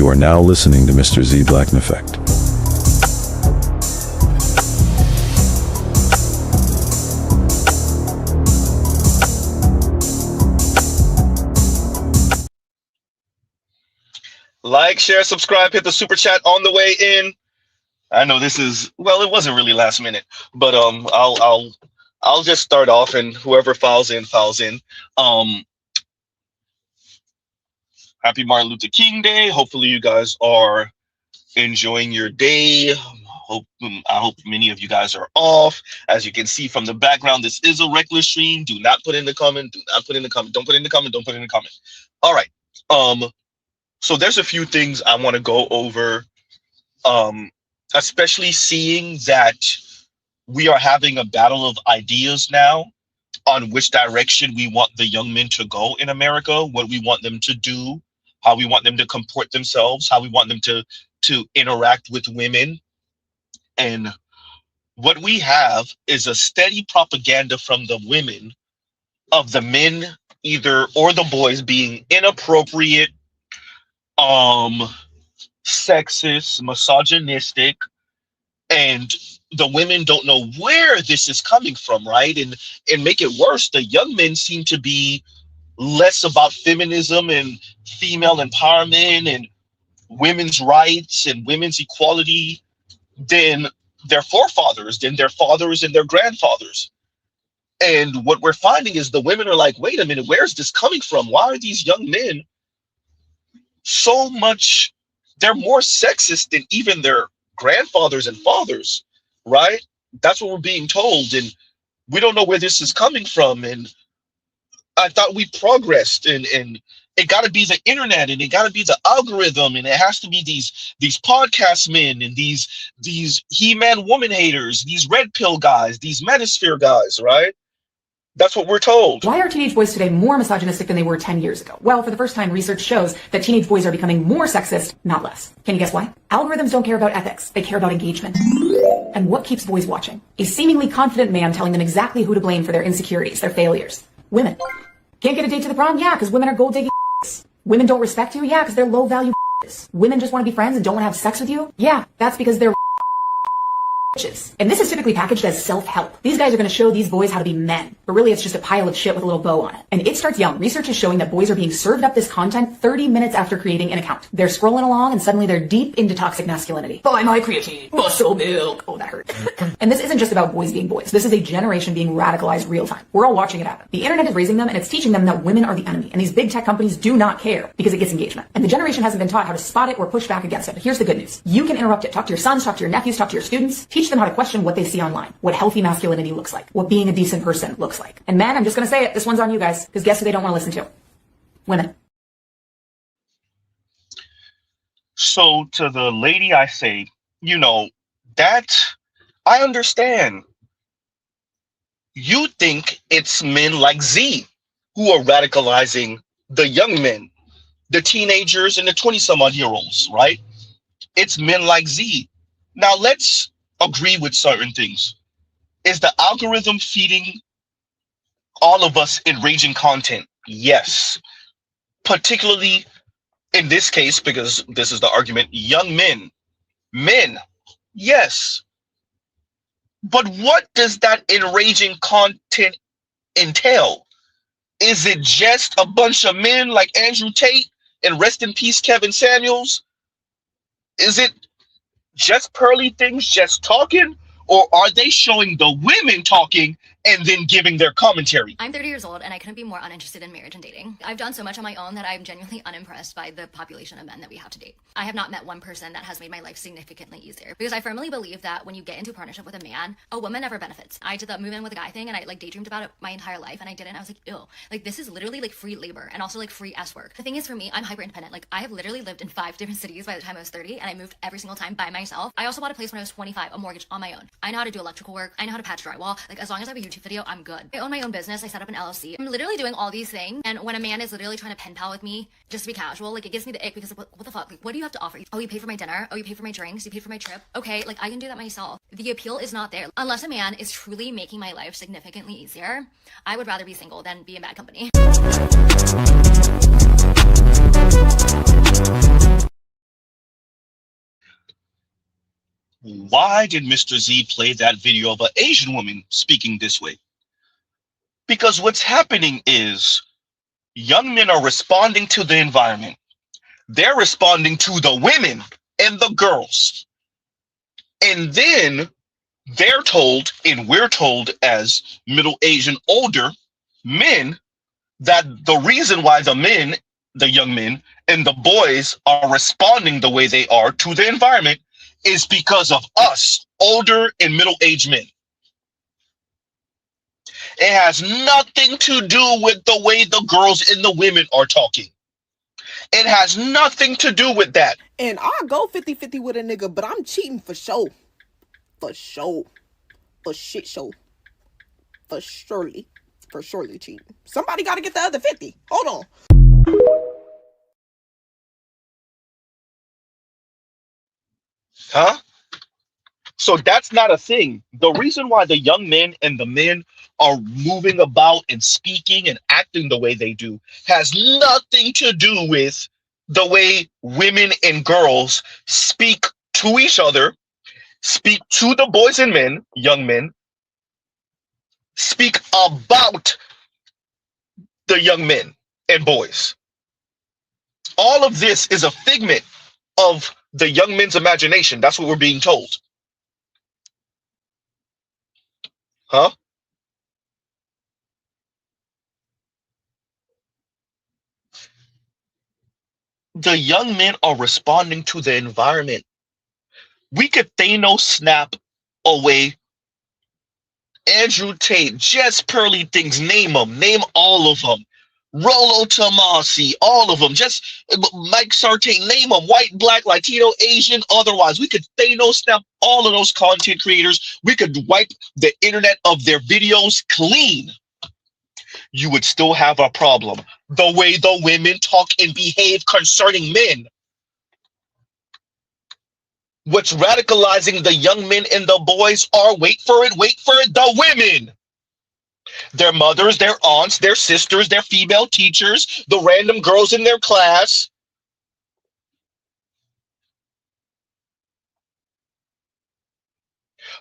You are now listening to Mr. Z Blackneffect. Like, share, subscribe, hit the super chat on the way in. I know this is, well, it wasn't really last minute, but I'll just start off, and whoever files in files in. Happy Martin Luther King Day. Hopefully you guys are enjoying your day. I hope many of you guys are off. As you can see from the background, this is a regular stream. Do not put in the comment. Do not put in the comment. Don't put in the comment. Don't put in the comment. All right. So there's a few things I want to go over, especially seeing that we are having a battle of ideas now on which direction we want the young men to go in America, what we want them to do, how we want them to comport themselves, how we want them to interact with women. And what we have is a steady propaganda from the women of the men or the boys being inappropriate, sexist, misogynistic, and the women don't know where this is coming from, right? And make it worse, the young men seem to be less about feminism and female empowerment and women's rights and women's equality than their forefathers, than their fathers and their grandfathers. And what we're finding is the women are like, wait a minute, where's this coming from? Why are these young men so much, they're more sexist than even their grandfathers and fathers, right? That's what we're being told, and we don't know where this is coming from. And I thought we progressed, and it got to be the internet, and it got to be the algorithm, and it has to be these podcast men and these he-man woman haters, these red pill guys, these manosphere guys, right? That's what we're told. Why are teenage boys today more misogynistic than they were 10 years ago? Well, for the first time, research shows that teenage boys are becoming more sexist, not less. Can you guess why? Algorithms don't care about ethics. They care about engagement. And what keeps boys watching? A seemingly confident man telling them exactly who to blame for their insecurities, their failures. Women. Can't get a date to the prom? Yeah, because women are gold digging. Women don't respect you? Yeah, because they're low value. Women just want to be friends and don't want to have sex with you? Yeah, that's because they're and this is typically packaged as self-help. These guys are going to show these boys how to be men, but really it's just a pile of shit with a little bow on it. And it starts young. Research is showing that boys are being served up this content 30 minutes after creating an account. They're scrolling along and suddenly they're deep into toxic masculinity. Buy my creatine, muscle milk. Oh, that hurt. And this isn't just about boys being boys. This is a generation being radicalized real time. We're all watching it happen. The internet is raising them and it's teaching them that women are the enemy. And these big tech companies do not care because it gets engagement. And the generation hasn't been taught how to spot it or push back against it. But here's the good news. You can interrupt it. Talk to your sons, talk to your nephews, talk to your students. Teach them how to question what they see online, what healthy masculinity looks like, what being a decent person looks like. And man, I'm just going to say it. This one's on you guys, because guess who they don't want to listen to? Women. So to the lady, I say, that I understand. You think it's men like Z who are radicalizing the young men, the teenagers and the 20-some-odd-year-olds, right? It's men like Z. Now let's agree with certain things. Is the algorithm feeding all of us enraging content? Yes. Particularly in this case, because this is the argument, young men. Men, yes. But what does that enraging content entail? Is it just a bunch of men like Andrew Tate and rest in peace Kevin Samuels? Is it just pearly things just talking, or are they showing the women talking and then giving their commentary? I'm 30 years old and I couldn't be more uninterested in marriage and dating. I've done so much on my own that I'm genuinely unimpressed by the population of men that we have to date. I have not met one person that has made my life significantly easier, because I firmly believe that when you get into a partnership with a man, a woman never benefits. I did that move in with a guy thing and I daydreamed about it my entire life, and I did it and I was like, ew, this is literally free labor and also free S work. The thing is, for me, I'm hyper independent. I have literally lived in 5 different cities by the time I was 30, and I moved every single time by myself. I also bought a place when I was 25, a mortgage on my own. I know how to do electrical work. I know how to patch drywall. As long as I have a YouTube video, I'm good. I own my own business. I set up an LLC. I'm literally doing all these things. And when a man is literally trying to pen pal with me just to be casual, it gives me the ick, because what the fuck? What do you have to offer? Oh, you pay for my dinner? Oh, you pay for my drinks? You pay for my trip? Okay, I can do that myself. The appeal is not there. Unless a man is truly making my life significantly easier, I would rather be single than be in bad company. Why did Mr. Z play that video of an Asian woman speaking this way? Because what's happening is young men are responding to the environment. They're responding to the women and the girls. And then they're told, and we're told as middle-aged and older men, that the reason why the young men and the boys are responding the way they are to the environment is because of us, older and middle-aged men. It has nothing to do with the way the girls and the women are talking. It has nothing to do with that. And I'll go 50-50 with a nigga, but I'm cheating for sure. For sure. For shit show. For surely cheating. Somebody got to get the other 50. Hold on. Huh? So that's not a thing. The reason why the young men and the men are moving about and speaking and acting the way they do has nothing to do with the way women and girls speak to each other, speak to the boys and men, young men, speak about the young men and boys. All of this is a figment of the young men's imagination. That's what we're being told. Huh? The young men are responding to the environment. We could Thanos snap away Andrew Tate, Jess Pearly things, name them, name all of them. Rolo Tomasi, all of them, just Mike Sartain, name them, white, black, Latino, Asian, otherwise. We could Thanos snap all of those content creators. We could wipe the internet of their videos clean. You would still have a problem. The way the women talk and behave concerning men. What's radicalizing the young men and the boys are, wait for it, the women. Their mothers, their aunts, their sisters, their female teachers, the random girls in their class.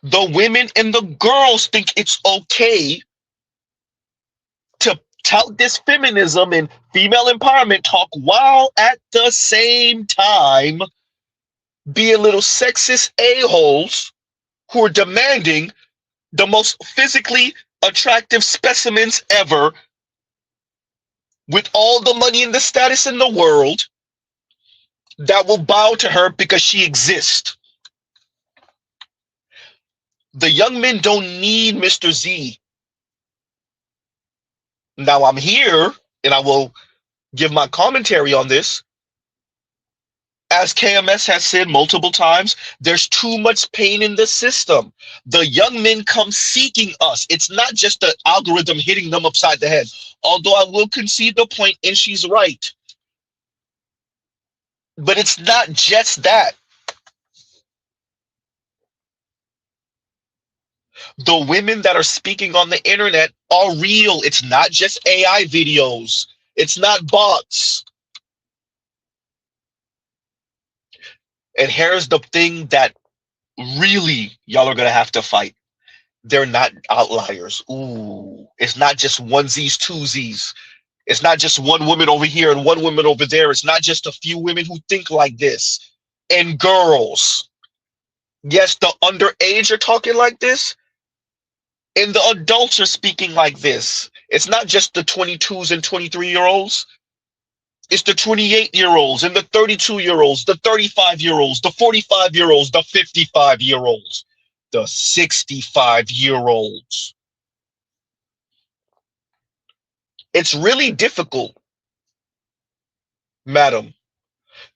The women and the girls think it's okay to tout this feminism and female empowerment talk while at the same time be a little sexist a-holes who are demanding the most physically attractive specimens ever with all the money and the status in the world that will bow to her because she exists. The young men don't need Mr. Z. Now I'm here and I will give my commentary on this. As KMS has said multiple times, there's too much pain in the system. The young men come seeking us. It's not just the algorithm hitting them upside the head. Although I will concede the point, and she's right. But it's not just that. The women that are speaking on the internet are real. It's not just AI videos. It's not bots. And here's the thing that really y'all are going to have to fight. They're not outliers. Ooh, it's not just onesies, twosies. It's not just one woman over here and one woman over there. It's not just a few women who think like this. And girls. Yes, the underage are talking like this. And the adults are speaking like this. It's not just the 22s and 23-year-olds. It's the 28-year-olds and the 32-year-olds, the 35-year-olds, the 45-year-olds, the 55-year-olds, the 65-year-olds. It's really difficult, madam,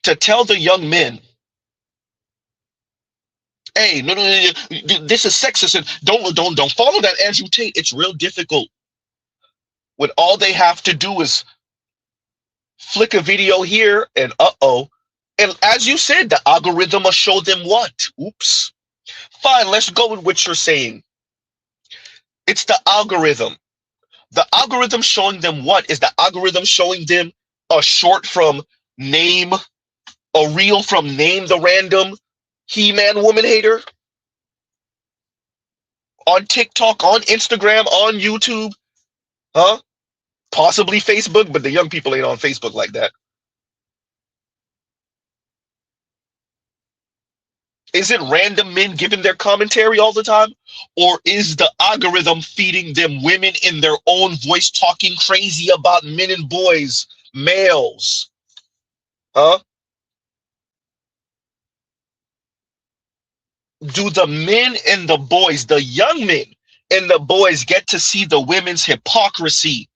to tell the young men, hey, no, this is sexist, and don't follow that Andrew Tate. It's real difficult when all they have to do is flick a video here and and as you said, the algorithm will show them what? Oops. Fine, let's go with what you're saying. It's the algorithm. The algorithm showing them what? Is the algorithm showing them a short from Name, a reel from Name the Random He-Man Woman Hater? on TikTok, on Instagram, on YouTube, huh? Possibly Facebook, but the young people ain't on Facebook like that. Is it random men giving their commentary all the time? Or is the algorithm feeding them women in their own voice talking crazy about men and boys, males? Huh? Do the men and the boys, the young men and the boys, get to see the women's hypocrisy?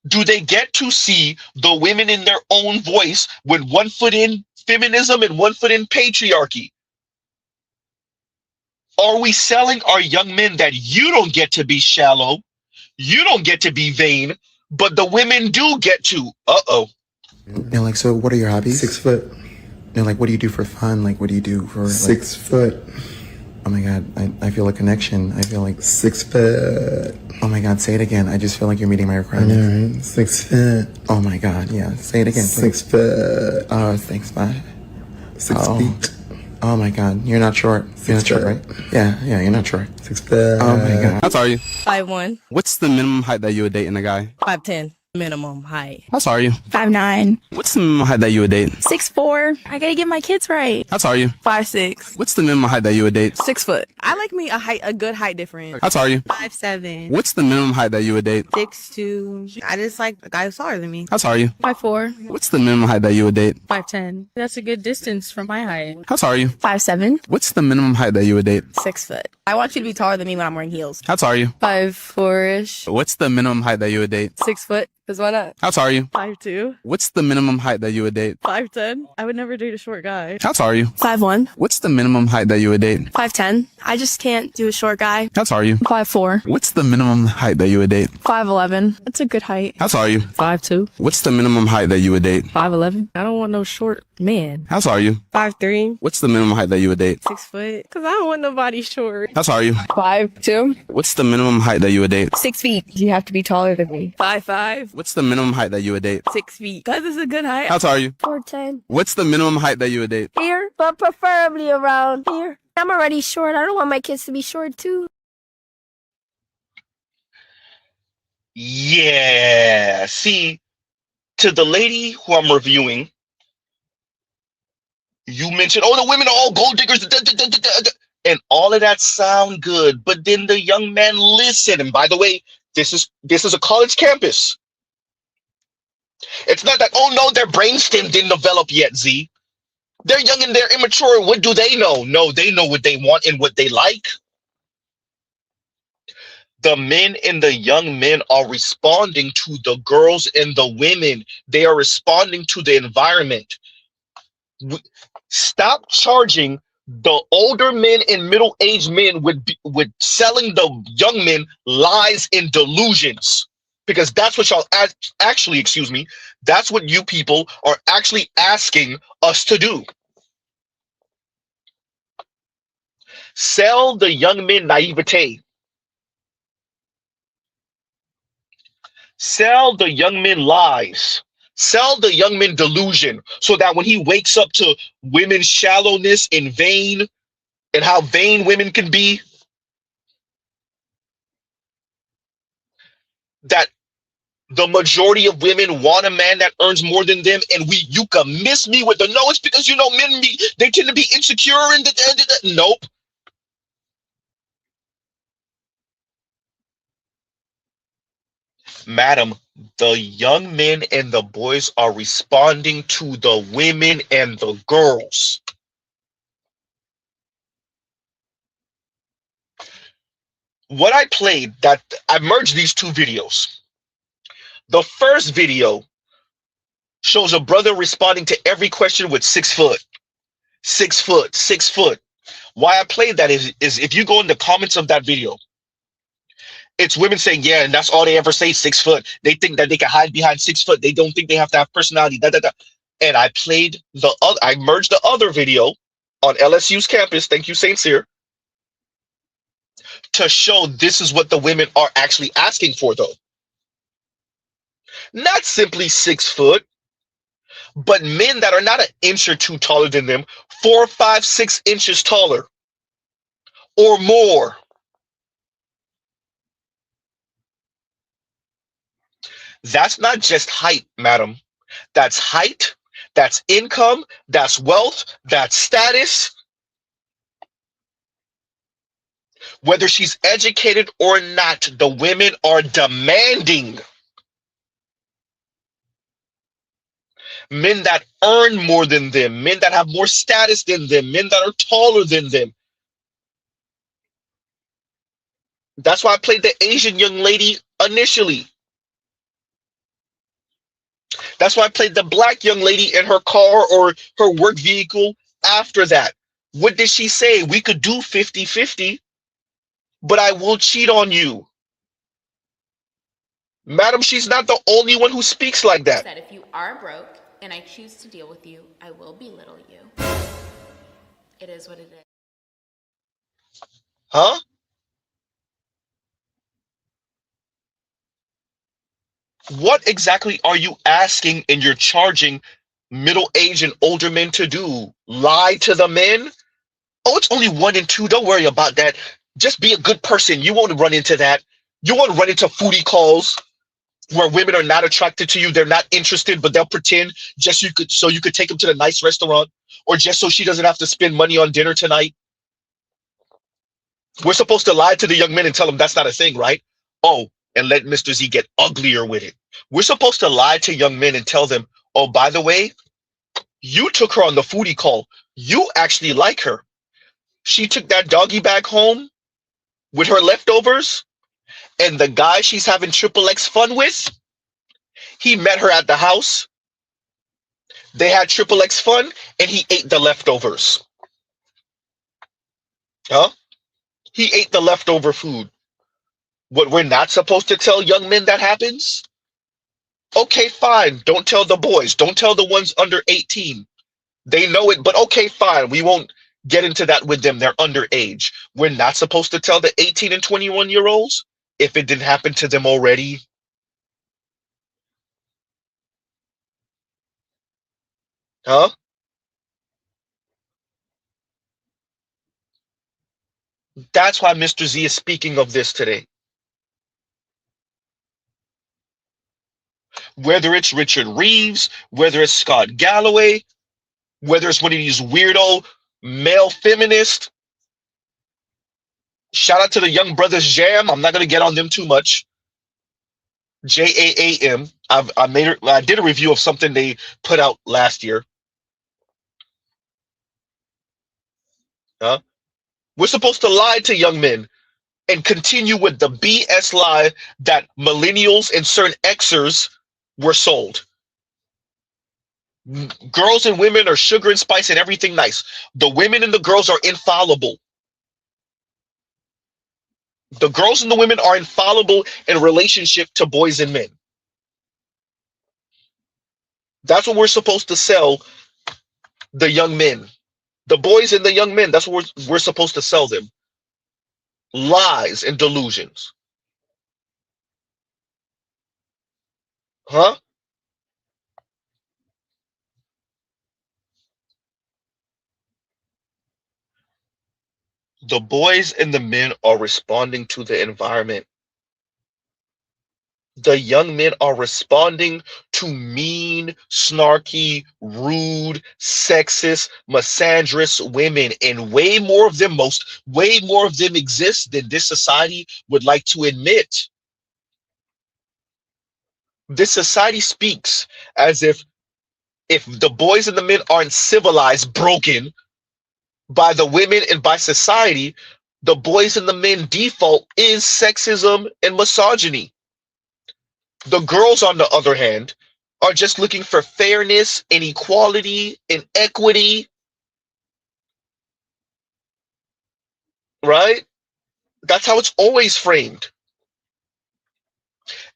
Do they get to see the women in their own voice with one foot in feminism and one foot in patriarchy? Are we selling our young men that you don't get to be shallow, you don't get to be vain, but the women do get to? Uh-oh. And like, so what are your hobbies? 6 foot. And like, what do you do for fun? Like, what do you do for like, 6 foot. oh my God, I feel a connection. I feel like, 6 foot. oh my God, say it again. I just feel like you're meeting my I requirements. know, right? 6 foot. Oh my God, yeah. Say it again, please. 6 foot. Oh, thanks, bye. 6 feet. Oh my God, you're not short. You're not short, right? Yeah, you're not short. 6 foot. Oh my God. How tall are you? 5'1", What's the minimum height that you would date in a guy? 5'10", minimum height. How tall are you? 5'9", What's the minimum height that you would date? 6'4". I gotta get my kids right. How tall are you? 5'6", What's the minimum height that you would date? 6 foot. I like me a good height difference. How tall are you? 5'7", What's the minimum height that you would date? 6'2". I just like a guy who's taller than me. How tall are you? 5'4", What's the minimum height that you would date? 5'10". That's a good distance from my height. How tall are you? 5'7", What's the minimum height that you would date? 6 foot. I want you to be taller than me when I'm wearing heels. How tall are you? 5'4"-ish. What's the minimum height that you would date? 6 foot. Cause why not? How tall are you? 5'2", What's the minimum height that you would date? 5'10". I would never date a short guy. How tall are you? 5'1", What's the minimum height that you would date? 5'10". I just can't do a short guy. How tall are you? 5'4", What's the minimum height that you would date? 5'11". That's a good height. How tall are you? 5'2", What's the minimum height that you would date? 5'11". I don't want no short man. How tall are you? 5'3", What's the minimum height that you would date? 6 foot. Cause I don't want nobody short. How tall are you? 5'2", What's the minimum height that you would date? 6 feet. You have to be taller than me. 5'5", What's the minimum height that you would date? 6 feet. Cause it's a good height. How tall are you? 4'10". What's the minimum height that you would date? Here, but preferably around here. I'm already short. I don't want my kids to be short too. Yeah. See, to the lady who I'm reviewing, you mentioned, oh, the women are all gold diggers, and all of that sound good. But then the young man listen. And by the way, this is a college campus. It's not that, oh no, their brainstem didn't develop yet, Z. They're young and they're immature. What do they know? No, they know what they want and what they like. The men and the young men are responding to the girls and the women. They are responding to the environment. Stop charging the older men and middle-aged men with selling the young men lies and delusions. Because that's what y'all actually, excuse me, that's what you people are actually asking us to do. Sell the young men naivete. Sell the young men lies. Sell the young men delusion so that when he wakes up to women's shallowness and vain and how vain women can be, that the majority of women want a man that earns more than them, and you can miss me with the no, it's because, you know, men, they tend to be insecure and nope. Madam, the young men and the boys are responding to the women and the girls. What I played, that I merged these two videos. The first video shows a brother responding to every question with 6 foot, 6 foot, 6 foot. Why I played that is if you go in the comments of that video, it's women saying, yeah, and that's all they ever say, 6 foot. They think that they can hide behind 6 foot. They don't think they have to have personality. And I played I merged the other video on LSU's campus. Thank you, Saint Cyr, to show this is what the women are actually asking for, though. Not simply 6 foot, but men that are not an inch or two taller than them, 4, 5, 6 inches taller. or more. That's not just height, madam. That's height, that's income, that's wealth, that's status. Whether she's educated or not, the women are demanding men that earn more than them, men that have more status than them, men that are taller than them. That's why I played the Asian young lady initially. That's why I played the black young lady in her car or her work vehicle after that. What did she say? We could do 50-50, but I will cheat on you. Madam, she's not the only one who speaks like that. That if you are broke and I choose to deal with you, I will belittle you. It is what it is. Huh? What exactly are you asking and you're charging middle-aged and older men to do? Lie to the men? Oh, it's only 1 and 2. Don't worry about that. Just be a good person. You won't run into that. You won't run into foodie calls where women are not attracted to you. They're not interested, but they'll pretend just so you could take them to the nice restaurant, or just so she doesn't have to spend money on dinner tonight. We're supposed to lie to the young men and tell them that's not a thing, right? Oh, and let Mr. Z get uglier with it. We're supposed to lie to young men and tell them, oh, by the way, you took her on the foodie call. You actually like her. She took that doggy bag home with her leftovers, and the guy she's having triple X fun with, he met her at the house. They had triple X fun, and he ate the leftovers. Huh? He ate the leftover food. What we're not supposed to tell young men that happens? Okay, fine. Don't tell the boys. Don't tell the ones under 18. They know it, but okay, fine. We won't get into that with them. They're underage. We're not supposed to tell the 18 and 21-year-olds if it didn't happen to them already. Huh? That's why Mr. Z is speaking of this today. Whether it's Richard Reeves, whether it's Scott Galloway, whether it's one of these weirdo male feminists. Shout out to the Young Brothers Jam. I'm not going to get on them too much. JAAM. I did a review of something they put out last year. Huh? We're supposed to lie to young men and continue with the BS lie that millennials and certain Xers were sold. Girls and women are sugar and spice and everything nice. The women and the girls are infallible. The girls and the women are infallible in relationship to boys and men. That's what we're supposed to sell the young men. The boys and the young men, that's what we're supposed to sell them. Lies and delusions. Huh? The boys and the men are responding to the environment. The young men are responding to mean, snarky, rude, sexist, misandrous women, and way more of them exist than this society would like to admit. This society speaks as if the boys and the men aren't civilized, broken by the women and by society, the boys and the men default is sexism and misogyny. The girls, on the other hand, are just looking for fairness and equality and equity. Right? That's how it's always framed.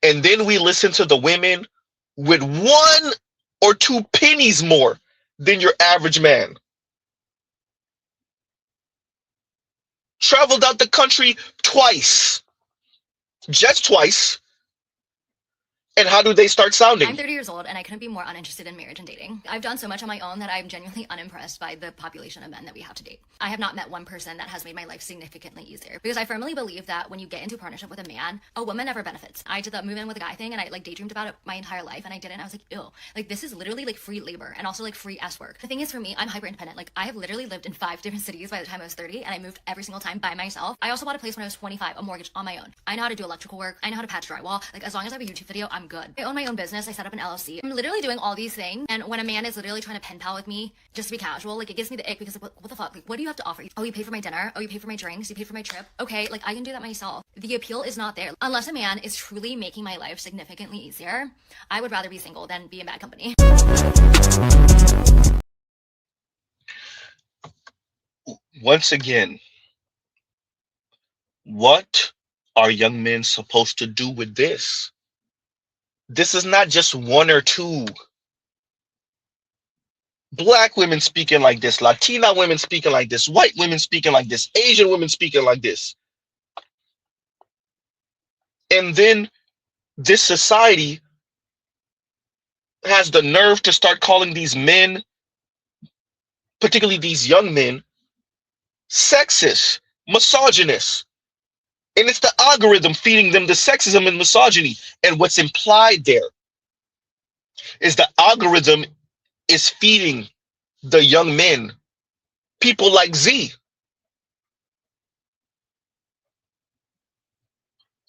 And then we listen to the women with 1 or 2 pennies more than your average man. Traveled out the country twice. Just twice. And how do they start sounding? I'm 30 years old and I couldn't be more uninterested in marriage and dating. I've done so much on my own that I'm genuinely unimpressed by the population of men that we have to date. I have not met one person that has made my life significantly easier because I firmly believe that when you get into a partnership with a man, a woman never benefits. I did the move in with a guy thing and I like daydreamed about it my entire life and I didn't. I was like, ew, like this is literally like free labor and also like free ass work. The thing is for me, I'm hyper independent. Like I have literally lived in 5 different cities by the time I was 30 and I moved every single time by myself. I also bought a place when I was 25, a mortgage on my own. I know how to do electrical work. I know how to patch drywall. Like as long as I have a YouTube video, I'm good. I own my own business. I set up an LLC. I'm literally doing all these things. And when a man is literally trying to pen pal with me just to be casual, like it gives me the ick because like, what the fuck? Like, what do you have to offer? Oh, you pay for my dinner? Oh, you pay for my drinks? You pay for my trip? Okay, like I can do that myself. The appeal is not there. Unless a man is truly making my life significantly easier, I would rather be single than be in bad company. Once again, what are young men supposed to do with this? This is not just one or two. Black women speaking like this, Latina women speaking like this, white women speaking like this, Asian women speaking like this. And then this society has the nerve to start calling these men, particularly these young men, sexist, misogynist. And it's the algorithm feeding them the sexism and misogyny. And what's implied there is the algorithm is feeding the young men people like Z.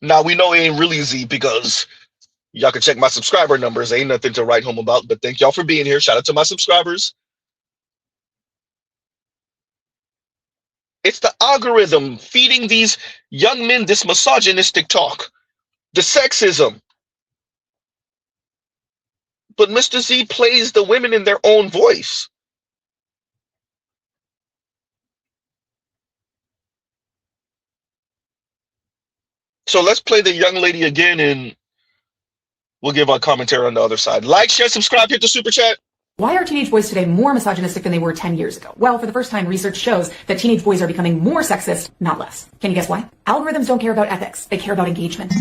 Now we know it ain't really Z because y'all can check my subscriber numbers. Ain't nothing to write home about, but thank y'all for being here. Shout out to my subscribers. It's the algorithm feeding these young men this misogynistic talk, the sexism. But Mr. Z plays the women in their own voice. So let's play the young lady again and we'll give our commentary on the other side. Like, share, subscribe, hit the super chat. Why are teenage boys today more misogynistic than they were 10 years ago? Well, for the first time, research shows that teenage boys are becoming more sexist, not less. Can you guess why? Algorithms don't care about ethics. They care about engagement.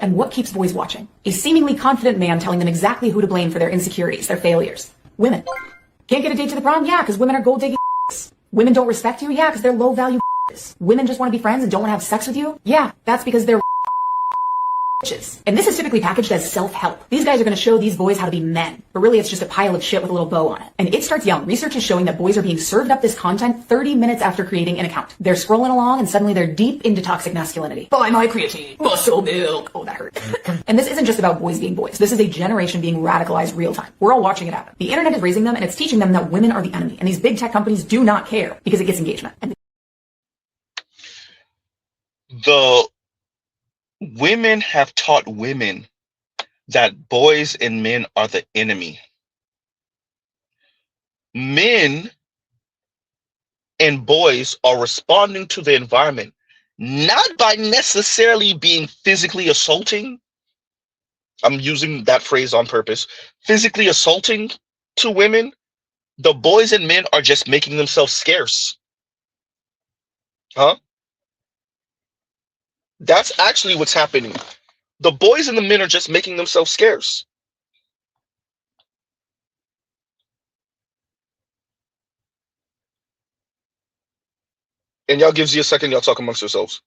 And what keeps boys watching? A seemingly confident man telling them exactly who to blame for their insecurities, their failures. Women. Can't get a date to the prom? Yeah, because women are gold digging. Women don't respect you? Yeah, because they're low value. Women just want to be friends and don't want to have sex with you? Yeah, that's because they're bitches. And this is typically packaged as self-help. These guys are going to show these boys how to be men, but really it's just a pile of shit with a little bow on it. And it starts young. Research is showing that boys are being served up this content 30 minutes after creating an account. They're scrolling along and suddenly they're deep into toxic masculinity. Buy my creatine, muscle milk. Oh, that hurt. And this isn't just about boys being boys. This is a generation being radicalized real time. We're all watching it happen. The internet is raising them and it's teaching them that women are the enemy. And these big tech companies do not care because it gets engagement. And the women have taught women that boys and men are the enemy. Men and boys are responding to the environment not by necessarily being physically assaulting. I'm using that phrase on purpose. Physically assaulting to women. The boys and men are just making themselves scarce. Huh? That's actually what's happening. The boys and the men are just making themselves scarce. And y'all gives you a second, y'all talk amongst yourselves.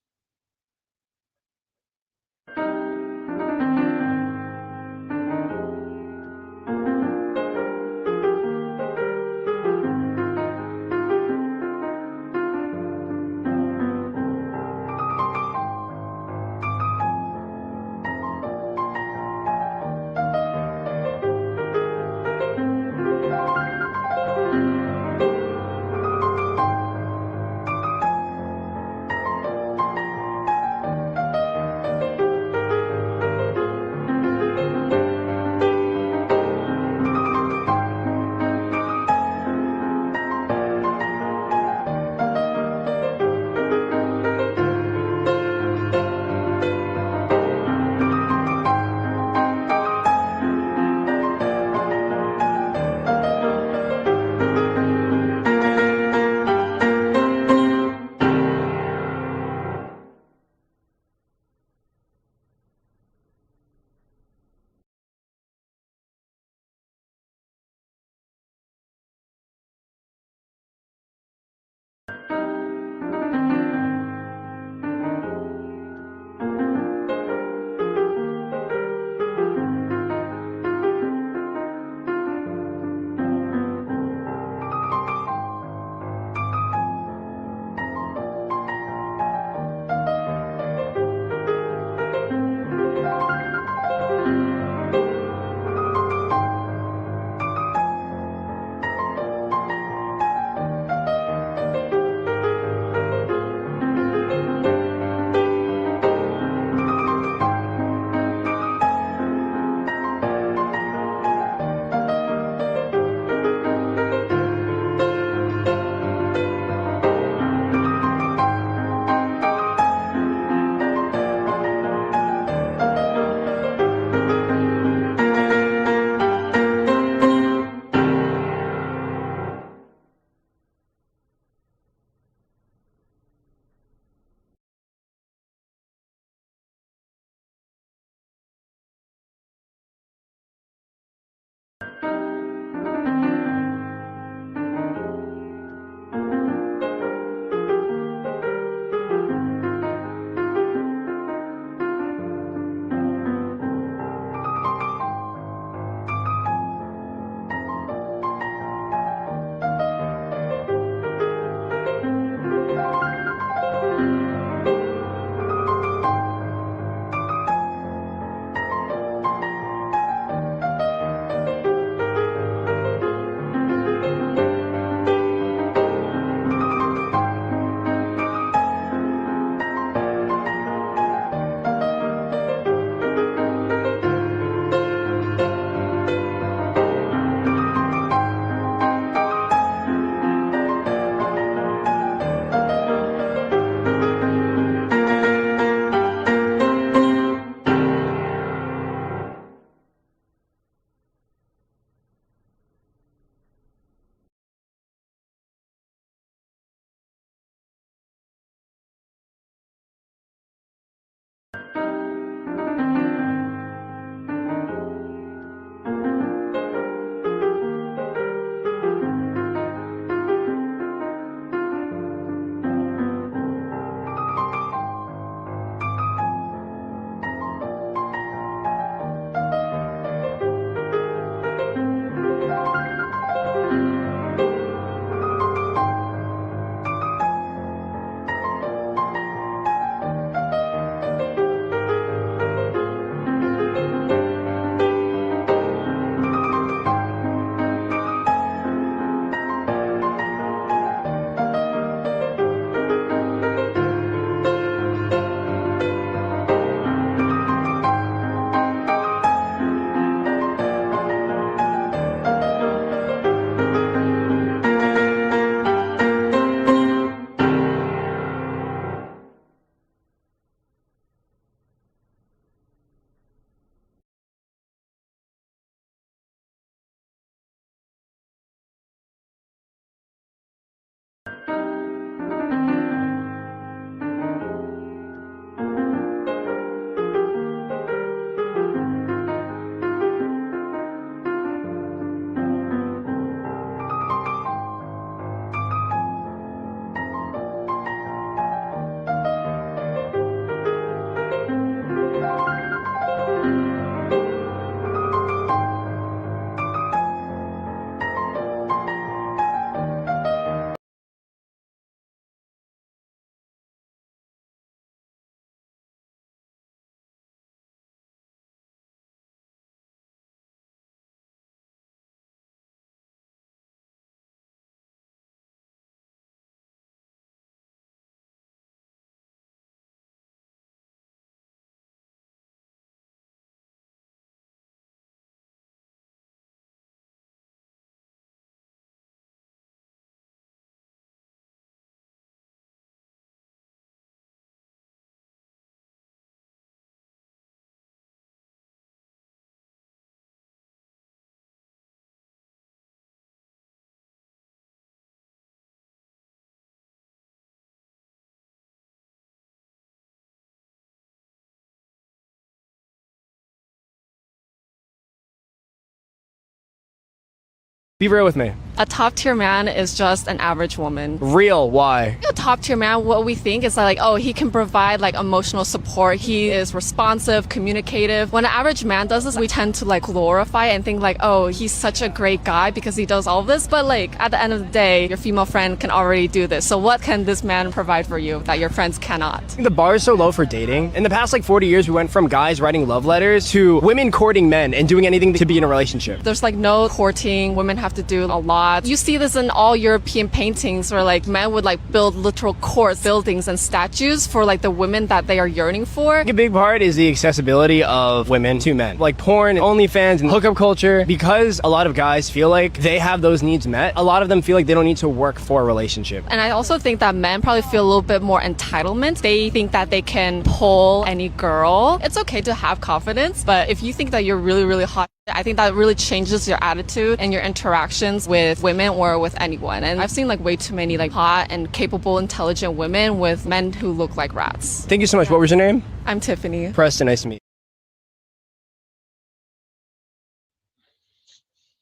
Be real with me. A top tier man is just an average woman. Real, why? A top tier man, what we think is like, oh, he can provide like emotional support. He is responsive, communicative. When an average man does this, we tend to like glorify and think like, oh, he's such a great guy because he does all of this. But like at the end of the day, your female friend can already do this. So what can this man provide for you that your friends cannot? The bar is so low for dating. In the past like 40 years, we went from guys writing love letters to women courting men and doing anything to be in a relationship. There's like no courting. Women have to do a lot. You see this in all European paintings where like men would like build literal courts, buildings and statues for like the women that they are yearning for. A big part is the accessibility of women to men. Like porn, OnlyFans, and hookup culture. Because a lot of guys feel like they have those needs met, a lot of them feel like they don't need to work for a relationship. And I also think that men probably feel a little bit more entitlement. They think that they can pull any girl. It's okay to have confidence, but if you think that you're really, really hot, I think that really changes your attitude and your interactions with women or with anyone. And I've seen like way too many like hot and capable, intelligent women with men who look like rats. Thank you so much. What was your name? I'm Tiffany. Preston, nice to meet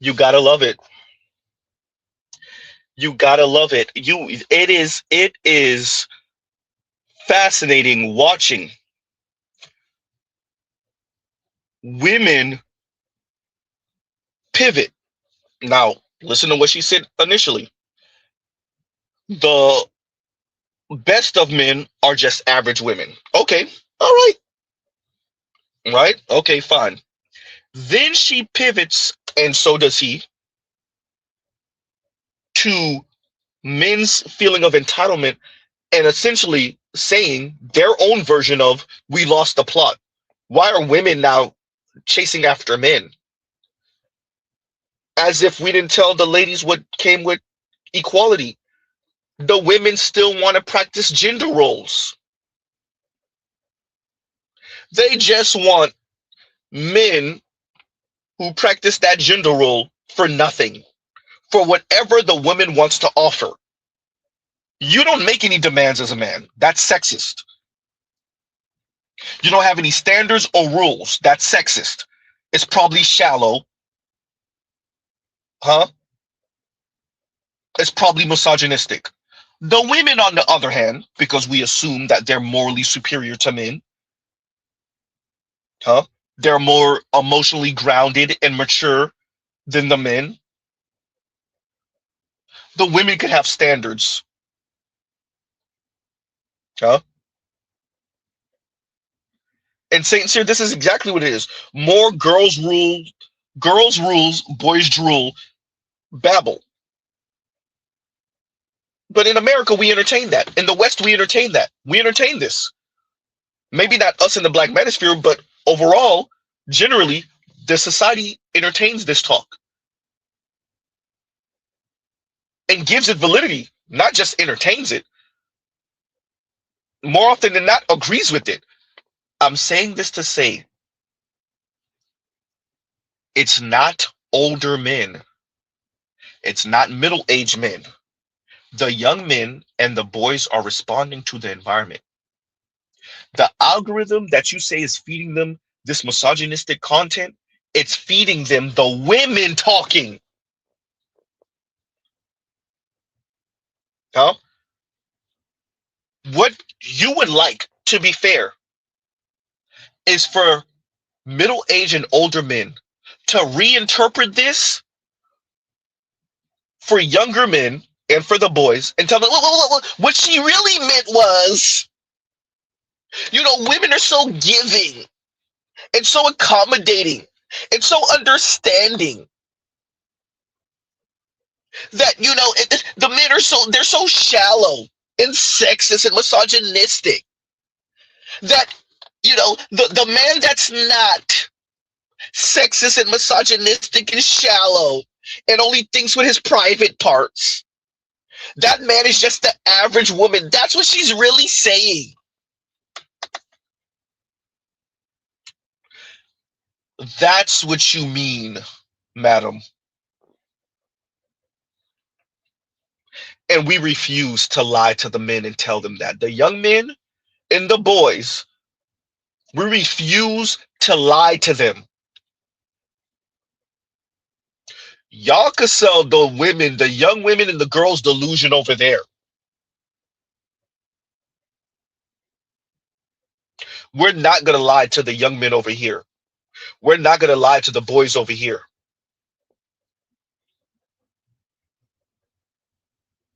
you. You gotta love it. You gotta love it. It is fascinating watching women pivot. Now, listen to what she said initially. The best of men are just average women. Okay, all right. Right? Okay, fine. Then she pivots, and so does he, to men's feeling of entitlement and essentially saying their own version of, we lost the plot. Why are women now chasing after men? As if we didn't tell the ladies what came with equality. The women still want to practice gender roles. They just want men who practice that gender role for nothing, for whatever the woman wants to offer. You don't make any demands as a man. That's sexist. You don't have any standards or rules. That's sexist. It's probably shallow. Huh? It's probably misogynistic. The women, on the other hand, because we assume that they're morally superior to men, huh? They're more emotionally grounded and mature than the men. The women could have standards. Huh? And Saint Cyr, this is exactly what it is. More girls rules, boys drool, babble. But in America, we entertain that. In the West, we entertain that. We entertain this. Maybe not us in the Black manosphere, but overall, generally, the society entertains this talk and gives it validity, not just entertains it. More often than not, agrees with it. I'm saying this to say, it's not older men. It's not middle-aged men. The young men and the boys are responding to the environment. The algorithm that you say is feeding them this misogynistic content, it's feeding them the women talking. Huh? What you would like, to be fair, is for middle-aged and older men to reinterpret this for younger men and for the boys and tell them, what she really meant was, women are so giving and so accommodating and so understanding that, the men are they're so shallow and sexist and misogynistic that, the man that's not sexist and misogynistic and shallow and only thinks with his private parts, that man is just the average woman. That's what she's really saying. That's what you mean, madam. And we refuse to lie to the men and tell them that. The young men and the boys, we refuse to lie to them. Y'all could sell the women, the young women and the girls delusion over there. We're not going to lie to the young men over here. We're not going to lie to the boys over here.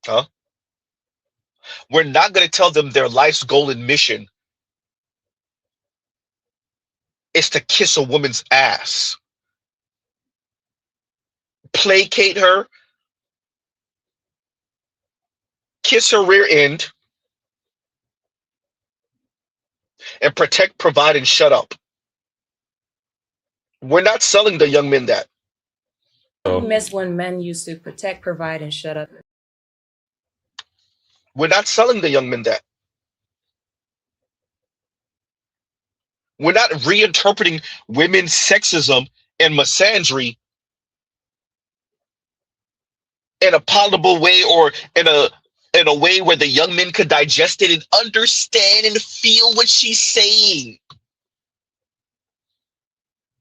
Huh? We're not going to tell them their life's goal and mission is to kiss a woman's ass, placate her, kiss her rear end, and protect, provide, and shut up. We're not selling the young men that. I miss when men used to protect, provide, and shut up. We're not selling the young men that. We're not reinterpreting women's sexism and misandry in a palatable way, or in a way where the young men could digest it and understand and feel what she's saying.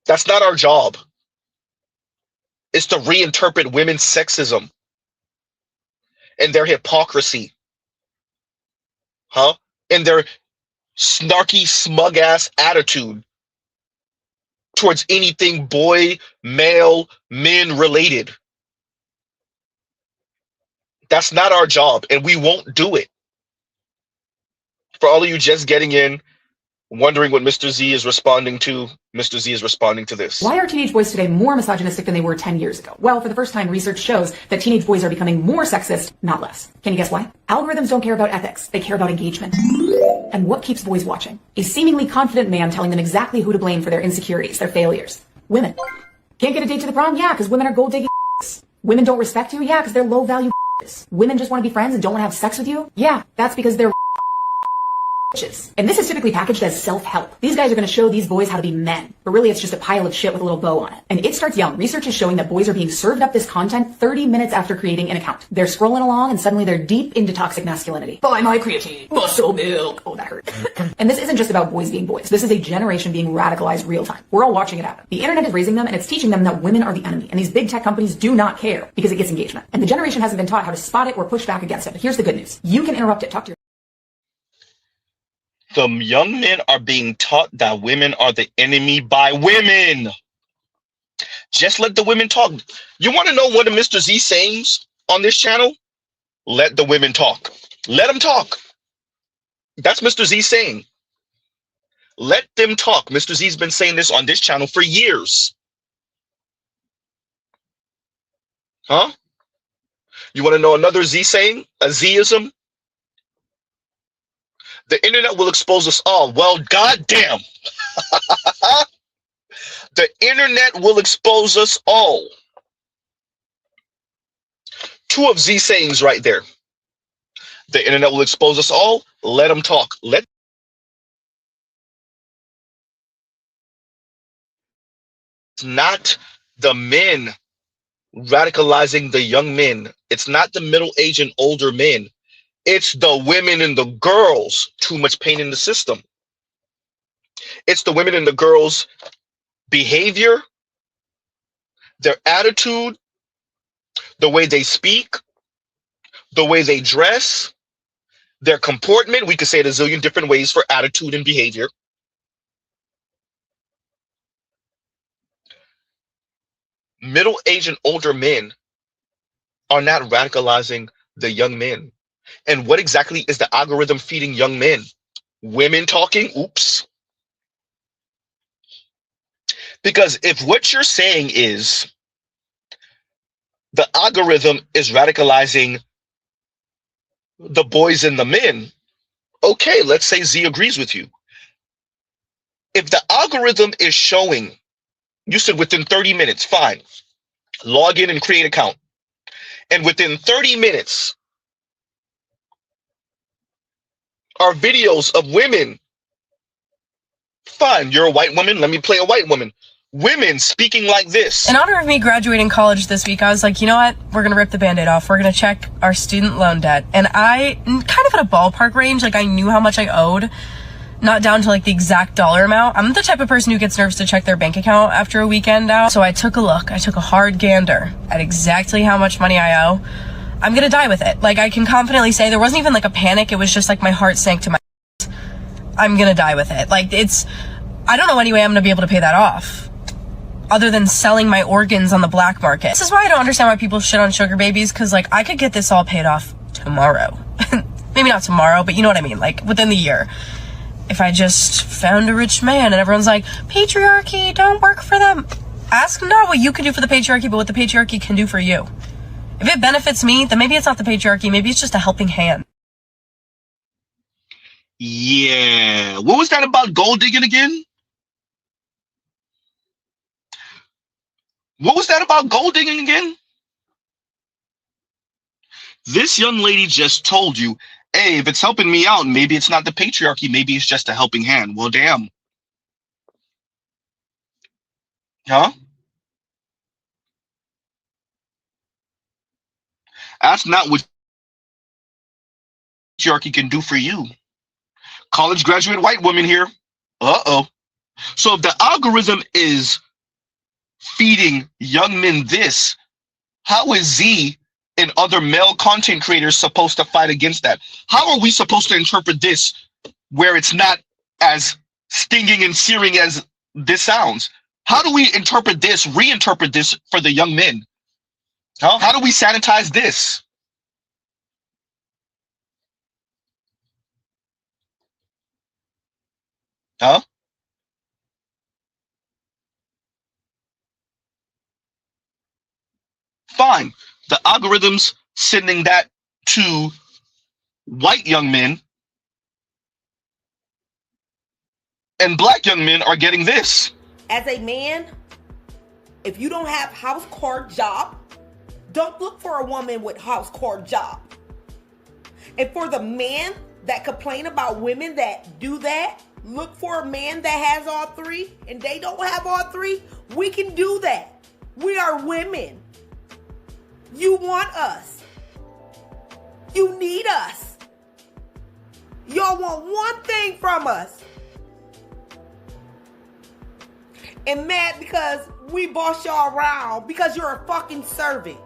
That's not our job. It's to reinterpret women's sexism and their hypocrisy. Huh? And their snarky, smug-ass attitude towards anything boy, male, men related. That's not our job, and we won't do it. For all of you just getting in, wondering what Mr. Z is responding to, Mr. Z is responding to this. Why are teenage boys today more misogynistic than they were 10 years ago? Well, for the first time, research shows that teenage boys are becoming more sexist, not less. Can you guess why? Algorithms don't care about ethics. They care about engagement. And what keeps boys watching? A seemingly confident man telling them exactly who to blame for their insecurities, their failures. Women. Can't get a date to the prom? Yeah, because women are gold digging. Women don't respect you? Yeah, because they're low value. Women just want to be friends and don't want to have sex with you? Yeah, that's because they're and this is typically packaged as self-help. These guys are going to show these boys how to be men, but really it's just a pile of shit with a little bow on it. And it starts young. Research is showing that boys are being served up this content 30 minutes after creating an account. They're scrolling along and suddenly they're deep into toxic masculinity. Buy my creatine, muscle milk. Oh, that hurt. And this isn't just about boys being boys. This is a generation being radicalized real time. We're all watching it happen. The internet is raising them and it's teaching them that women are the enemy. And these big tech companies do not care because it gets engagement. And the generation hasn't been taught how to spot it or push back against it. But here's the good news. You can interrupt it. Talk to your The young men are being taught that women are the enemy by women. Just let the women talk. You want to know one of Mr. Z's sayings on this channel? Let the women talk. Let them talk. That's Mr. Z saying. Let them talk. Mr. Z's been saying this on this channel for years. Huh? You want to know another Z saying? A Zism? The internet will expose us all. Well, goddamn. The internet will expose us all. Two of Z sayings right there. The internet will expose us all. Let them talk. It's not the men radicalizing the young men. It's not the middle-aged and older men. It's the women and the girls. Too much pain in the system. It's the women and the girls' behavior, their attitude, the way they speak, the way they dress, their comportment. We could say it a zillion different ways for attitude and behavior. Middle-aged and older men are not radicalizing the young men. And what exactly is the algorithm feeding young men? Women talking? Oops. Because if what you're saying is the algorithm is radicalizing the boys and the men, okay, let's say Z agrees with you. If the algorithm is showing, you said within 30 minutes, fine, log in and create an account. And within 30 minutes, are videos of women. Fine, you're a white woman. Let me play a white woman. Women speaking like this. In honor of me graduating college this week, I was like, you know what? We're going to rip the Band-Aid off. We're going to check our student loan debt. And I kind of had a ballpark range. Like I knew how much I owed. not down to like the exact dollar amount. I'm the type of person who gets nervous to check their bank account after a weekend out. So I took a look. I took a hard gander at exactly how much money I owe. I'm gonna die with it. Like, I can confidently say there wasn't even like a panic. It was just like my heart sank to my I'm gonna die with it. Like, I don't know any way I'm gonna be able to pay that off other than selling my organs on the black market. This is why I don't understand why people shit on sugar babies, because like I could get this all paid off tomorrow. Maybe not tomorrow, but you know what I mean, like within the year. If I just found a rich man and everyone's like, patriarchy, don't work for them. Ask not what you can do for the patriarchy, but what the patriarchy can do for you. If it benefits me, then maybe it's not the patriarchy, maybe it's just a helping hand. Yeah. What was that about gold digging again? What was that about gold digging again? This young lady just told you, hey, if it's helping me out, maybe it's not the patriarchy, maybe it's just a helping hand. Well, damn. Huh? That's not what patriarchy can do for you. College graduate white woman here. Uh-oh. So if the algorithm is feeding young men this, how is Z and other male content creators supposed to fight against that? How are we supposed to interpret this where it's not as stinging and searing as this sounds? How do we interpret this, reinterpret this for the young men? Huh? How do we sanitize this? Huh? Fine. The algorithm's sending that to white young men, and black young men are getting this. As a man, if you don't have house core job, don't look for a woman with house core job. And for the men that complain about women that do that, look for a man that has all three, and they don't have all three. We can do that. We are women. You want us. You need us. Y'all want one thing from us. And mad because we boss y'all around because you're a fucking servant.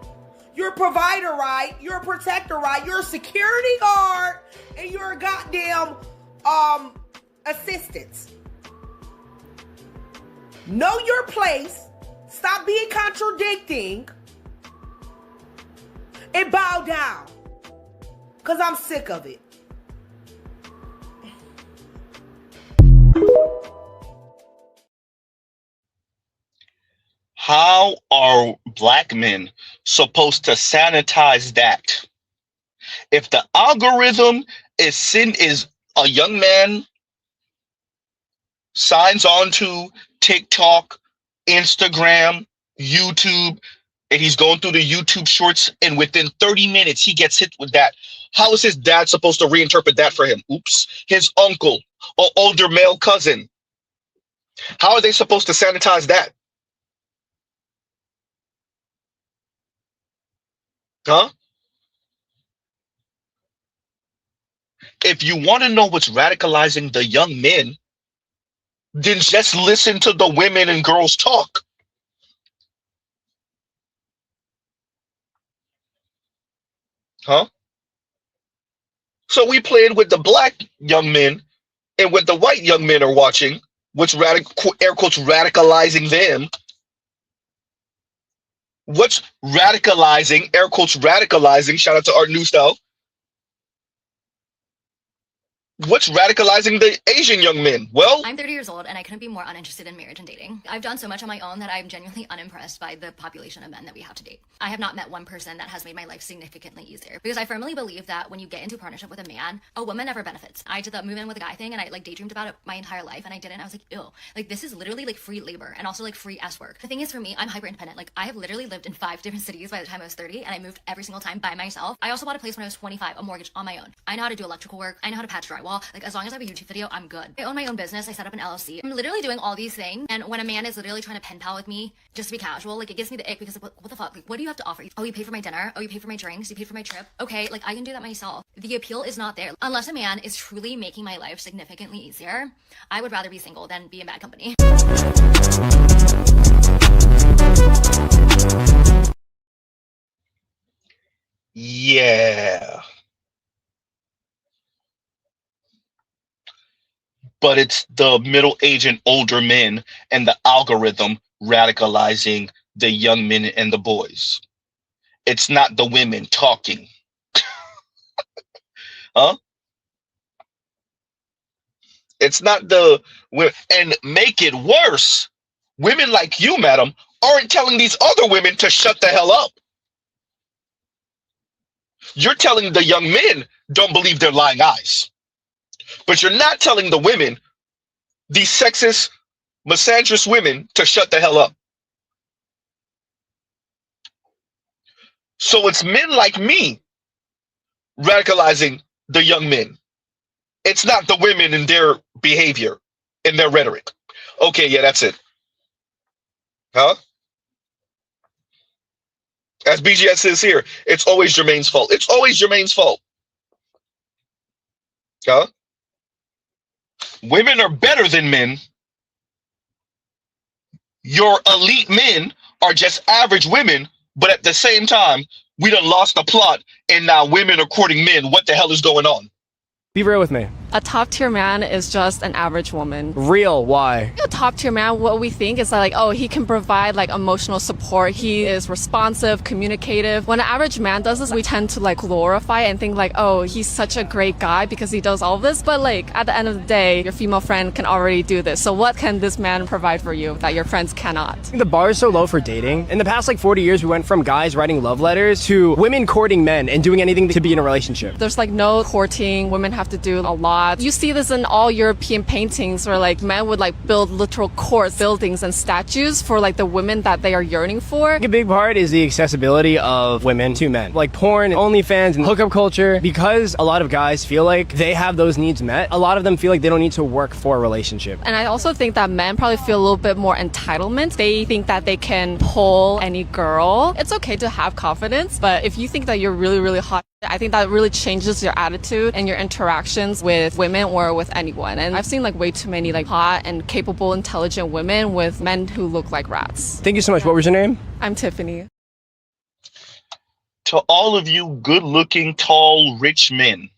You're a provider, right? You're a protector, right? You're a security guard and you're a goddamn assistant. Know your place. Stop being contradicting. And bow down. Because I'm sick of it. How are black men supposed to sanitize that? If the algorithm is a young man signs on to TikTok, Instagram, YouTube, and he's going through the YouTube shorts, and within 30 minutes he gets hit with that. How is his dad supposed to reinterpret that for him? Oops. His uncle or older male cousin. How are they supposed to sanitize that? Huh? If you want to know what's radicalizing the young men, then just listen to the women and girls talk. Huh? So we played with the black young men and what the white young men are watching, what's air quotes radicalizing them. What's radicalizing, air quotes radicalizing, shout out to Art New Style. What's radicalizing the Asian young men? Well, I'm 30 years old and I couldn't be more uninterested in marriage and dating. I've done so much on my own that I'm genuinely unimpressed by the population of men that we have to date. I have not met one person that has made my life significantly easier because I firmly believe that when you get into a partnership with a man, a woman never benefits. I did the move in with a guy thing and I like daydreamed about it my entire life and I didn't. I was like, ew, like this is literally like free labor and also like free ass work. The thing is for me, I'm hyper independent. Like I have literally lived in 5 different cities by the time I was 30 and I moved every single time by myself. I also bought a place when I was 25, a mortgage on my own. I know how to do electrical work. I know how to patch drywall. wall. Like, as long as I have a YouTube video, I'm good. I own my own business. I set up an LLC. I'm literally doing all these things. And when a man is literally trying to pen pal with me just to be casual, like, it gives me the ick because what the fuck? Like, what do you have to offer? Oh, you pay for my dinner? Oh, you pay for my drinks? You pay for my trip? Okay, like, I can do that myself. The appeal is not there. Unless a man is truly making my life significantly easier, I would rather be single than be in bad company. Yeah. But it's the middle-aged and older men and the algorithm radicalizing the young men and the boys. It's not the women talking. Huh? It's not the women. And make it worse, women like you, madam, aren't telling these other women to shut the hell up. You're telling the young men don't believe their lying eyes. But you're not telling the women, these sexist, misandrous women, to shut the hell up. So it's men like me radicalizing the young men. It's not the women in their behavior, in their rhetoric. Okay, yeah, that's it. Huh? As BGS says here, it's always Jermaine's fault. It's always Jermaine's fault. Huh? Women are better than men. Your elite men are just average women, but at the same time, we done lost the plot, and now women are courting men. What the hell is going on? Be real with me. A top tier man is just an average woman. Real, why? A top tier man, what we think is that, like, oh, he can provide like emotional support. He is responsive, communicative. When an average man does this, we tend to like glorify and think like, oh, he's such a great guy because he does all of this. But like at the end of the day, your female friend can already do this. So what can this man provide for you that your friends cannot? The bar is so low for dating. In the past like 40 years, we went from guys writing love letters to women courting men and doing anything to be in a relationship. There's like no courting. Women have to do a lot. You see this in all European paintings where like men would like build literal courts, buildings and statues for like the women that they are yearning for. A big part is the accessibility of women to men. Like porn, OnlyFans, and hookup culture. Because a lot of guys feel like they have those needs met, a lot of them feel like they don't need to work for a relationship. And I also think that men probably feel a little bit more entitlement. They think that they can pull any girl. It's okay to have confidence, but if you think that you're really, really hot, I think that really changes your attitude and your interactions with women or with anyone. And I've seen like way too many like hot and capable, intelligent women with men who look like rats. Thank you so much. What was your name? I'm Tiffany. To all of you good-looking, tall, rich men,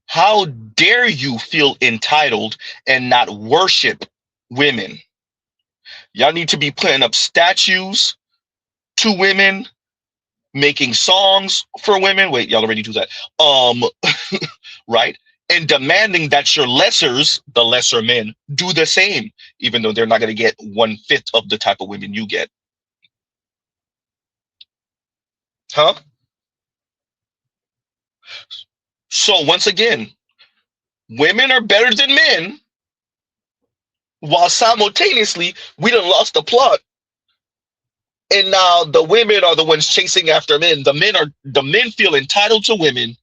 how dare you feel entitled and not worship women? Y'all need to be putting up statues to women, making songs for women. Wait, y'all already do that. Right? And demanding that your lessers, the lesser men, do the same, even though they're not going to get 1/5 of the type of women you get. Huh? So once again, women are better than men, while simultaneously we done lost the plot. And now the women are the ones chasing after men. The men feel entitled to women.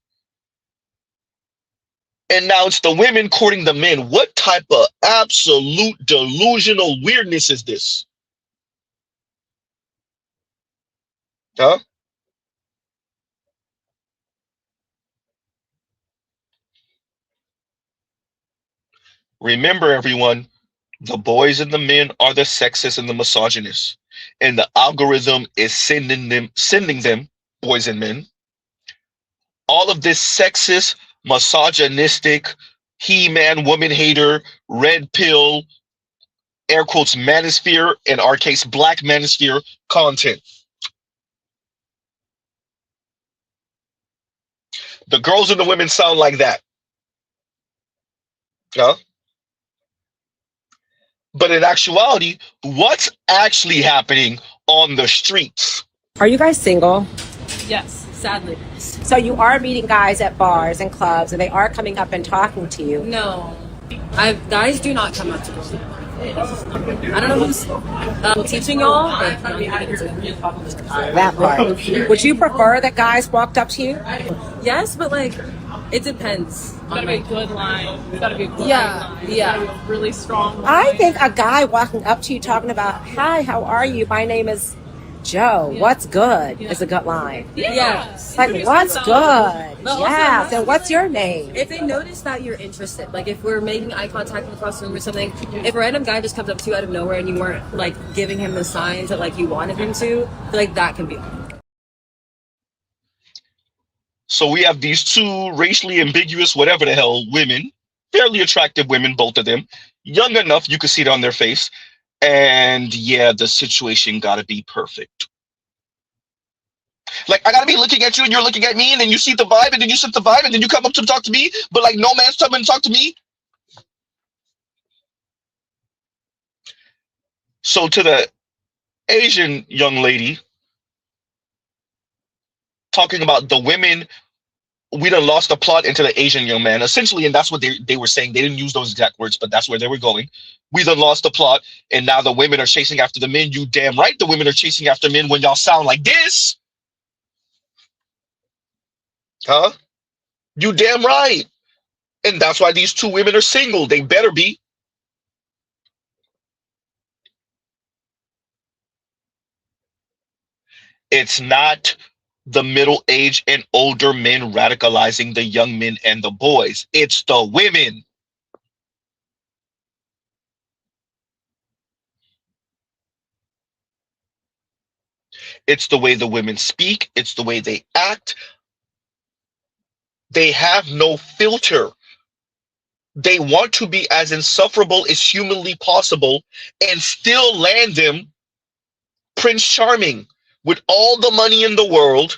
And now it's the women courting the men. What type of absolute delusional weirdness is this? Huh? Remember, everyone, the boys and the men are the sexist and the misogynists. And the algorithm is sending them, boys and men, all of this sexist, misogynistic, he-man, woman hater, red pill, air quotes, manosphere, in our case, black manosphere content. The girls and the women sound like that. Huh? But in actuality, what's actually happening on the streets? Are you guys single? Yes, sadly. So you are meeting guys at bars and clubs, and they are coming up and talking to you? No. Guys do not come up to me. I don't know who's teaching y'all, but that part. Would you prefer that guys walked up to you? Yes, but like, It depends. It's gotta be a good line. It's gotta be a good line. Yeah. It's gotta be a really strong I line. think a guy walking up to you talking about, "Hi, how are you? My name is Joe. What's good?" is a good line. Yes. Like, what's good? Yes. And what's your name? If they notice that you're interested, like if we're making eye contact across the room or something, if a random guy just comes up to you out of nowhere and you weren't like giving him the signs that like you wanted him to, like that can be. So we have these two racially ambiguous, whatever the hell, women, fairly attractive women, both of them, young enough you could see it on their face. And yeah, the situation gotta be perfect. Like, I gotta be looking at you and you're looking at me, and then you see the vibe, and then you set the vibe, and then you come up to talk to me, but like no man's coming to talk to me. So to the Asian young lady talking about the women, we done lost the plot into the Asian young man, essentially, and that's what they were saying. They didn't use those exact words, but that's where they were going. We done lost the plot, and now the women are chasing after the men. You damn right the women are chasing after men when y'all sound like this. Huh? You damn right. And that's why these two women are single. They better be. It's not the middle-aged and older men radicalizing the young men and the boys. It's the women. It's the way the women speak. It's the way they act. They have no filter. They want to be as insufferable as humanly possible and still land them Prince Charming with all the money in the world,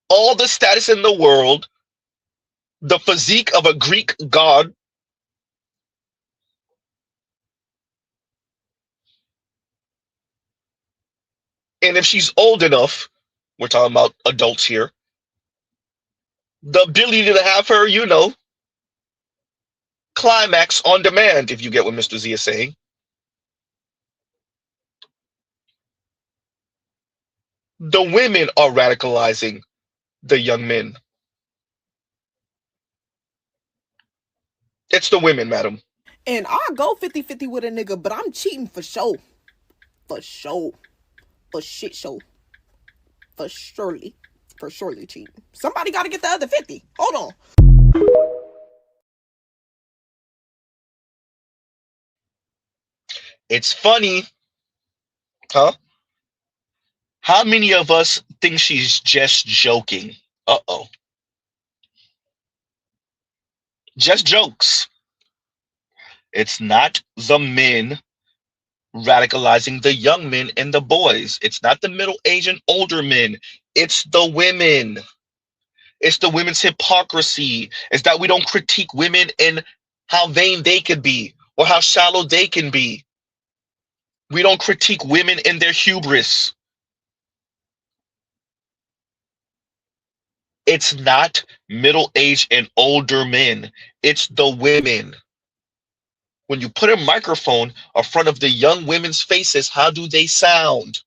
all the status in the world, the physique of a Greek god. And if she's old enough, we're talking about adults here, the ability to have her, you know, climax on demand, if you get what Mr. Z is saying. The women are radicalizing the young men. It's the women, madam. And I'll go 50-50 with a nigga, but I'm cheating for sure. For sure. For shit show. For surely. For surely cheating. Somebody got to get the other 50. Hold on. It's funny. Huh? How many of us think she's just joking? Uh-oh. Just jokes. It's not the men radicalizing the young men and the boys. It's not the middle-aged and older men. It's the women. It's the women's hypocrisy. It's that we don't critique women in how vain they could be or how shallow they can be. We don't critique women in their hubris. It's not middle-aged and older men. It's the women. When you put a microphone in front of the young women's faces, how do they sound?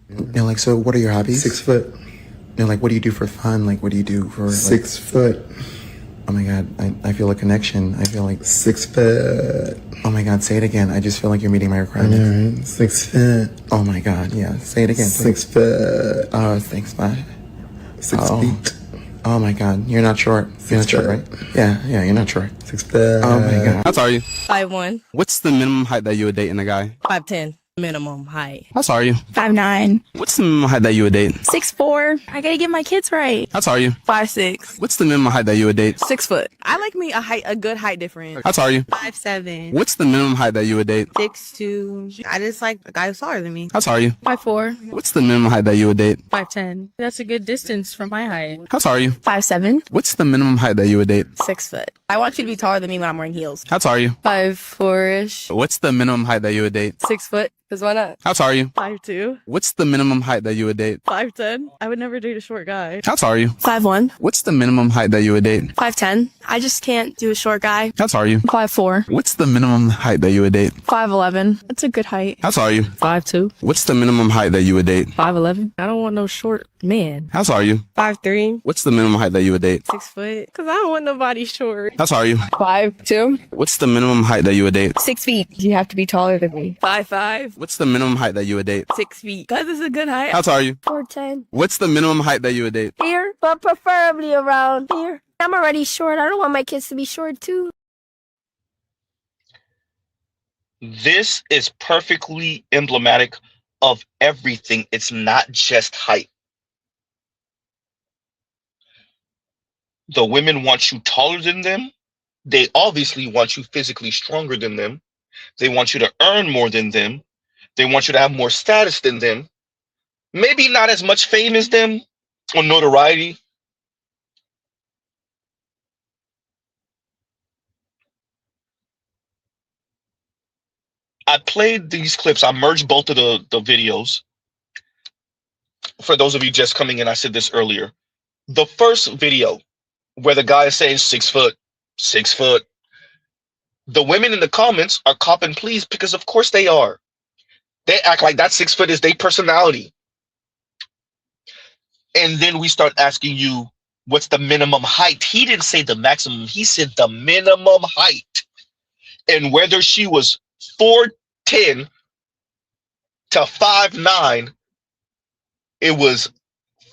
You know, like, so what are your hobbies? 6 foot. You know, like, what do you do for fun? Like, what do you do for, like... 6 foot. Oh my God, I feel a connection. I feel like... 6 foot. Oh my God, say it again. I just feel like you're meeting my I requirements. know, right? 6 foot. Oh my God, yeah. Say it again, please. 6 foot. Oh, thanks, bye. 6 feet. Oh my God, you're not short. You're not short, right? Yeah, you're not short. 6 foot. Oh my God. How tall are you? 5'1", What's the minimum height that you would date in a guy? 5'10", minimum height. How tall are you? 5'9", What's the minimum height that you would date? 6'4". I gotta get my kids right. How tall are you? 5'6", What's the minimum height that you would date? 6 foot. I like me a good height difference. How tall are you? 5'7", What's the minimum height that you would date? 6'2". I just like a guy who's taller than me. How tall are you? 5'4", What's the minimum height that you would date? 5'10". That's a good distance from my height. How tall are you? 5'7", What's the minimum height that you would date? 6 foot. I want you to be taller than me when I'm wearing heels. How tall are you? 5'4"-ish. What's the minimum height that you would date? 6 foot. Because why not? How tall are you? 5'2". What's the minimum height that you would date? 5'10". I would never date a short guy. How tall are you? 5'1". What's the minimum height that you would date? 5'10". I just can't do a short guy. How tall are you? 5'4". What's the minimum height that you would date? 5'11". That's a good height. How tall are you? 5'2". What's the minimum height that you would date? 5'11". I don't want no short man. How tall are you? 5'3". What's the minimum height that you would date? 6 foot. Because I don't want nobody short. How tall are you? 5'2". What's the minimum height that you would date? 6 feet. You have to be taller than me. 5'5". What's the minimum height that you would date? 6 feet. Because it's a good height. How tall are you? 4'10". What's the minimum height that you would date? Here, but preferably around here. I'm already short. I don't want my kids to be short too. This is perfectly emblematic of everything. It's not just height. The women want you taller than them. They obviously want you physically stronger than them. They want you to earn more than them. They want you to have more status than them. Maybe not as much fame as them or notoriety. I played these clips. I merged both of the videos. For those of you just coming in, I said this earlier. The first video where the guy is saying 6 foot, 6 foot. The women in the comments are copping please because of course they are. They act like that 6 foot is their personality. And then we start asking you, what's the minimum height? He didn't say the maximum. He said the minimum height. And whether she was 4'10" to 5'9", it was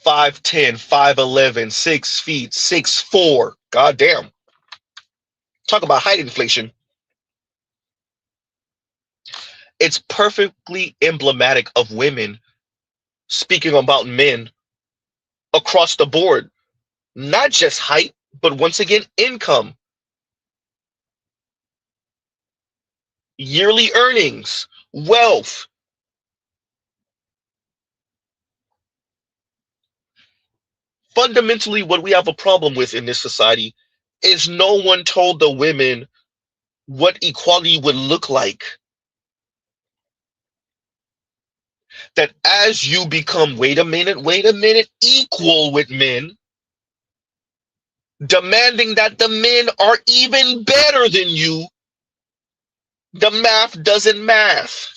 5'10", 5'11", 6 feet, 6'4". God damn. Talk about height inflation. It's perfectly emblematic of women speaking about men across the board. Not just height, but once again, income. Yearly earnings, wealth. Fundamentally, what we have a problem with in this society is no one told the women what equality would look like. That as you become, wait a minute, equal with men, demanding that the men are even better than you, the math doesn't math.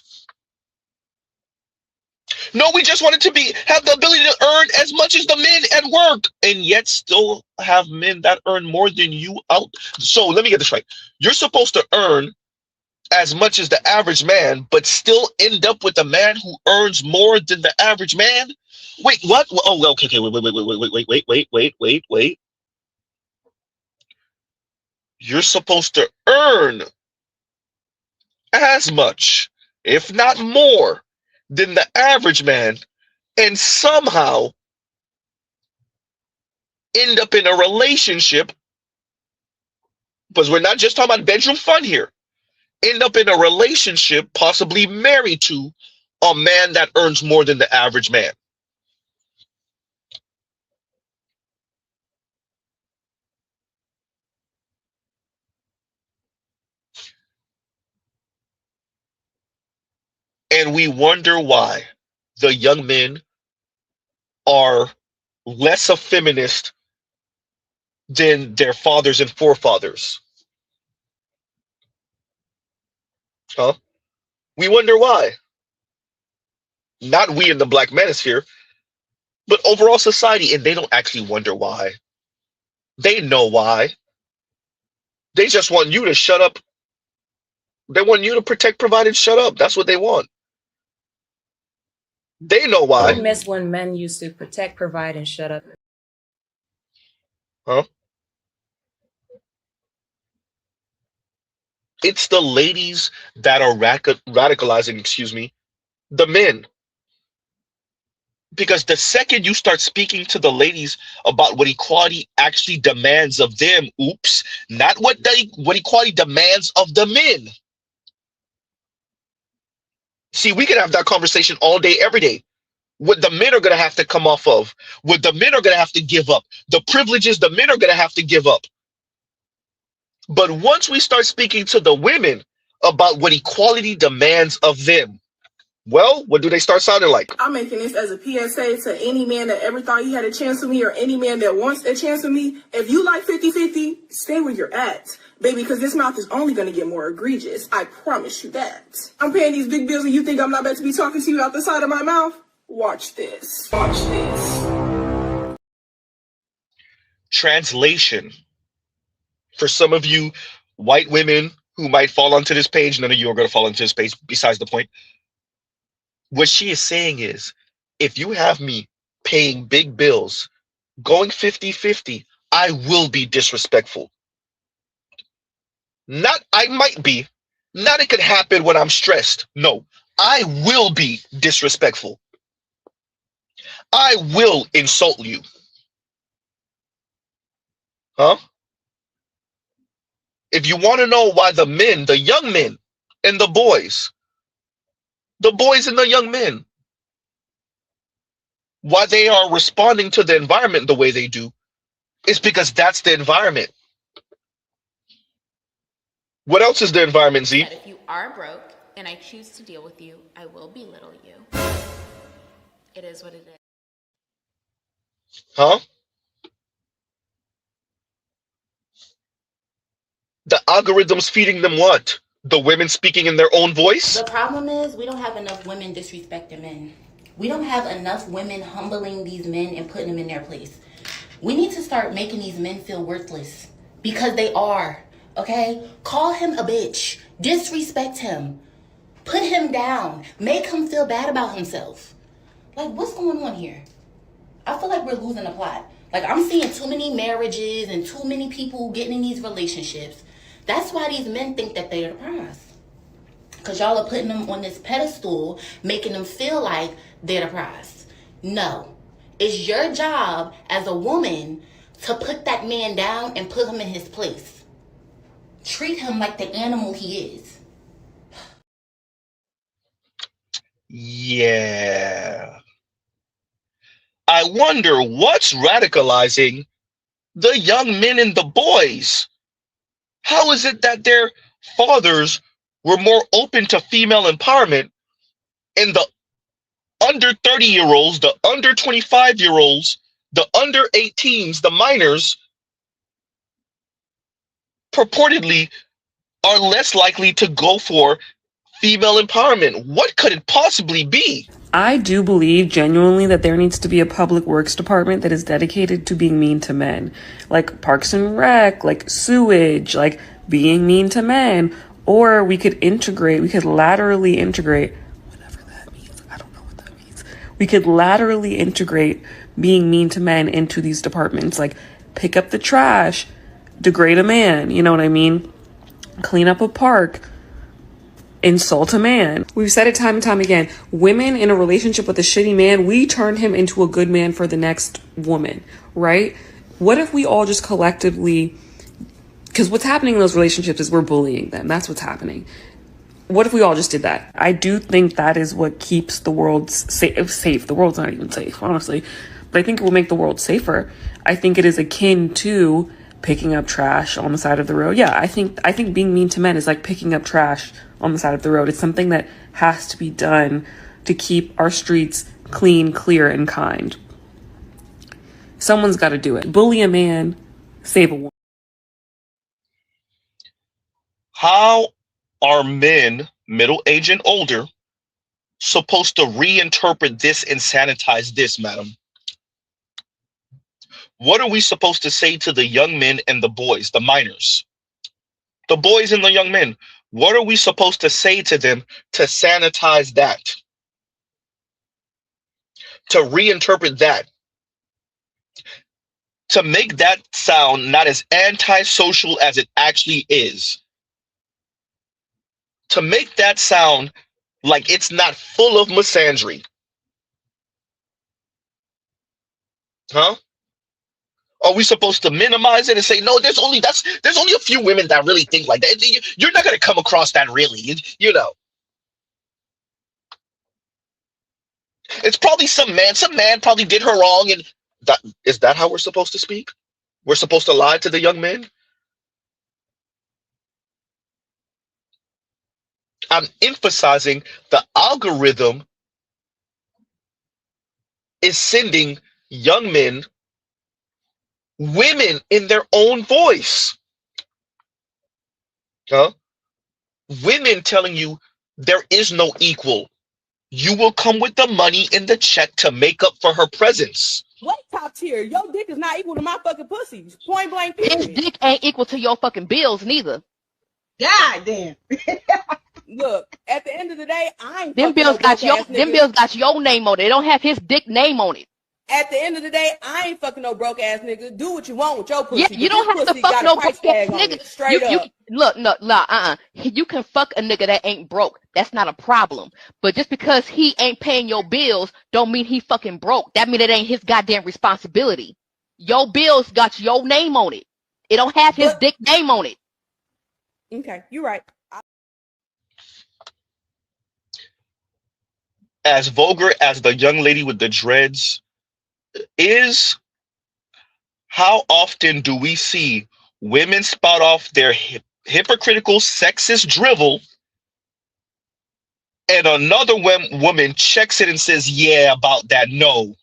No, we just wanted to have the ability to earn as much as the men at work, and yet still have men that earn more than you out. So let me get this right. You're supposed to earn as much as the average man, but still end up with a man who earns more than the average man? Wait, what? Oh, okay, wait. You're supposed to earn as much, if not more, than the average man, and somehow end up in a relationship, because we're not just talking about bedroom fun here, end up in a relationship, possibly married to a man that earns more than the average man. And we wonder why the young men are less a feminist than their fathers and forefathers. Huh? We wonder why. Not we in the Black manosphere, but overall society, and they don't actually wonder why. They know why. They just want you to shut up. They want you to protect, provide, and shut up. That's what they want. They know why. I miss when men used to protect, provide, and shut up. Huh? It's the ladies that are radicalizing, the men. Because the second you start speaking to the ladies about what equality actually demands of them, not what equality demands of the men. See, we can have that conversation all day, every day. What the men are going to have to come off of, what the men are going to have to give up, the privileges the men are going to have to give up. But once we start speaking to the women about what equality demands of them, Well, what do they start sounding like? I'm making this as a PSA to any man that ever thought he had a chance with me or any man that wants a chance with me. If you like 50-50, stay where you're at, baby, because this mouth is only going to get more egregious. I promise you that. I'm paying these big bills and you think I'm not about to be talking to you out the side of my mouth? Watch this. Watch this. Translation. For some of you white women who might fall onto this page, none of you are going to fall into this page, besides the point. What she is saying is, if you have me paying big bills, going 50-50, I will be disrespectful. Not I might be, not it could happen when I'm stressed. No, I will be disrespectful. I will insult you. Huh? If you want to know why the men, the young men and the boys and the young men, why they are responding to the environment the way they do, it's because that's the environment. What else is the environment, Z? That if you are broke and I choose to deal with you, I will belittle you. It is what it is. Huh? The algorithm's feeding them what? The women speaking in their own voice? The problem is we don't have enough women disrespecting men. We don't have enough women humbling these men and putting them in their place. We need to start making these men feel worthless because they are, okay? Call him a bitch. Disrespect him. Put him down. Make him feel bad about himself. Like, what's going on here? I feel like we're losing the plot. Like, I'm seeing too many marriages and too many people getting in these relationships. That's why these men think that they're the prize. Because y'all are putting them on this pedestal, making them feel like they're the prize. No. It's your job as a woman to put that man down and put him in his place. Treat him like the animal he is. Yeah. I wonder what's radicalizing the young men and the boys. How is it that their fathers were more open to female empowerment and the under 30-year-olds, the under 25-year-olds, the under 18s, the minors, purportedly are less likely to go for female empowerment? What could it possibly be? I do believe genuinely that there needs to be a public works department that is dedicated to being mean to men. Like Parks and Rec, like sewage, like being mean to men. Or we could laterally integrate, whatever that means. I don't know what that means. We could laterally integrate being mean to men into these departments. Like pick up the trash, degrade a man, you know what I mean? Clean up a park. Insult a man. We've said it time and time again. Women in a relationship with a shitty man, we turn him into a good man for the next woman, right? What if we all just collectively, because what's happening in those relationships is we're bullying them. That's what's happening. What if we all just did that? I do think that is what keeps the world safe. The world's not even safe, honestly. But I think it will make the world safer. I think it is akin to picking up trash on the side of the road. Yeah, I think being mean to men is like picking up trash on the side of the road. It's something that has to be done to keep our streets clean, clear, and kind. Someone's got to do it. Bully a man, save a woman. How are men, middle age and older, supposed to reinterpret this and sanitize this, madam? What are we supposed to say to the young men and the boys, the minors? The boys and the young men, what are we supposed to say to them to sanitize that? To reinterpret that? To make that sound not as antisocial as it actually is? To make that sound like it's not full of misandry? Huh? Are we supposed to minimize it and say, no, there's only a few women that really think like that? You're not going to come across that really, you know. It's probably some man probably did her wrong, and is that how we're supposed to speak? We're supposed to lie to the young men? I'm emphasizing the algorithm is sending young men women in their own voice. Huh? Women telling you there is no equal. You will come with the money in the check to make up for her presence. What top tier? Your dick is not equal to my fucking pussy. Point blank. His Period. dick ain't equal to your fucking bills neither. God damn. Look, at the end of the day, I ain't Them fucking bills no got broke your ass them nigga. bills got your name on it. They don't have his dick name on it. At the end of the day, I ain't fucking no broke ass nigga. Do what you want with your pussy. Yeah, but you don't this have to pussy fuck got a no price broke ass tag on nigga. it. Straight You up. look, no. You can fuck a nigga that ain't broke. That's not a problem. But just because he ain't paying your bills, don't mean he fucking broke. That mean it ain't his goddamn responsibility. Your bills got your name on it. It don't have his dick name on it. Okay, you're right. As vulgar as the young lady with the dreads is, how often do we see women spout off their hypocritical sexist drivel and another woman checks it and says, yeah, about that? No.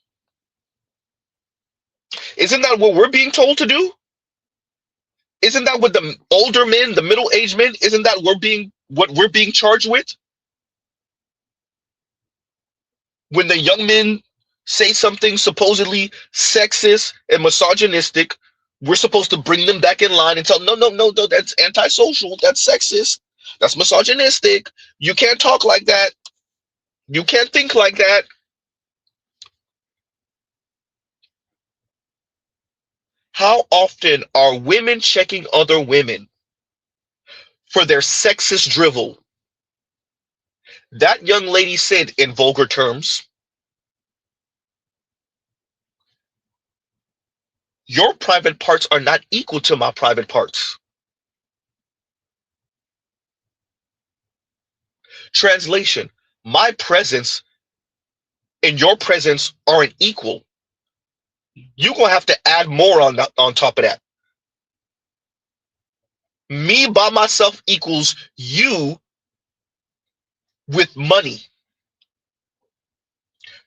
Isn't that what we're being told to do? Isn't that what the older men, the middle-aged men, isn't that what we're being charged with? When the young men say something supposedly sexist and misogynistic, we're supposed to bring them back in line and tell them, no, that's antisocial, that's sexist, that's misogynistic. You can't talk like that. You can't think like that. How often are women checking other women for their sexist drivel? That young lady said in vulgar terms, your private parts are not equal to my private parts. Translation, my presence and your presence aren't equal. You're going to have to add more on top of that. Me by myself equals you with money.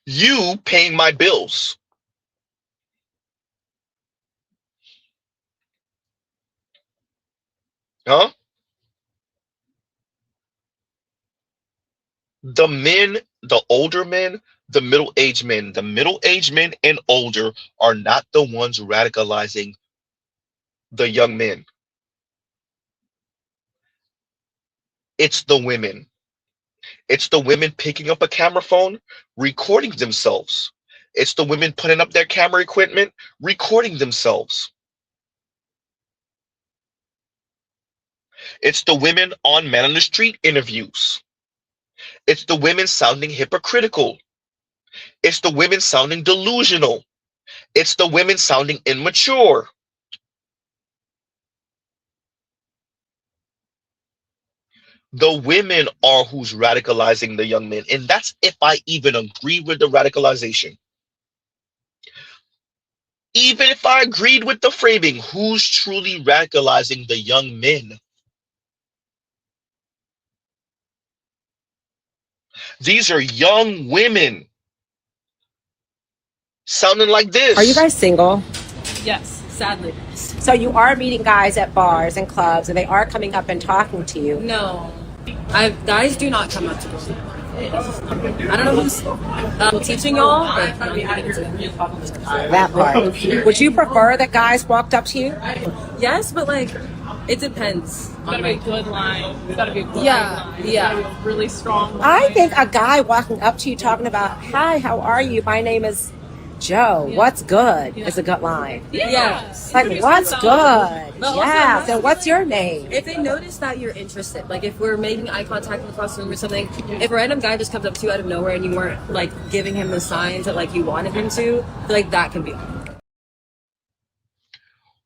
You paying my bills. Huh? The men, the older men, the middle-aged men and older are not the ones radicalizing the young men. It's the women. It's the women picking up a camera phone, recording themselves. It's the women putting up their camera equipment, recording themselves. It's the women on Man on the Street interviews. It's the women sounding hypocritical. It's the women sounding delusional. It's the women sounding immature. The women are who's radicalizing the young men. And that's if I even agree with the radicalization. Even if I agreed with the framing, who's truly radicalizing the young men? These are young women sounding like this. Are you guys single? Yes, sadly. So you are meeting guys at bars and clubs, and they are coming up and talking to you. No. Guys do not come up to me. I don't know who's teaching y'all, but That part. Would you prefer that guys walked up to you? yes, but like it depends. It's gotta be a good line. It's gotta be a good line. Yeah. Really strong. I think a guy walking up to you talking about, "Hi, how are you? My name is Joe. What's good?" is a good line. Yes. Like, what's good? Yes. And what's your name? If they notice that you're interested, like if we're making eye contact across the room or something, if a random guy just comes up to you out of nowhere and you weren't like giving him the signs that like you wanted him to, like that can be.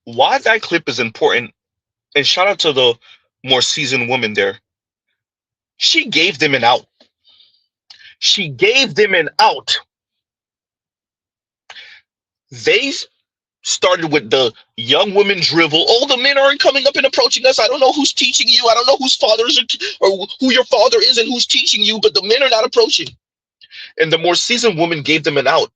Why that clip is important, and shout out to the more seasoned woman there. She gave them an out. She gave them an out. They Started with the young women drivel. Oh, the men aren't coming up and approaching us. I don't know who's teaching you. I don't know whose fathers are, or who your father is and who's teaching you, but the men are not approaching. And the more seasoned woman gave them an out.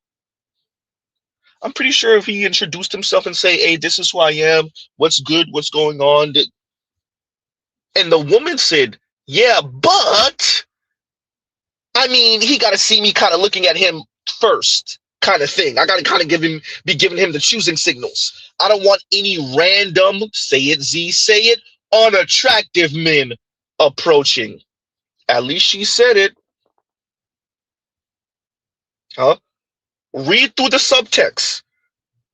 I'm pretty sure if he introduced himself and say, hey, this is who I am, what's good, what's going on. And the woman said, yeah, but I mean, he got to see me kind of looking at him first, kind of thing. I got to kind of be giving him the choosing signals. I don't want any random, say it, Z, say it, unattractive men approaching. At least she said it. Huh? Read through the subtext.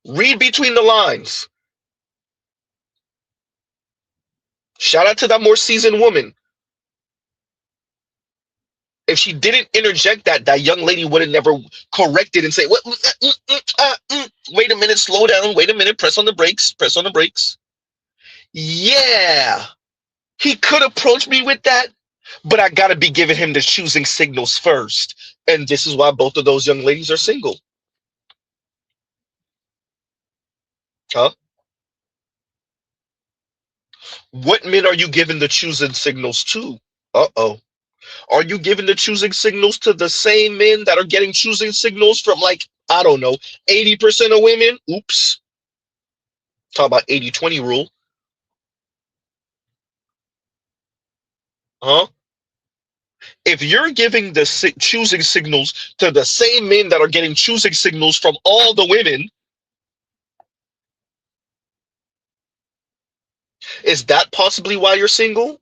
Read between the lines. Shout out to that more seasoned woman. If she didn't interject that young lady would have never corrected and say, "What? Wait a minute, slow down. Wait a minute, press on the brakes. Press on the brakes." Yeah, he could approach me with that, but I gotta be giving him the choosing signals first, and this is why both of those young ladies are single. Huh? What men are you giving the choosing signals to? Uh-oh. Are you giving the choosing signals to the same men that are getting choosing signals from, like, I don't know, 80% of women? Oops. Talk about 80-20 rule. Huh? If you're giving the choosing signals to the same men that are getting choosing signals from all the women, is that possibly why you're single?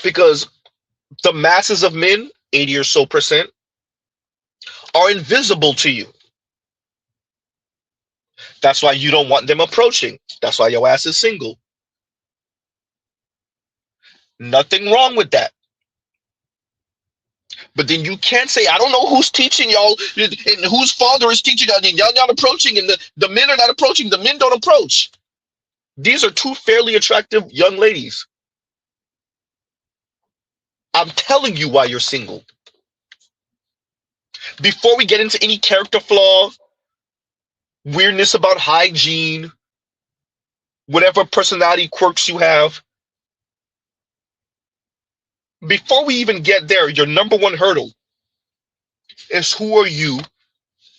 Because the masses of men, 80 or so percent, are invisible to you. That's why you don't want them approaching. That's why your ass is single. Nothing wrong with that. But then you can't say, I don't know who's teaching y'all and whose father is teaching y'all, and y'all not approaching, and the men are not approaching, the men don't approach. These are two fairly attractive young ladies. I'm telling you why you're single. Before we get into any character flaw, weirdness about hygiene, whatever personality quirks you have, before we even get there, your number one hurdle is who are you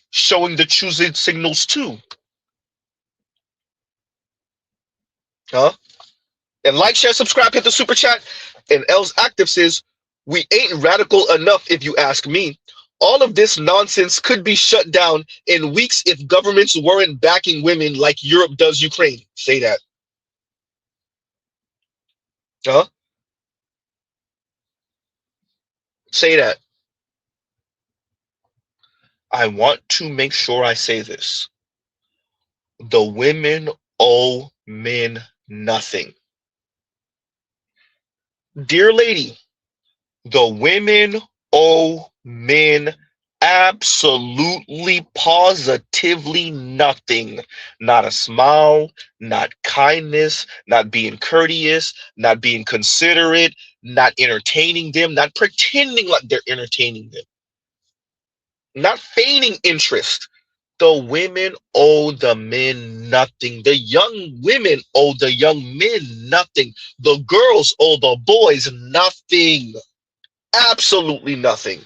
showing the choosing signals to? Huh? And like, share, subscribe, hit the super chat. And Els Active says, we ain't radical enough if you ask me. All of this nonsense could be shut down in weeks if governments weren't backing women like Europe does Ukraine. Say that. Huh? Say that. I want to make sure I say this. The women owe men nothing. Dear lady, the women owe men absolutely, positively nothing. Not a smile, not kindness, not being courteous, not being considerate, not entertaining them, not pretending like they're entertaining them, not feigning interest. The women owe the men nothing. The young women owe the young men nothing. The girls owe the boys nothing. Absolutely nothing.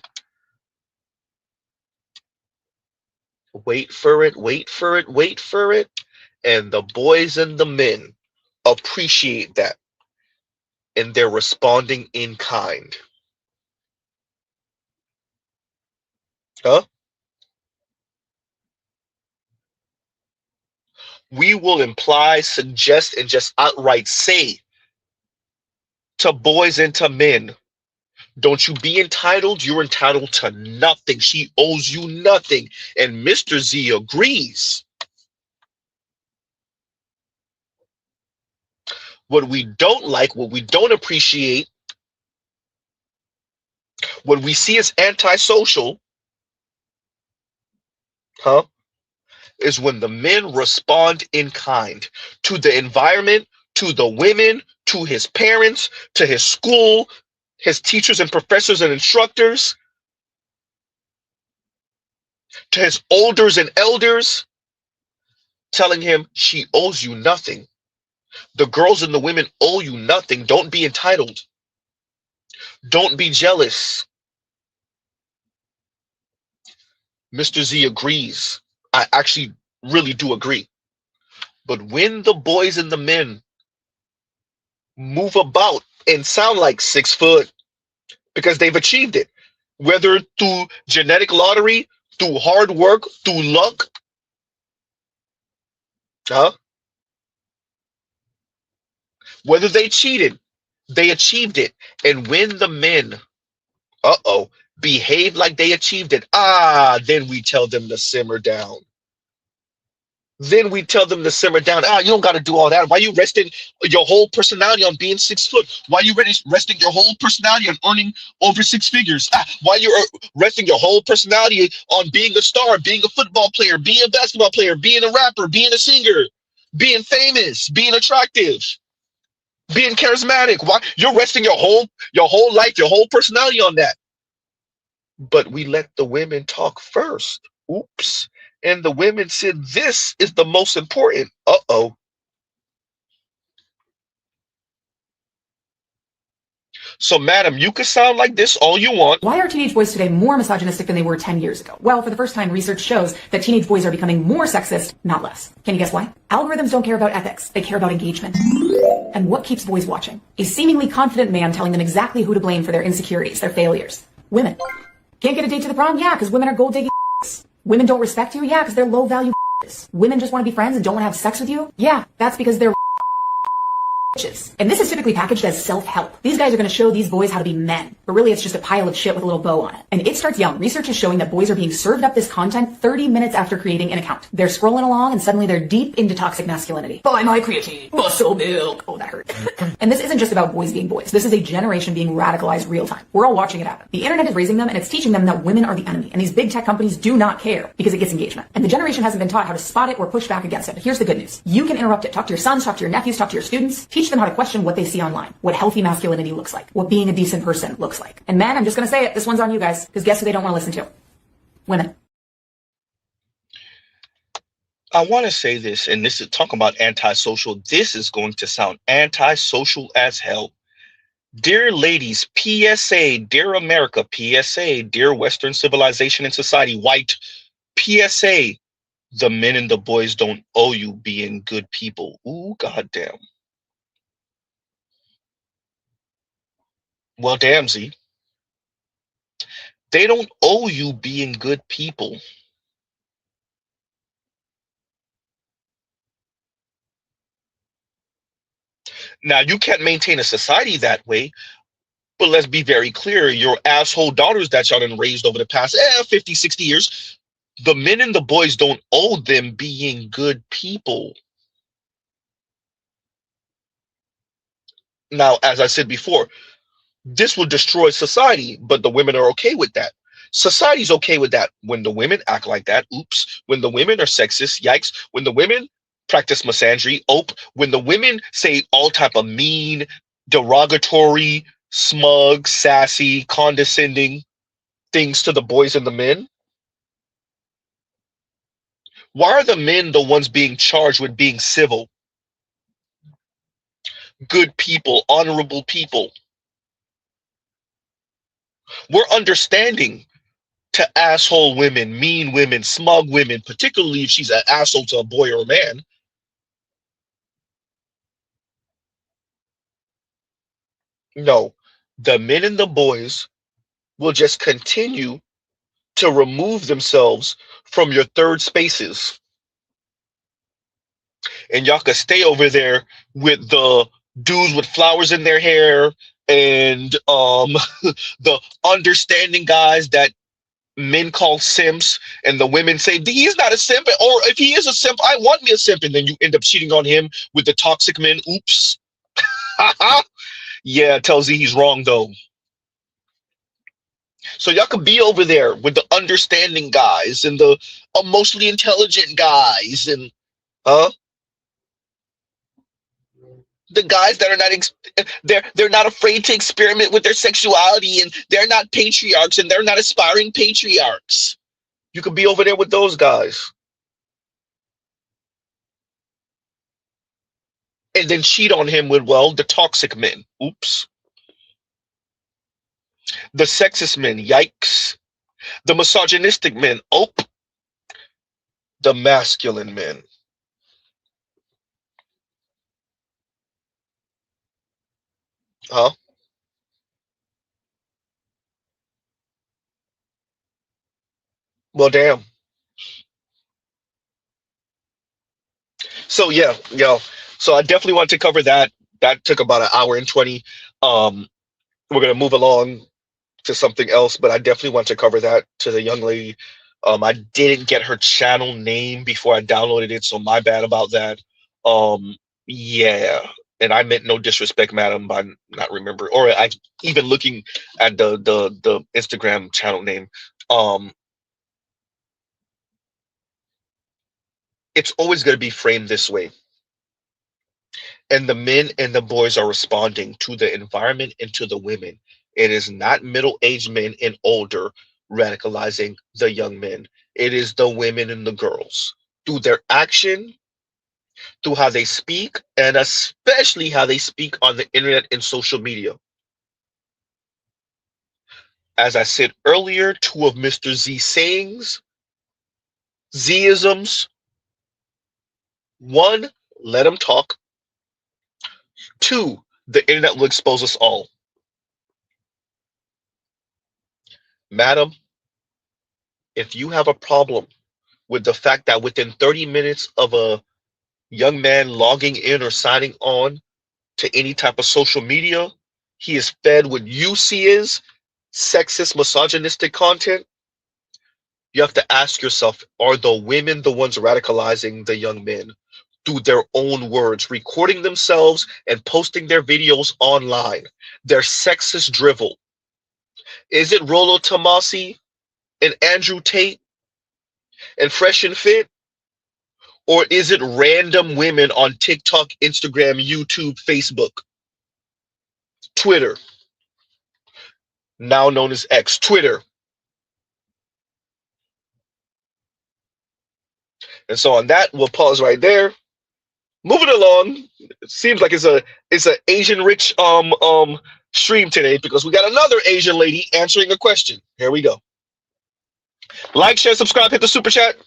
Wait for it, wait for it, wait for it. And the boys and the men appreciate that. And they're responding in kind. Huh? We will imply, suggest, and just outright say to boys and to men, don't you be entitled. You're entitled to nothing. She owes you nothing. And Mr. Z agrees. What we don't like, what we don't appreciate, what we see as antisocial, huh, is when the men respond in kind to the environment, to the women, to his parents, to his school, his teachers and professors and instructors, to his olders and elders. telling him she owes you nothing. The girls and the women owe you nothing. Don't be entitled. Don't be jealous. Mr. Z agrees. I actually really do agree. But when the boys and the men move about and sound like 6 foot because they've achieved it, whether through genetic lottery, through hard work, through luck, huh? Whether they cheated, they achieved it. And when the men, behave like they achieved it, then we tell them to simmer down. Then we tell them to simmer down. You don't got to do all that. Why you resting your whole personality on being 6 foot? Why you resting your whole personality on earning over 6 figures? Why you resting your whole personality on being a star, being a football player, being a basketball player, being a rapper, being a singer, being famous, being attractive, being charismatic? Why you're resting your whole life, your whole personality on that? But we let the women talk first. Oops. And the women said, this is the most important. So, madam, you can sound like this all you want. Why are teenage boys today more misogynistic than they were 10 years ago? Well, for the first time, research shows that teenage boys are becoming more sexist, not less. Can you guess why? Algorithms don't care about ethics. They care about engagement. And what keeps boys watching? A seemingly confident man telling them exactly who to blame for their insecurities, their failures. Women. Can't get a date to the prom? Yeah, because women are gold digging. Women don't respect you? Yeah, because they're low value. Women just want to be friends and don't want to have sex with you? Yeah, that's because they're bitches. And this is typically packaged as self-help. These guys are going to show these boys how to be men, but really it's just a pile of shit with a little bow on it. And it starts young. Research is showing that boys are being served up this content 30 minutes after creating an account. They're scrolling along and suddenly they're deep into toxic masculinity. Buy my creatine, muscle milk. Oh, that hurt. And this isn't just about boys being boys. This is a generation being radicalized real time. We're all watching it happen. The internet is raising them and it's teaching them that women are the enemy. And these big tech companies do not care because it gets engagement. And the generation hasn't been taught how to spot it or push back against it. But here's the good news. You can interrupt it. Talk to your sons, talk to your nephews, talk to your students. Teach them how to question what they see online, what healthy masculinity looks like, what being a decent person looks like. And man, I'm just going to say it. This one's on you guys, because guess who they don't want to listen to? Women. I want to say this, and this is talking about antisocial. This is going to sound antisocial as hell. Dear ladies, PSA, dear America, PSA, dear Western civilization and society, white, PSA, the men and the boys don't owe you being good people. Ooh, goddamn. Well, damn, Z. They don't owe you being good people. Now, you can't maintain a society that way, but let's be very clear. Your asshole daughters that y'all done raised over the past 50, 60 years, the men and the boys don't owe them being good people. Now, as I said before, this will destroy society, but the women are okay with that. Society's okay with that. When the women act like that, oops. When the women are sexist, yikes. When the women practice misandry, when the women say all type of mean, derogatory, smug, sassy, condescending things to the boys and the men, why are the men the ones being charged with being civil, good people, honorable people? We're understanding to asshole women, mean women, smug women, particularly if she's an asshole to a boy or a man. No, the men and the boys will just continue to remove themselves from your third spaces. And y'all can stay over there with the dudes with flowers in their hair and the understanding guys that men call simps, and the women say he's not a simp, or if he is a simp, I want me a simp, and then you end up cheating on him with the toxic men. Oops. Yeah, tell Z he's wrong though. So y'all could be over there with the understanding guys and the emotionally intelligent guys, and the guys that are not they're not afraid to experiment with their sexuality, and they're not patriarchs, and they're not aspiring patriarchs. You could be over there with those guys. and then cheat on him with, well, the toxic men. Oops. The sexist men. Yikes. The misogynistic men. Oh. The masculine men. Huh? Well, damn. So yeah, so I definitely want to cover that. That took about an hour and 20. We're gonna move along to something else, but I definitely want to cover that to the young lady. I didn't get her channel name before I downloaded it, so my bad about that. Yeah, and I meant no disrespect, madam, by not remember, or I even looking at the Instagram channel name. It's always going to be framed this way, and the men and the boys are responding to the environment and to the women. It is not middle-aged men and older radicalizing the young men. It is the women and the girls through their action, through how they speak, and especially how they speak on the internet and social media. As I said earlier, two of Mr. Z's sayings, Zisms. One, let him talk. Two, the internet will expose us all. Madam, if you have a problem with the fact that within 30 minutes of a young man logging in or signing on to any type of social media, he is fed what you see as sexist, misogynistic content, you have to ask yourself, are the women the ones radicalizing the young men through their own words, recording themselves and posting their videos online? Their sexist drivel. Is it Rollo Tomasi and Andrew Tate and Fresh and Fit? Or is it random women on TikTok, Instagram, YouTube, Facebook, Twitter, now known as X, Twitter? And so on that, we'll pause right there. Moving along, it seems like it's an Asian rich stream today because we got another Asian lady answering a question. Here we go. Like, share, subscribe, hit the super chat.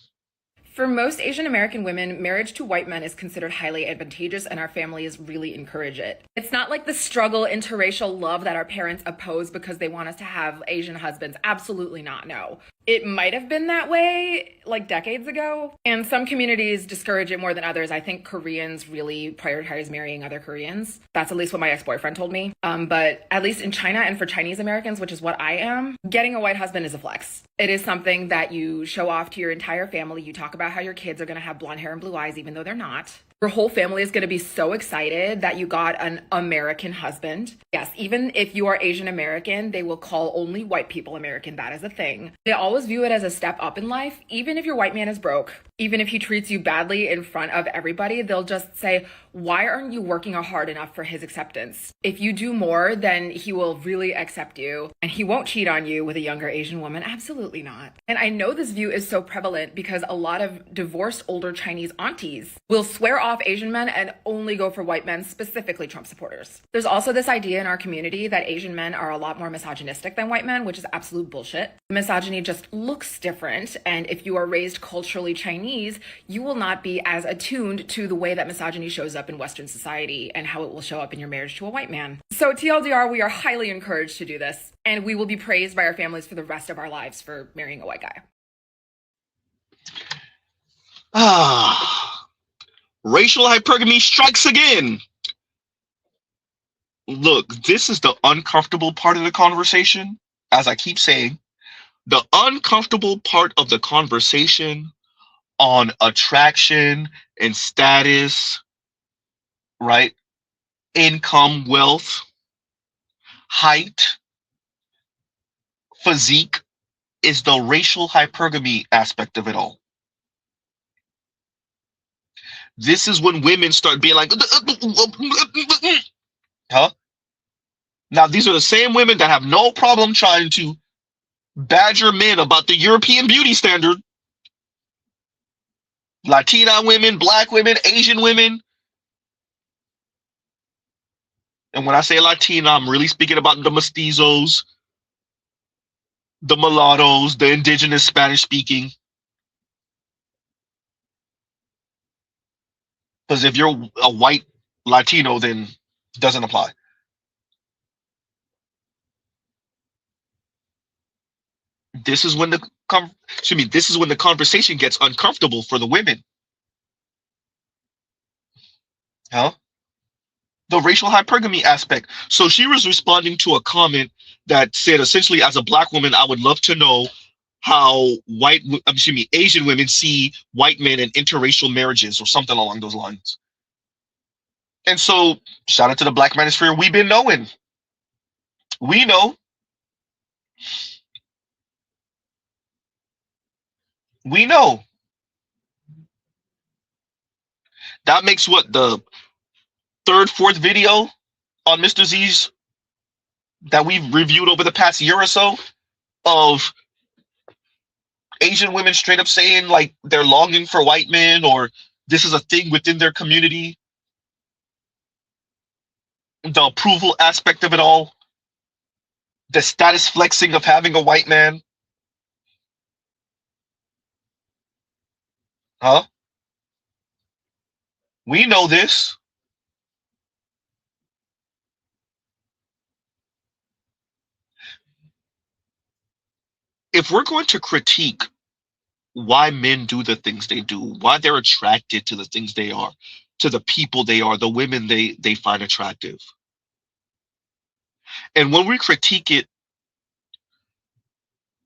For most Asian American women, marriage to white men is considered highly advantageous, and our families really encourage it. It's not like the struggle interracial love that our parents oppose because they want us to have Asian husbands. Absolutely not, no. It might have been that way like decades ago, and some communities discourage it more than others. I think Koreans really prioritize marrying other Koreans. That's at least what my ex-boyfriend told me. But at least in China and for Chinese Americans, which is what I am, getting a white husband is a flex. It is something that you show off to your entire family. You talk about how your kids are going to have blonde hair and blue eyes, even though they're not. Your whole family is going to be so excited that you got an American husband. Yes, even if you are Asian American, they will call only white people American. That is a thing. They always view it as a step up in life. Even if your white man is broke, even if he treats you badly in front of everybody, they'll just say, why aren't you working hard enough for his acceptance? If you do more, then he will really accept you, and he won't cheat on you with a younger Asian woman. Absolutely not. And I know this view is so prevalent because a lot of divorced older Chinese aunties will swear off Asian men and only go for white men, specifically Trump supporters. There's also this idea in our community that Asian men are a lot more misogynistic than white men, which is absolute bullshit. Misogyny just looks different, and if you are raised culturally Chinese, you will not be as attuned to the way that misogyny shows up in Western society and how it will show up in your marriage to a white man. So TLDR, we are highly encouraged to do this, and we will be praised by our families for the rest of our lives for marrying a white guy. Racial hypergamy strikes again. Look, this is the uncomfortable part of the conversation. As I keep saying, the uncomfortable part of the conversation on attraction and status, right? Income, wealth, height, physique is the racial hypergamy aspect of it all. This is when women start being like, huh? Now, these are the same women that have no problem trying to badger men about the European beauty standard. Latina women, black women, Asian women. And when I say Latina, I'm really speaking about the mestizos, the mulattoes, the indigenous Spanish speaking. Because if you're a white Latino, then it doesn't apply. This is when this is when the conversation gets uncomfortable for the women. Huh? The racial hypergamy aspect. So she was responding to a comment that said essentially, as a black woman, I would love to know how Asian women see white men in interracial marriages or something along those lines. And so, shout out to the Black Manosphere. We've been knowing. We know. We know. That makes what, the third, fourth video on Mr. Z's that we've reviewed over the past year or so of Asian women straight up saying like they're longing for white men, or this is a thing within their community. The approval aspect of it all. The status flexing of having a white man. Huh? We know this. If we're going to critique why men do the things they do, why they're attracted to the things they are, to the people they are, the women they find attractive. And when we critique it,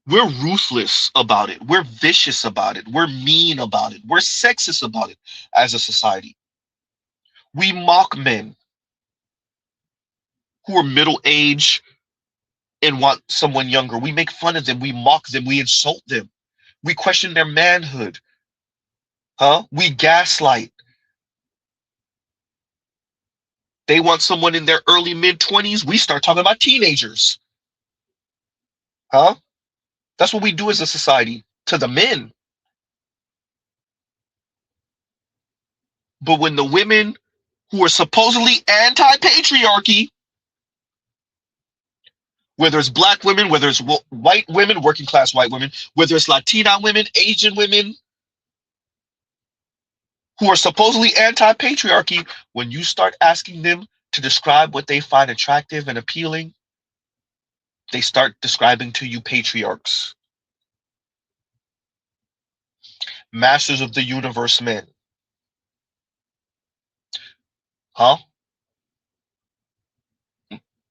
we're ruthless about it. We're vicious about it. We're mean about it. We're sexist about it as a society. We mock men who are middle-aged and want someone younger. We make fun of them. We mock them. We insult them. We question their manhood. Huh? We gaslight. They want someone in their early mid-20s. We start talking about teenagers. Huh? That's what we do as a society to the men. But when the women who are supposedly anti-patriarchy, whether it's black women, whether it's white women, working class white women, whether it's Latina women, Asian women, who are supposedly anti-patriarchy, when you start asking them to describe what they find attractive and appealing, they start describing to you patriarchs. Masters of the universe men. Huh?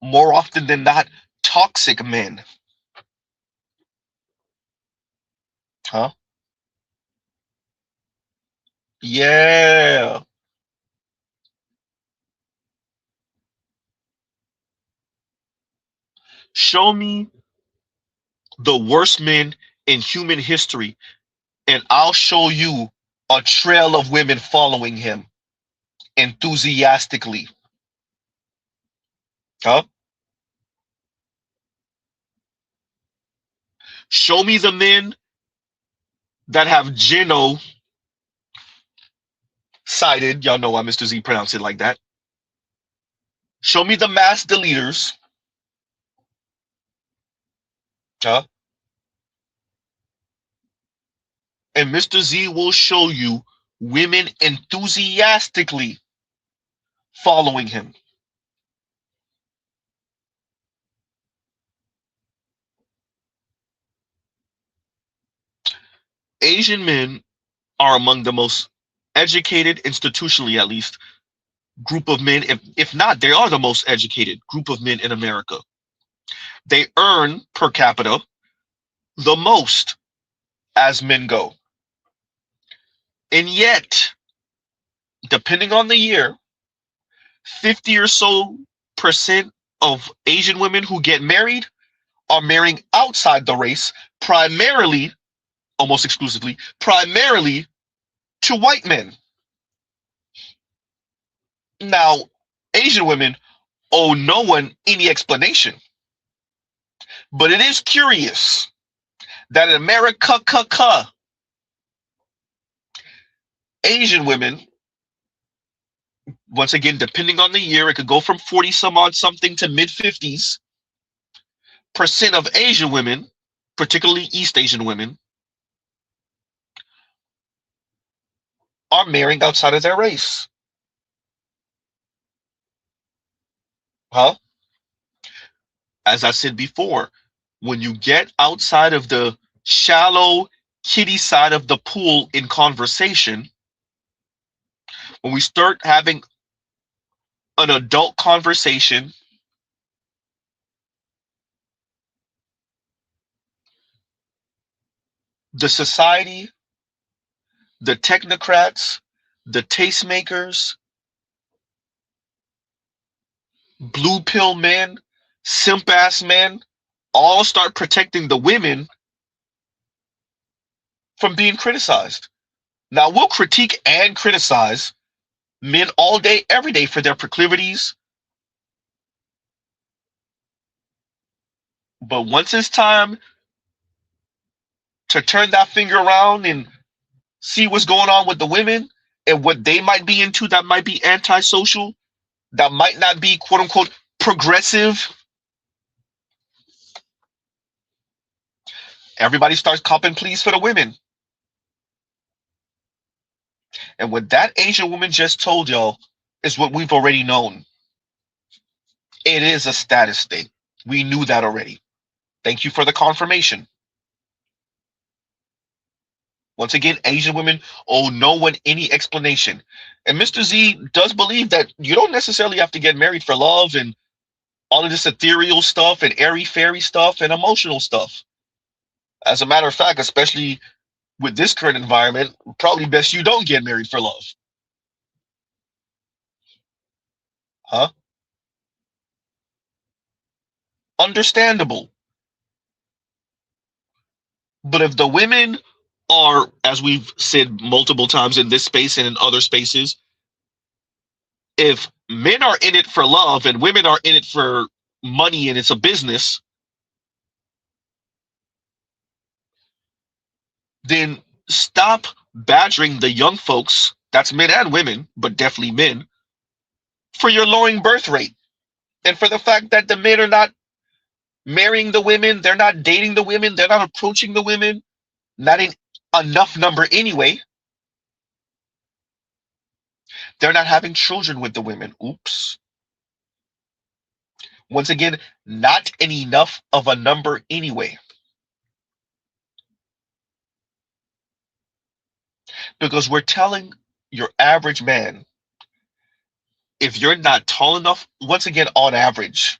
More often than not, toxic men. Huh? Yeah. Show me the worst men in human history, and I'll show you a trail of women following him enthusiastically. Huh? Show me the men that have Gino cited. Y'all know why Mr. Z pronounced it like that. Show me the mass deleters. Huh? And Mr. Z will show you women enthusiastically following him. Asian men are among the most educated, institutionally at least, group of men. If not, they are the most educated group of men in America. They earn per capita the most as men go. And yet, depending on the year, 50 or so percent of Asian women who get married are marrying outside the race, primarily, almost exclusively, primarily to white men. Now, Asian women owe no one any explanation. But it is curious that in America, Asian women Once again, depending on the year, it could go from 40 some odd something to mid 50s% of Asian women, particularly East Asian women, are marrying outside of their race. Huh? As I said before, when you get outside of the shallow kiddie side of the pool in conversation, when we start having an adult conversation, the society, the technocrats, the tastemakers, blue pill men, simp ass men, all start protecting the women from being criticized. Now, we'll critique and criticize men all day, every day for their proclivities. But once it's time to turn that finger around and see what's going on with the women and what they might be into that might be antisocial, that might not be quote unquote progressive, everybody starts copping pleas for the women. And what that Asian woman just told y'all is what we've already known. It is a status thing. We knew that already. Thank you for the confirmation. Once again, Asian women owe no one any explanation. And Mr. Z does believe that you don't necessarily have to get married for love and all of this ethereal stuff and airy-fairy stuff and emotional stuff. As a matter of fact, especially with this current environment, probably best you don't get married for love. Huh? Understandable. But if the women are, as we've said multiple times in this space and in other spaces, if men are in it for love and women are in it for money and it's a business, then stop badgering the young folks, that's men and women, but definitely men, for your lowering birth rate and for the fact that the men are not marrying the women, they're not dating the women, they're not approaching the women, not in enough number anyway. They're not having children with the women. Oops. Once again, not in enough of a number anyway. Because we're telling your average man, if you're not tall enough, once again, on average,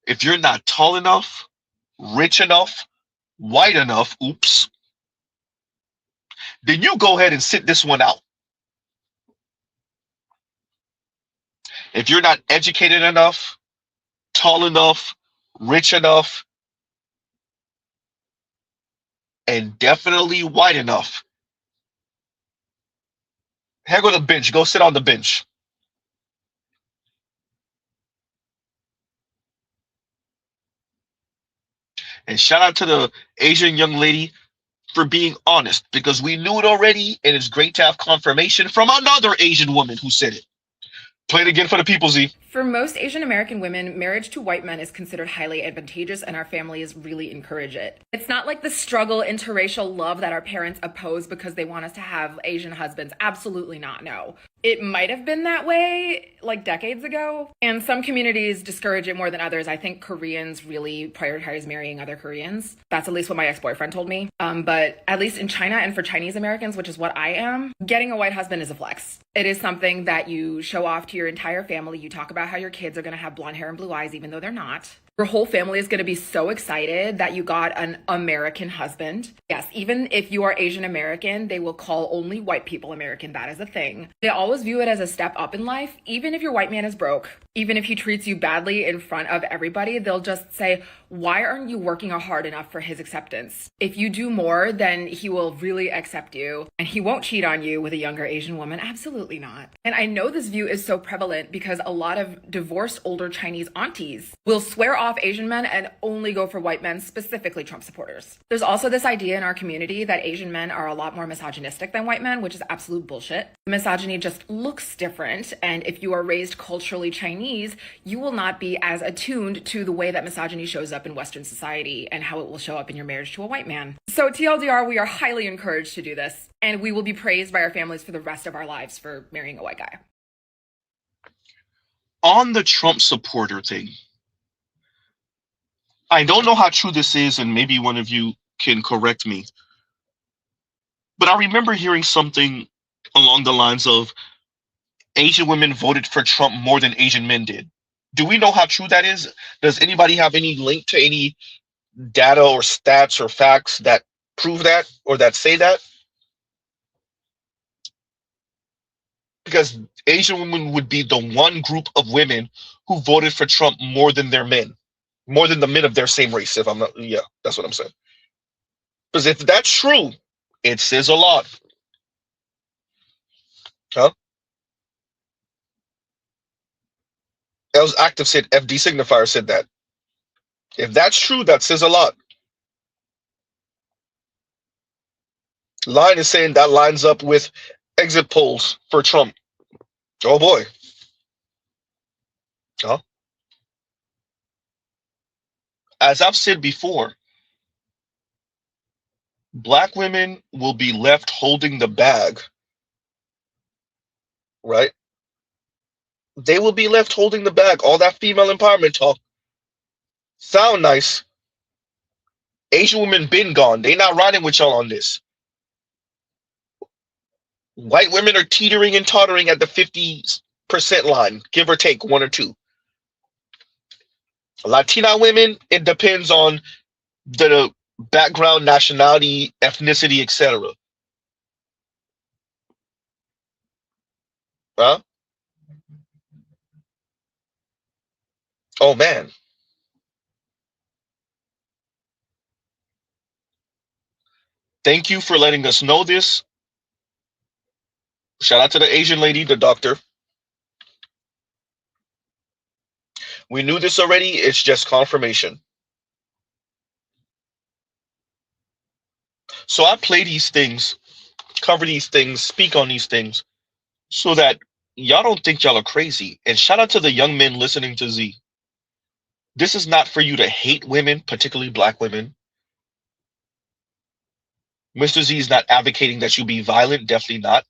if you're not tall enough, rich enough, white enough, oops, then you go ahead and sit this one out. If you're not educated enough, tall enough, rich enough, and definitely white enough, here go to the bench. Go sit on the bench. And shout out to the Asian young lady for being honest, because we knew it already, and it's great to have confirmation from another Asian woman who said it. Play it again for the people, Z. For most Asian American women, marriage to white men is considered highly advantageous, and our families really encourage it. It's not like the struggle interracial love that our parents oppose because they want us to have Asian husbands. Absolutely not, no. It might have been that way like decades ago, and some communities discourage it more than others. I think Koreans really prioritize marrying other Koreans. That's at least what my ex-boyfriend told me. But at least in China and for Chinese Americans, which is what I am, getting a white husband is a flex. It is something that you show off to your entire family. You talk about how your kids are going to have blonde hair and blue eyes, even though they're not. Your whole family is going to be so excited that you got an American husband. Yes, even if you are Asian American, they will call only white people American. That is a thing. They always view it as a step up in life. Even if your white man is broke, even if he treats you badly in front of everybody, they'll just say, why aren't you working hard enough for his acceptance? If you do more, then he will really accept you, and he won't cheat on you with a younger Asian woman. Absolutely not. And I know this view is so prevalent because a lot of divorced older Chinese aunties will swear off Asian men and only go for white men, specifically Trump supporters. There's also this idea in our community that Asian men are a lot more misogynistic than white men, which is absolute bullshit. Misogyny just looks different, and if you are raised culturally Chinese, you will not be as attuned to the way that misogyny shows up in Western society and how it will show up in your marriage to a white man. So TLDR, we are highly encouraged to do this, and we will be praised by our families for the rest of our lives for marrying a white guy. On the Trump supporter thing, I don't know how true this is, and maybe one of you can correct me, but I remember hearing something along the lines of Asian women voted for Trump more than Asian men did. Do we know how true that is? Does anybody have any link to any data or stats or facts that prove that or that say that? Because Asian women would be the one group of women who voted for Trump more than their men, more than the men of their same race. If I'm not, yeah, that's what I'm saying. Because if that's true, it says a lot. Huh? Els Active said, FD Signifier said that. If that's true, that says a lot. Line is saying that lines up with exit polls for Trump. Oh boy. Huh? As I've said before, black women will be left holding the bag, right? They will be left holding the bag. All that female empowerment talk sound nice. Asian women been gone. They not riding with y'all on this. White women are teetering and tottering at the 50% line, give or take 1 or 2. Latina women, it depends on the background, nationality, ethnicity, etc. Huh? Oh man. Thank you for letting us know this. Shout out to the Asian lady, the doctor. We knew this already. It's just confirmation. So I play these things, cover these things, speak on these things, so that y'all don't think y'all are crazy. And shout out to the young men listening to Z. This is not for you to hate women, particularly black women. Mr. Z is not advocating that you be violent, definitely not.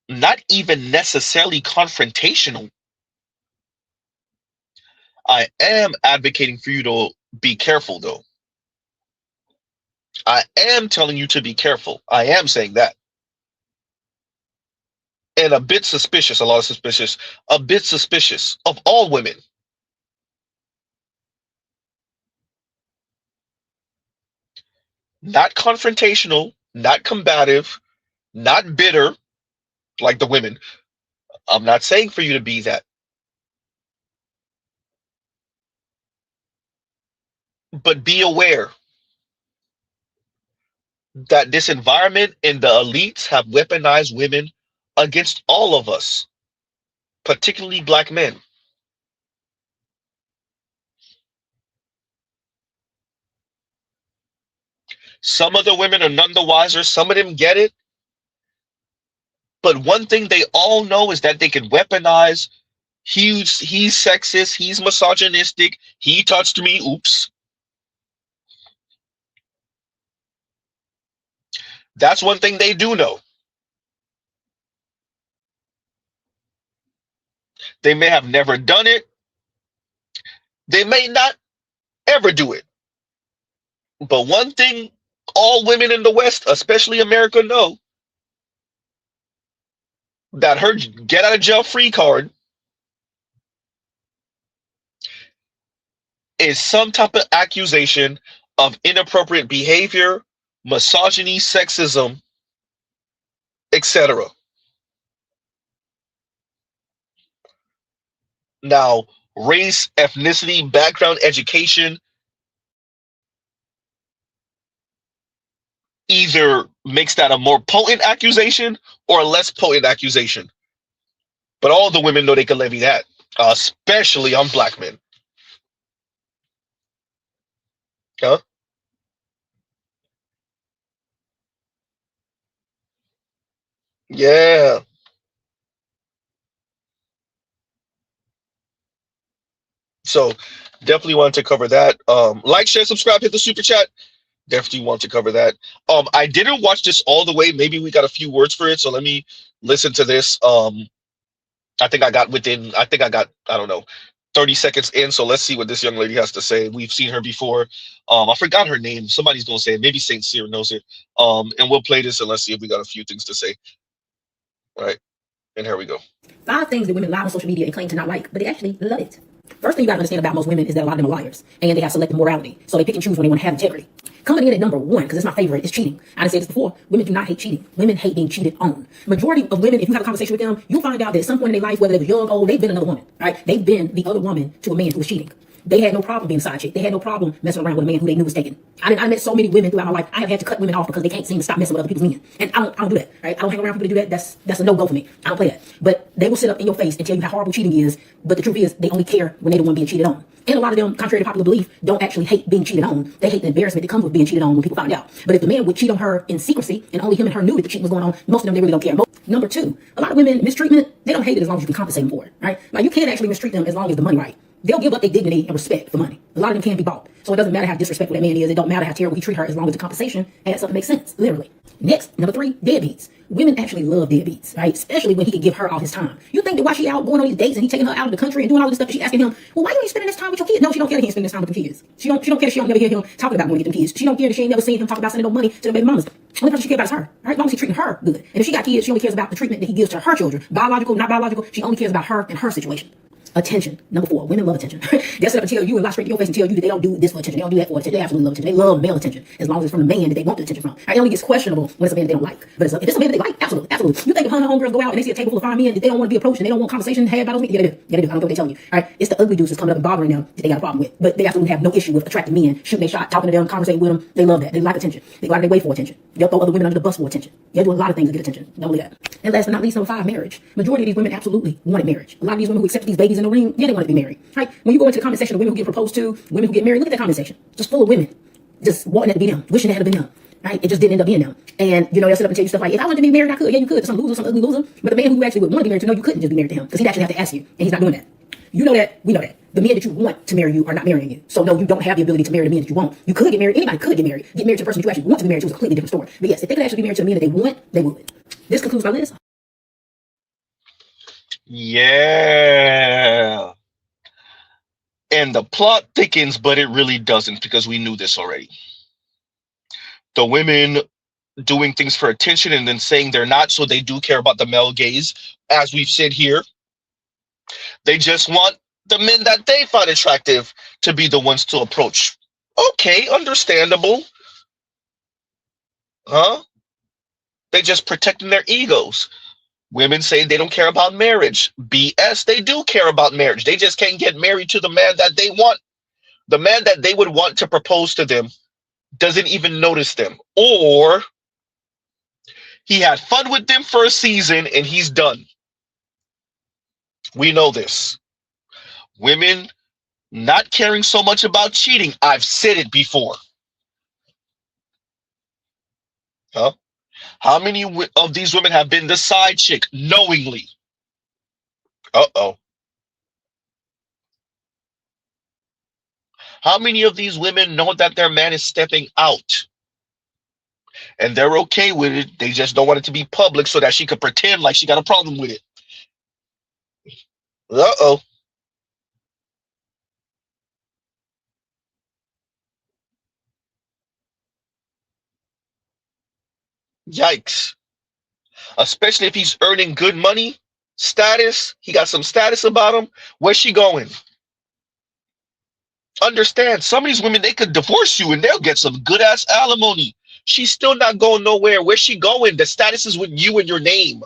Not even necessarily confrontational. I am advocating for you to be careful, though. I am telling you to be careful. I am saying that. And a bit suspicious, a bit suspicious of all women. Not confrontational, not combative, not bitter like the women. I'm not saying for you to be that. But be aware that this environment and the elites have weaponized women against all of us, particularly black men. Some of the women are none the wiser. Some of them get it. But one thing they all know is that they can weaponize, he's sexist, he's misogynistic, he touched me, oops. That's one thing they do know. They may have never done it. They may not ever do it. But one thing all women in the West, especially America, know, that her get out of jail free card is some type of accusation of inappropriate behavior, misogyny, sexism, etc. Now, race, ethnicity, background, education either makes that a more potent accusation or a less potent accusation. But all the women know they can levy that, especially on black men. Huh? Yeah. So definitely want to cover that. Like, share, subscribe, hit the super chat. Definitely want to cover that. I didn't watch this all the way. Maybe we got a few words for it. So let me listen to this. I think I got, I don't know, 30 seconds in. So let's see what this young lady has to say. We've seen her before. I forgot her name. Somebody's gonna say it. Maybe Saint Cyr knows it. And we'll play this and let's see if we got a few things to say. All right. And here we go. 5 things that women lie on social media and claim to not like, but they actually love it. First thing you gotta understand about most women is that a lot of them are liars, and they have selective morality. So they pick and choose when they want to have integrity. Coming in at number 1, because it's my favorite, is cheating. I done said this before. Women do not hate cheating. Women hate being cheated on. Majority of women, if you have a conversation with them, you'll find out that at some point in their life, whether they were young or old, they've been another woman. Right? They've been the other woman to a man who was cheating. They had no problem being a side chick. They had no problem messing around with a man who they knew was taken. I met so many women throughout my life. I have had to cut women off because they can't seem to stop messing with other people's men. And I don't do that. Right? I don't hang around people to do that. That's a no-go for me. I don't play that. But they will sit up in your face and tell you how horrible cheating is. But the truth is, they only care when they're the one being cheated on. And a lot of them, contrary to popular belief, don't actually hate being cheated on. They hate the embarrassment that comes with being cheated on when people find out. But if the man would cheat on her in secrecy and only him and her knew that the cheating was going on, most of them, they really don't care. Number 2, a lot of women, mistreatment, they don't hate it as long as you can compensate them for it. Right? Like, you can't actually mistreat them as long as the money right. They'll give up their dignity and respect for money. A lot of them can be bought. So it doesn't matter how disrespectful that man is. It don't matter how terrible he treat her as long as the compensation adds up and makes sense, literally. Next, number 3, deadbeats. Women actually love deadbeats, right? Especially when he can give her all his time. You think that while she out going on these dates and he taking her out of the country and doing all this stuff, she asking him, well, why are you spending this time with your kids? No, she don't care that he ain't spending this time with the kids. She don't care that she don't never hear him talking about going to get them kids. She don't care that she ain't never seen him talk about sending no money to the baby mamas. Only person she cares about is her, right? As long as he's treating her good. And if she got kids, she only cares about the treatment that he gives to her children. Biological, not biological. She only cares about her and her situation. Attention. Number 4, women love attention. They'll sit up and tell you and lie straight to your face and tell you that they don't do this for attention. They don't do that for attention. They absolutely love attention. They love male attention as long as it's from the man that they want the attention from. It only gets questionable when it's a man that they don't like. But if it's a man that they like, absolutely, absolutely. You think if her and her homegirls go out and they see a table full of 5 men that they don't want to be approached and they don't want conversation had by those men? Yeah, they do. Yeah, they do. I don't know what they're telling you. All right, it's the ugly dudes that's coming up and bothering them that they got a problem with. But they absolutely have no issue with attractive men shooting their shot, talking to them, conversating with them. They love that. They like attention. They go out of their way for attention. They'll throw other women under the bus for attention. They'll do a lot of things to get attention. Don't believe that. And last but not least, number 5, marriage. Majority of these women absolutely wanted marriage. A lot of these women who accepted these babies in the ring, yeah, they wanted to be married. Right? When you go into the comment section of women who get proposed to, women who get married, look at that comment section. Just full of women just wanting it to be them, wishing it had been them. Right? It just didn't end up being them. And you know, they'll sit up and tell you stuff like, if I wanted to be married, I could. Yeah, you could. Some loser, some ugly loser. But the man who you actually would want to be married to, no, you couldn't just be married to him because he'd actually have to ask you, and he's not doing that. You know that. We know that. The men that you want to marry you are not marrying you. So no, you don't have the ability to marry the men that you want. You could get married. Anybody could get married. Get married to the person that you actually want to be married to is a completely different story. But yes, if they could actually be married to the men that they want, they would. This concludes my list. Yeah. And the plot thickens, but it really doesn't because we knew this already. The women doing things for attention and then saying they're not, so they do care about the male gaze. As we've said here, they just want the men that they find attractive to be the ones to approach. Okay, understandable. Huh? They just protecting their egos. Women say they don't care about marriage. BS, they do care about marriage. They just can't get married to the man that they want. The man that they would want to propose to them doesn't even notice them. Or he had fun with them for a season and he's done. We know this. Women not caring so much about cheating. I've said it before. Huh? How many of these women have been the side chick knowingly? Uh-oh. How many of these women know that their man is stepping out? And they're okay with it. They just don't want it to be public so that she could pretend like she got a problem with it. Uh-oh. Yikes. Especially if he's earning good money, status. He got some status about him. Where's she going? Understand, some of these women, they could divorce you and they'll get some good ass alimony. She's still not going nowhere. Where's she going? The status is with you and your name.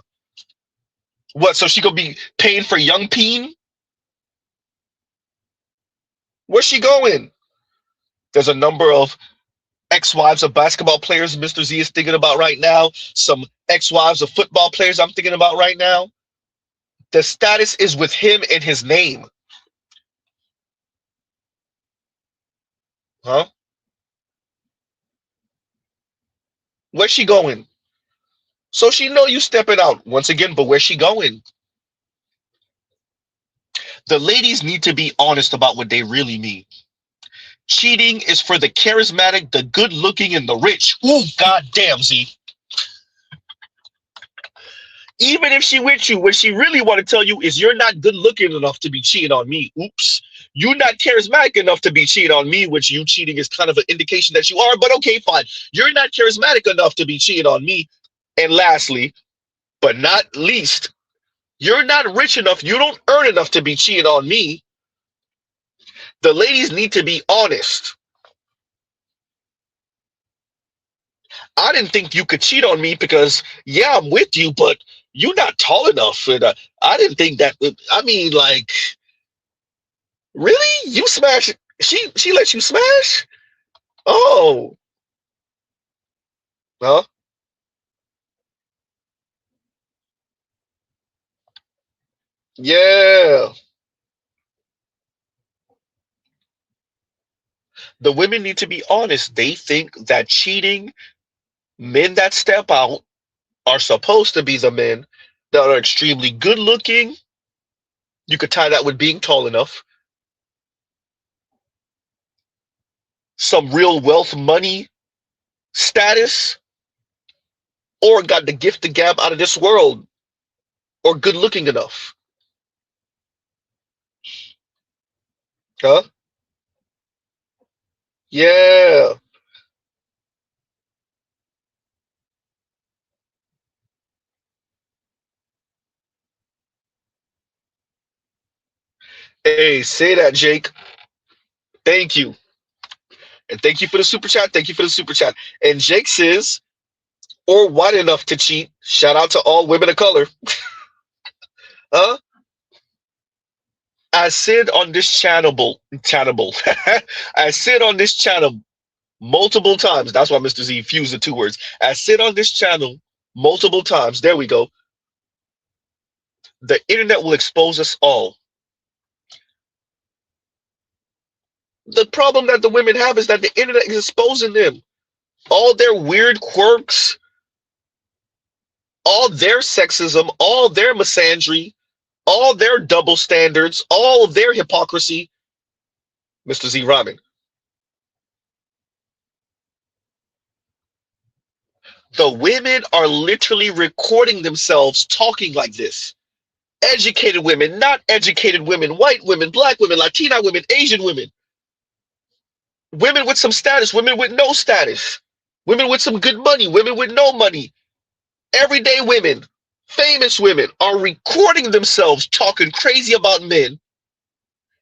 What, so she gonna be paying for young peen? Where's she going? There's a number of ex-wives of basketball players Mr. Z is thinking about right now. Some ex-wives of football players I'm thinking about right now. The status is with him and his name. Huh? Where's she going? So she know you stepping out once again, but where's she going? The ladies need to be honest about what they really mean. Cheating is for the charismatic, the good looking, and the rich. Ooh, goddamn, Z. Even if she with you, what she really want to tell you is you're not good looking enough to be cheating on me. Oops. You're not charismatic enough to be cheating on me, which you cheating is kind of an indication that you are, but okay, fine. You're not charismatic enough to be cheating on me. And lastly, but not least, you're not rich enough. You don't earn enough to be cheating on me. The ladies need to be honest. I didn't think you could cheat on me because, yeah, I'm with you, but you're not tall enough. And I didn't think that. I mean, like, really? You smash? She let you smash? Oh, huh? Yeah. The women need to be honest. They think that cheating, men that step out are supposed to be the men that are extremely good looking. You could tie that with being tall enough. Some real wealth, money, status, or got the gift of gab out of this world, or good looking enough. Huh? Yeah. Hey, say that, Jake. Thank you. And thank you for the super chat. Thank you for the super chat. And Jake says, or white enough to cheat. Shout out to all women of color. Huh? I said on this channel, I said on this channel multiple times. That's why Mr. Z fused the two words. I said on this channel multiple times. There we go. The internet will expose us all. The problem that the women have is that the internet is exposing them. All their weird quirks, all their sexism, all their misandry, all their double standards, all of their hypocrisy. Mr. Z Ramen. The women are literally recording themselves talking like this. Educated women, not educated women, white women, black women, Latina women, Asian women. Women with some status, women with no status. Women with some good money, women with no money. Everyday women, famous women are recording themselves talking crazy about men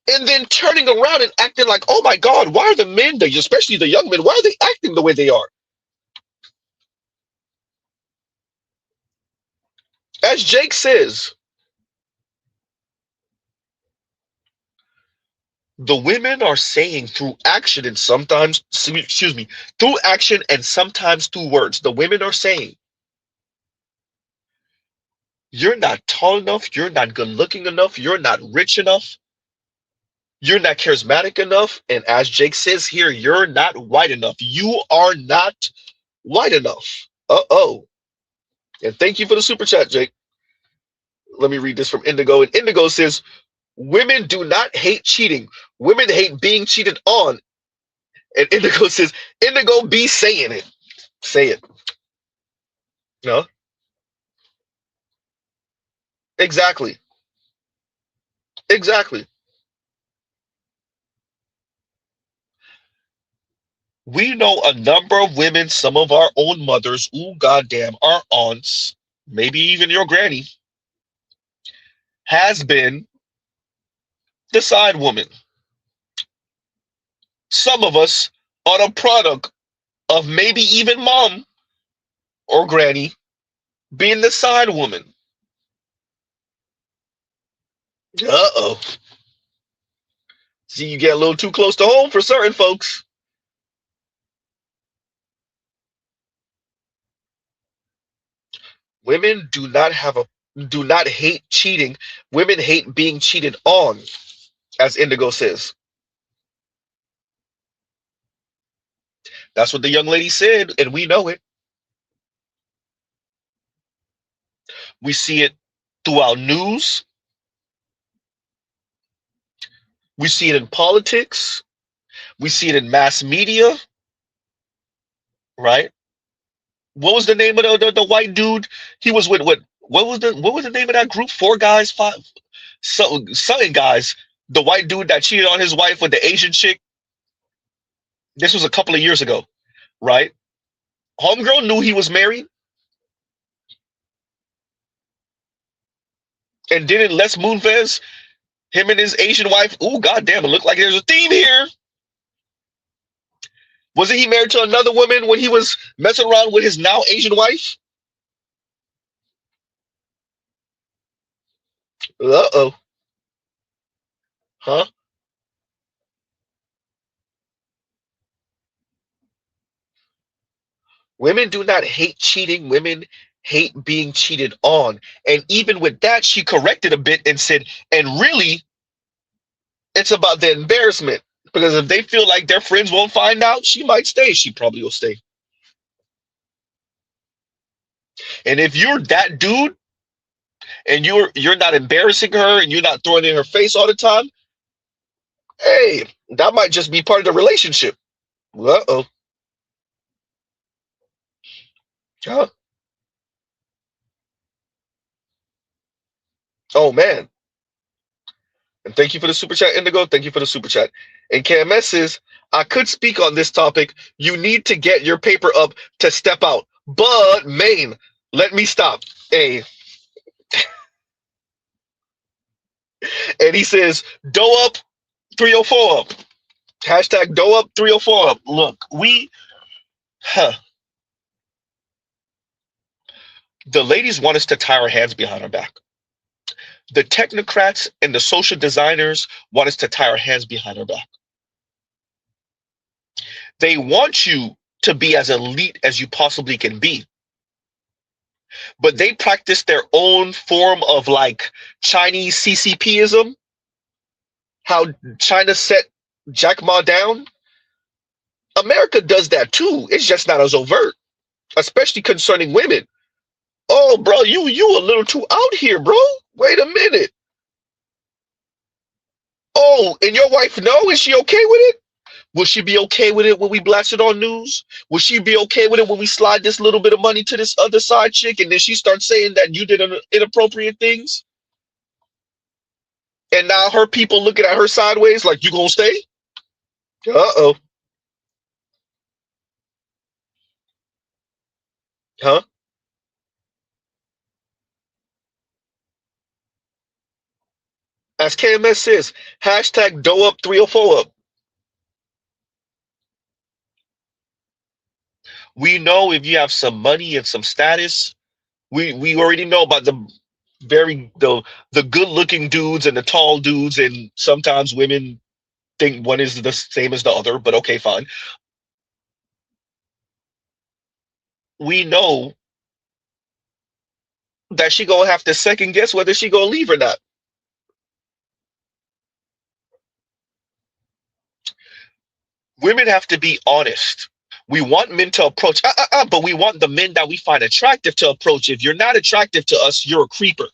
and then turning around and acting like, oh my God, why are the men, especially the young men, why are they acting the way they are? As Jake says, the women are saying through action and sometimes, through action and sometimes through words, the women are saying, you're not tall enough, you're not good looking enough, you're not rich enough, you're not charismatic enough, and as Jake says here, you're not white enough. You are not white enough. Uh-oh. And thank you for the super chat, Jake. Let me read this from Indigo. And Indigo says, women do not hate cheating. Women hate being cheated on. And Indigo says, Indigo be saying it. Say it. No? Exactly. Exactly. We know a number of women, some of our own mothers, ooh, goddamn, our aunts, maybe even your granny, has been the side woman. Some of us are a product of maybe even mom or granny being the side woman. Uh-oh. See, you get a little too close to home for certain folks. Women do not hate cheating. Women hate being cheated on, as Indigo says. That's what the young lady said, and we know it. We see it throughout news. We see it in politics. We see it in mass media, right? What was the name of the white dude? He was with what was the name of that group? Four guys, five something guys. The white dude that cheated on his wife with the Asian chick. This was a couple of years ago, right? Homegirl knew he was married, and didn't Les Moonves, him and his Asian wife. Oh, goddamn! It looked like there's a theme here. Wasn't he married to another woman when he was messing around with his now Asian wife? Uh-oh. Huh? Women do not hate cheating. Women hate being cheated on. And even with that, she corrected a bit and said, and really, it's about the embarrassment. Because if they feel like their friends won't find out, she might stay. She probably will stay. And if you're that dude and you're not embarrassing her and you're not throwing it in her face all the time, hey, that might just be part of the relationship. Uh-oh. Huh? Oh, man. And thank you for the super chat, Indigo. Thank you for the super chat. And KMS says, I could speak on this topic. You need to get your paper up to step out. But, Maine, let me stop. Hey. And he says, dough up, 304 up. Hashtag dough up, 304 up. Look, the ladies want us to tie our hands behind our back. The technocrats and the social designers want us to tie our hands behind our back. They want you to be as elite as you possibly can be. But they practice their own form of like Chinese CCPism. How China set Jack Ma down. America does that too. It's just not as overt, especially concerning women. Oh, bro, you a little too out here, bro. Wait a minute. Oh, and your wife know? Is she okay with it? Will she be okay with it when we blast it on news? Will she be okay with it when we slide this little bit of money to this other side chick and then she starts saying that you did inappropriate things? And now her people looking at her sideways like, you gonna stay? Uh-oh. Huh? As KMS says, hashtag dough up 304 up. We know if you have some money and some status, we already know about the good looking dudes and the tall dudes, and sometimes women think one is the same as the other, but okay, fine. We know that she gonna have to second guess whether she gonna leave or not. Women have to be honest. We want men to approach, but we want the men that we find attractive to approach. If you're not attractive to us, you're a creeper.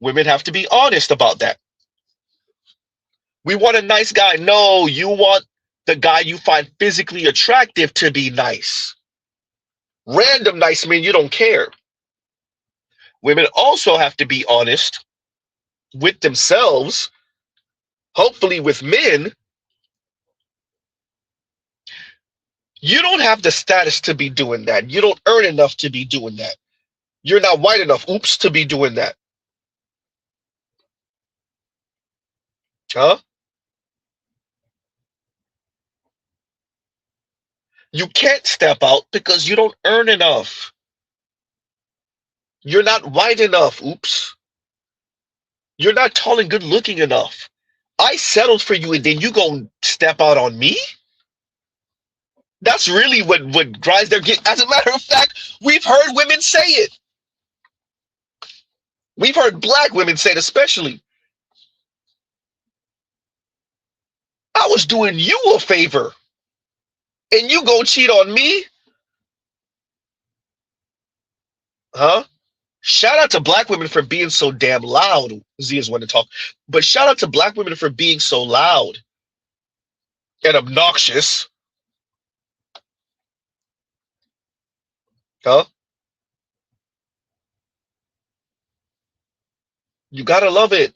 Women have to be honest about that. We want a nice guy. No, you want the guy you find physically attractive to be nice. Random nice men, you don't care. Women also have to be honest with themselves, hopefully with men. You don't have the status to be doing that. You don't earn enough to be doing that. You're not white enough, oops, to be doing that. Huh? You can't step out because you don't earn enough. You're not white enough, oops. You're not tall and good looking enough. I settled for you and then you gonna step out on me? That's really what grinds their gears. As a matter of fact, we've heard women say it. We've heard black women say it especially. I was doing you a favor and you gonna cheat on me? Huh? Shout out to black women for being so damn loud. Z is one to talk. But shout out to black women for being so loud and obnoxious. Huh? You gotta love it.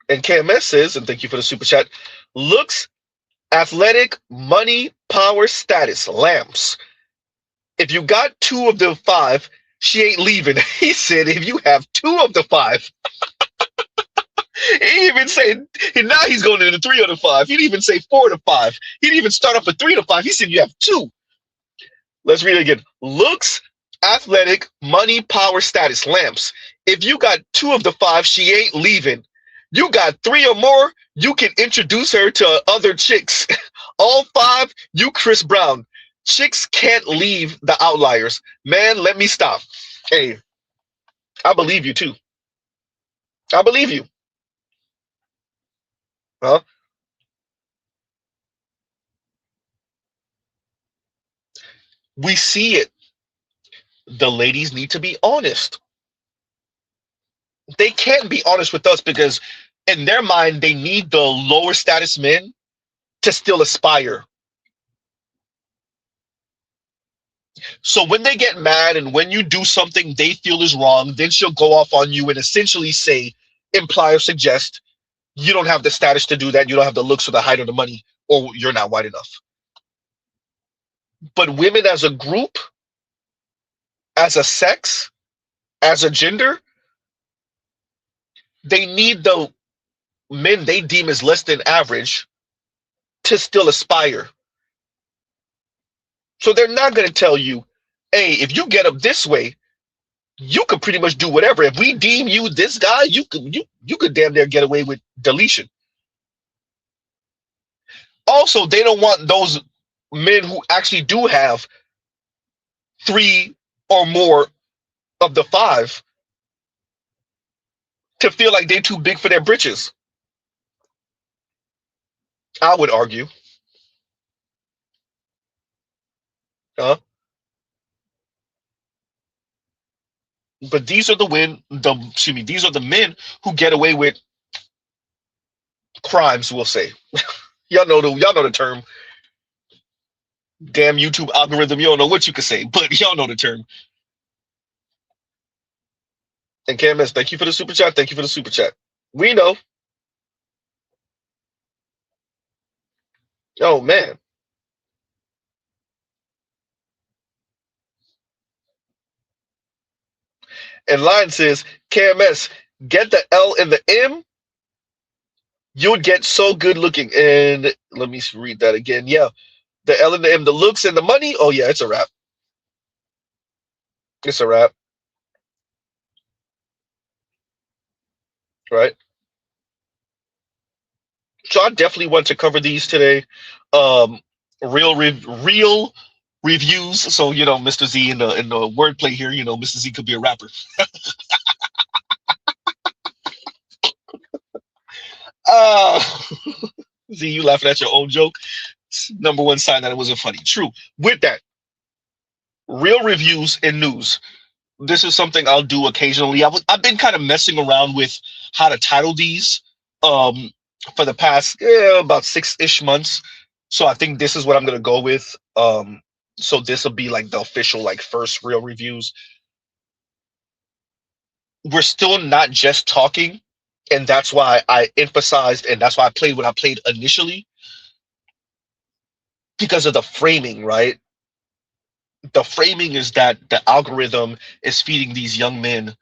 And KMS says, and thank you for the super chat, looks, athletic, money, power, status, lamps. If you got 2 of the 5, she ain't leaving. He said, if you have 2 of the 5. He even said, and now he's going into 3 of the 5. He didn't even say 4 of the 5. He didn't even start off with 3 of the 5. He said, you have 2. Let's read it again. Looks, athletic, money, power, status, lamps. If you got 2 of the 5, she ain't leaving. You got 3 or more, you can introduce her to other chicks. All 5, you Chris Brown. Chicks can't leave the outliers. Man, let me stop. Hey, I believe you too. I believe you. Huh? We see it. The ladies need to be honest. They can't be honest with us because in their mind, they need the lower status men to still aspire. So when they get mad and when you do something they feel is wrong, then she'll go off on you and essentially say, imply or suggest, you don't have the status to do that, you don't have the looks or the height or the money, or you're not white enough. But women as a group, as a sex, as a gender, they need the men they deem as less than average to still aspire. So they're not going to tell you, hey, if you get up this way, you could pretty much do whatever. If we deem you this guy, you could damn near get away with deletion. Also, they don't want those men who actually do have 3 or more of the 5 to feel like they're too big for their britches. I would argue. But these are these are the men who get away with crimes, we'll say. y'all know the term. Damn YouTube algorithm, you don't know what you could say, but y'all know the term. And KMS, thank you for the super chat. Thank you for the super chat. We know. Oh man. And Lion says, KMS, get the L and the M, you'd get so good looking. And let me read that again. Yeah. The L and the M, the looks and the money. Oh yeah, it's a wrap. It's a wrap. Right. So I definitely want to cover these today. Real reviews. So Mr. Z in the wordplay here. Mr. Z could be a rapper. Z, you laughing at your own joke. Number one sign that it wasn't funny. True. With that, real reviews and news. This is something I'll do occasionally. I've been kind of messing around with how to title these for the past about 6-ish months. So I think this is what I'm gonna go with. So this will be like the official first real reviews. We're still not just talking, and that's why I emphasized, and that's why I played what I played initially, because of the framing, right? The framing is that the algorithm is feeding these young men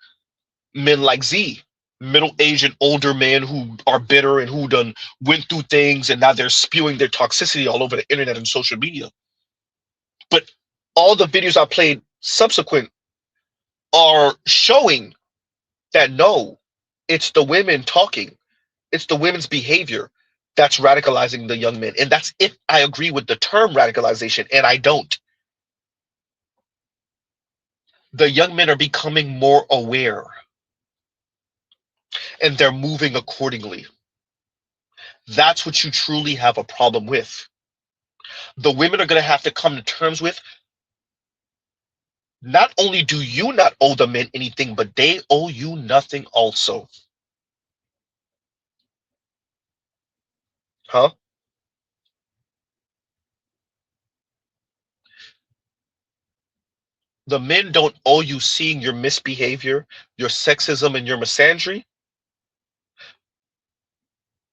like Z, middle-aged and older men who are bitter and who done went through things, and now they're spewing their toxicity all over the internet and social media. But all the videos I played subsequent are showing that no, it's the women talking. It's the women's behavior that's radicalizing the young men. And that's if I agree with the term radicalization, and I don't. The young men are becoming more aware, and they're moving accordingly. That's what you truly have a problem with. The women are going to have to come to terms with, Not only do you not owe the men anything, but they owe you nothing also. Huh? The men don't owe you seeing your misbehavior, your sexism, and your misandry,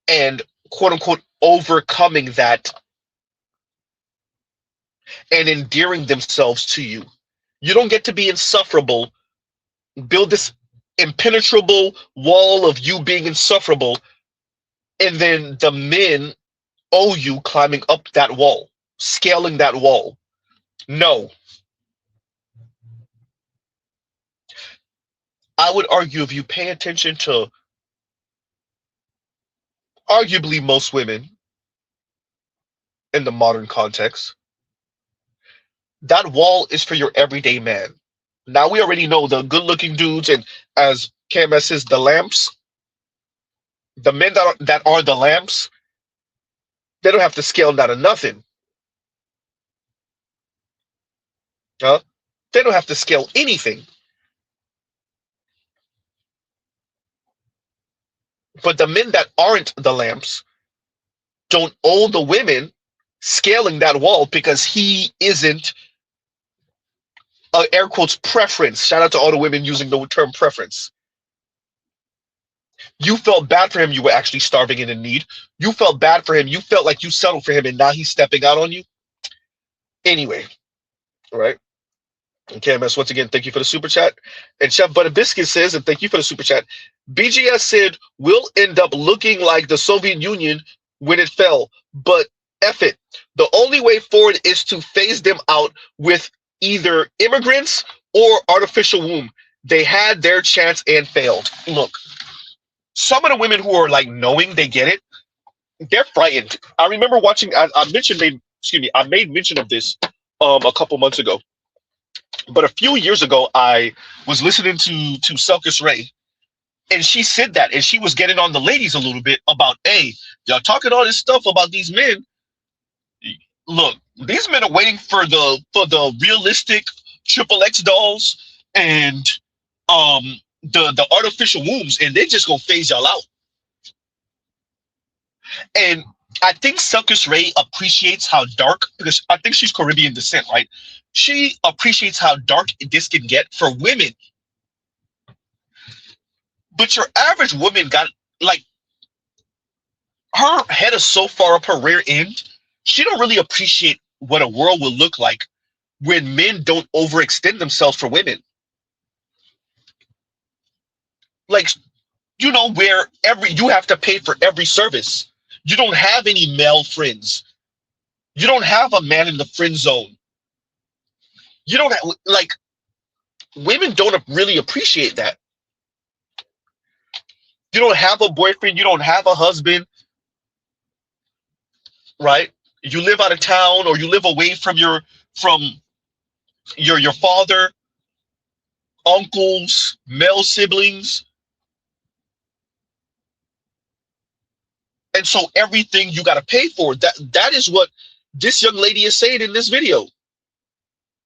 and quote unquote overcoming that and endearing themselves to you. You don't get to be insufferable, build this impenetrable wall of you being insufferable, and then the men owe you climbing up that wall, scaling that wall. No. I would argue if you pay attention to arguably most women in the modern context, that wall is for your everyday man. Now we already know the good-looking dudes, and as KMS says, the lamps, the men that are the lamps, they don't have to scale that of nothing. Huh? They don't have to scale anything. But the men that aren't the lamps don't owe the women scaling that wall because he isn't air quotes preference. Shout out to all the women using the term preference. You felt bad for him. You were actually starving and in need. You felt bad for him. You felt like you settled for him, and now he's stepping out on you. Anyway, all right. Okay, MS, once again, thank you for the super chat. And Chef Butter Biscuit says, and thank you for the super chat, BGS said, we'll end up looking like the Soviet Union when it fell, but F it. The only way forward is to phase them out with either immigrants or artificial womb. They had their chance and failed. Look, some of the women who are like knowing they get it, they're frightened. I remember watching, I made mention of this a couple months ago. But a few years ago, I was listening to Selkis Ray, and she said that, and she was getting on the ladies a little bit about, hey, y'all talking all this stuff about these men. Look, these men are waiting for the realistic XXX dolls and the artificial wombs, and they just gonna phase y'all out. And I think Selkis Ray appreciates how dark, because I think she's Caribbean descent, right? She appreciates how dark this can get for women. But your average woman got, like, her head is so far up her rear end, she don't really appreciate what a world will look like when men don't overextend themselves for women. Like, you know, where you have to pay for every service. You don't have any male friends. You don't have a man in the friend zone. You don't have, like, women don't really appreciate that. You don't have a boyfriend. You don't have a husband, right? You live out of town, or you live away from your father, uncles, male siblings. And so everything you got to pay for. That is what this young lady is saying in this video.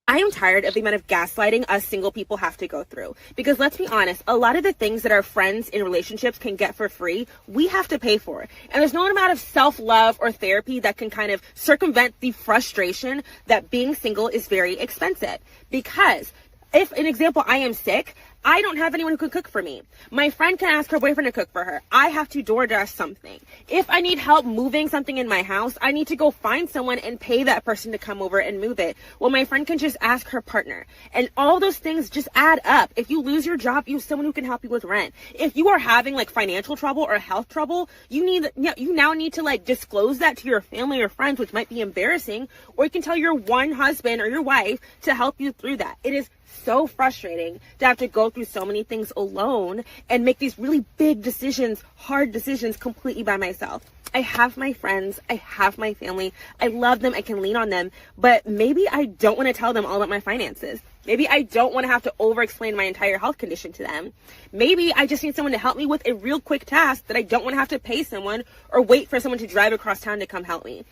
I am tired of the amount of gaslighting us single people have to go through. Because let's be honest, a lot of the things that our friends in relationships can get for free, we have to pay for. And there's no amount of self-love or therapy that can kind of circumvent the frustration that being single is very expensive. Because if, an example, I am sick, I don't have anyone who can cook for me. My friend can ask her boyfriend to cook for her. I have to DoorDash something. If I need help moving something in my house, I need to go find someone and pay that person to come over and move it. Well, my friend can just ask her partner. And all those things just add up. If you lose your job, you have someone who can help you with rent. If you are having like financial trouble or health trouble, you now need to like disclose that to your family or friends, which might be embarrassing, or you can tell your one husband or your wife to help you through that. It is so frustrating to have to go through so many things alone and make these really big decisions, hard decisions completely by myself. I have my friends, I have my family, I love them, I can lean on them, but maybe I don't want to tell them all about my finances. Maybe I don't want to have to over-explain my entire health condition to them. Maybe I just need someone to help me with a real quick task that I don't want to have to pay someone or wait for someone to drive across town to come help me.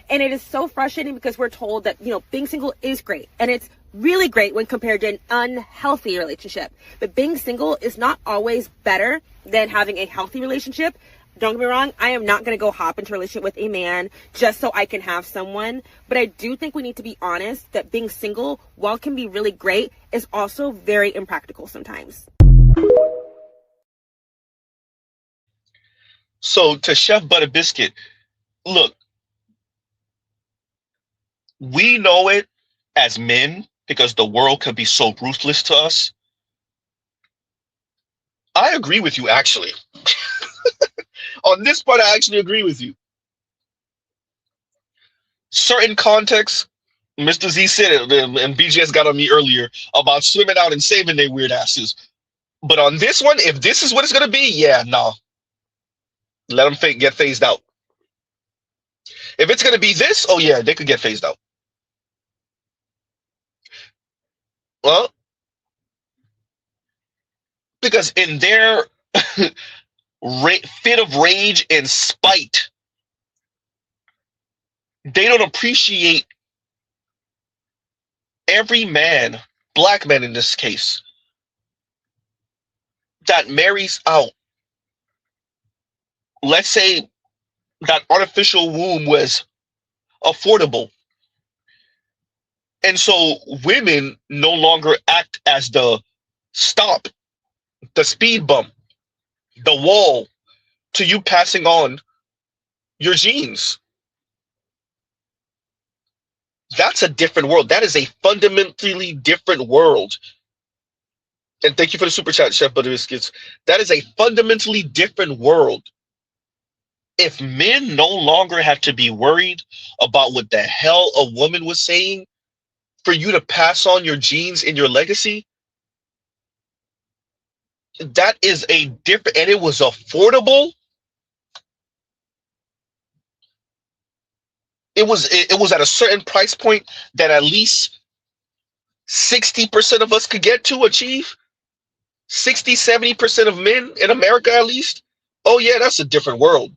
And it is so frustrating because we're told that, being single is great and it's really great when compared to an unhealthy relationship. But being single is not always better than having a healthy relationship. Don't get me wrong, I am not going to go hop into a relationship with a man just so I can have someone. But I do think we need to be honest that being single, while it can be really great, is also very impractical sometimes. So to Chef Butter Biscuit, look, we know it as men because the world can be so ruthless to us. I agree with you, actually. On this part, I actually agree with you. Certain contexts, Mr. Z said it, and BGS got on me earlier about swimming out and saving their weird asses. But on this one, if this is what it's going to be, yeah, no. Let them get phased out. If it's going to be this, oh yeah, they could get phased out. Well, because in their fit of rage and spite, they don't appreciate every man, black man in this case, that marries out. Let's say that artificial womb was affordable. And so women no longer act as the stop, the speed bump, the wall to you passing on your genes. That's a different world. That is a fundamentally different world. And thank you for the super chat, Chef Butter Biscuits. That is a fundamentally different world. If men no longer have to be worried about what the hell a woman was saying for you to pass on your genes and your legacy, that is a different, and it was affordable. It was at a certain price point that at least 60% of us could get to achieve. 60-70% of men in America at least. Oh yeah, that's a different world.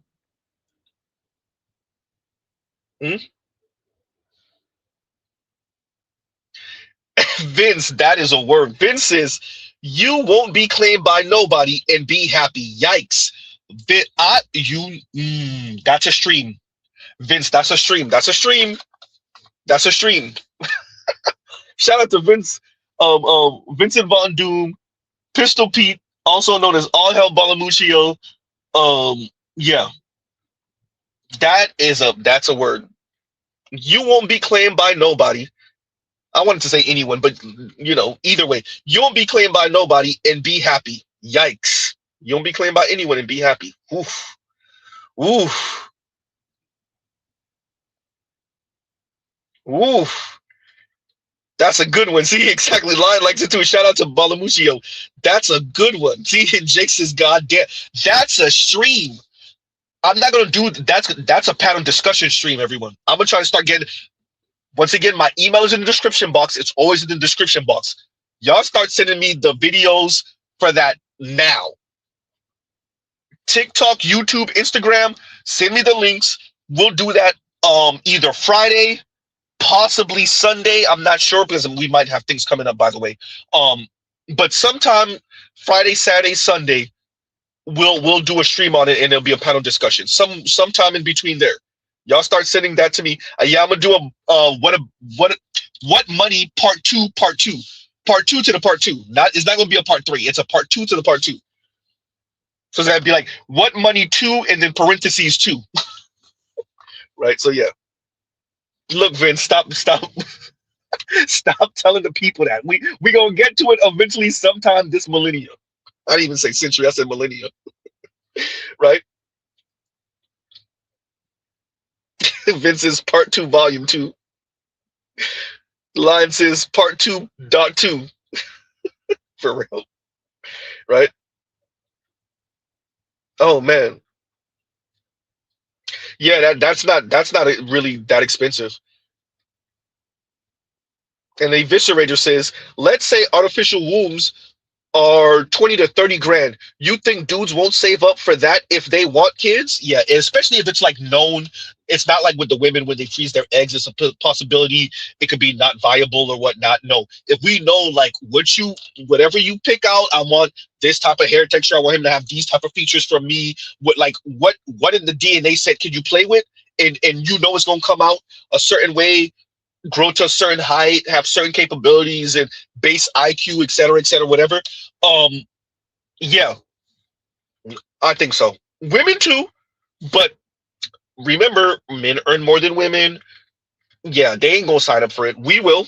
Vince, that is a word. Vince says, you won't be claimed by nobody and be happy. Yikes. That's a stream. Vince, that's a stream. That's a stream. That's a stream. Shout out to Vince, Vincent Von Doom, Pistol Pete, also known as All Hell Balamuccio. Yeah. That's a word. You won't be claimed by nobody. I wanted to say anyone, but either way, you won't be claimed by nobody and be happy. Yikes. You won't be claimed by anyone and be happy. Oof. Oof. Oof. That's a good one. See, exactly. Lion likes it too. Shout out to Balamuccio. That's a good one. See, Jake says, God damn. That's a stream. I'm not going to do that's a panel discussion stream, everyone. I'm going to try to start getting. Once again, my email is in the description box. It's always in the description box. Y'all start sending me the videos for that now. TikTok, YouTube, Instagram, send me the links. We'll do that either Friday, possibly Sunday. I'm not sure because we might have things coming up, by the way. But sometime Friday, Saturday, Sunday, we'll do a stream on it and it'll be a panel discussion. Sometime in between there. Y'all start sending that to me. Yeah, I'm gonna do a what money part two to the part two. It's not gonna be a part 3. It's a part 2 to the part 2. So it's gonna be like what money 2 and then parentheses 2. Right. So yeah. Look, Vince, stop stop telling the people that we gonna get to it eventually sometime this millennium. I didn't even say century. I said millennium. Right. Vince's part 2, volume 2. Lion says part 2.2. For real. Right? Oh man. Yeah, that's not really that expensive. And the Eviscerator says, let's say artificial wombs are 20 to 30 grand. You think dudes won't save up for that if they want kids? Yeah, especially if it's like known. It's not like with the women when they freeze their eggs. It's a possibility it could be not viable or whatnot. No, if we know like whatever you pick out, I want this type of hair texture. I want him to have these type of features from me. What in the DNA set can you play with? And you know it's gonna come out a certain way, grow to a certain height, have certain capabilities and base IQ, et cetera, whatever. Yeah, I think so. Women too, but remember, men earn more than women. Yeah, they ain't gonna sign up for it. We will.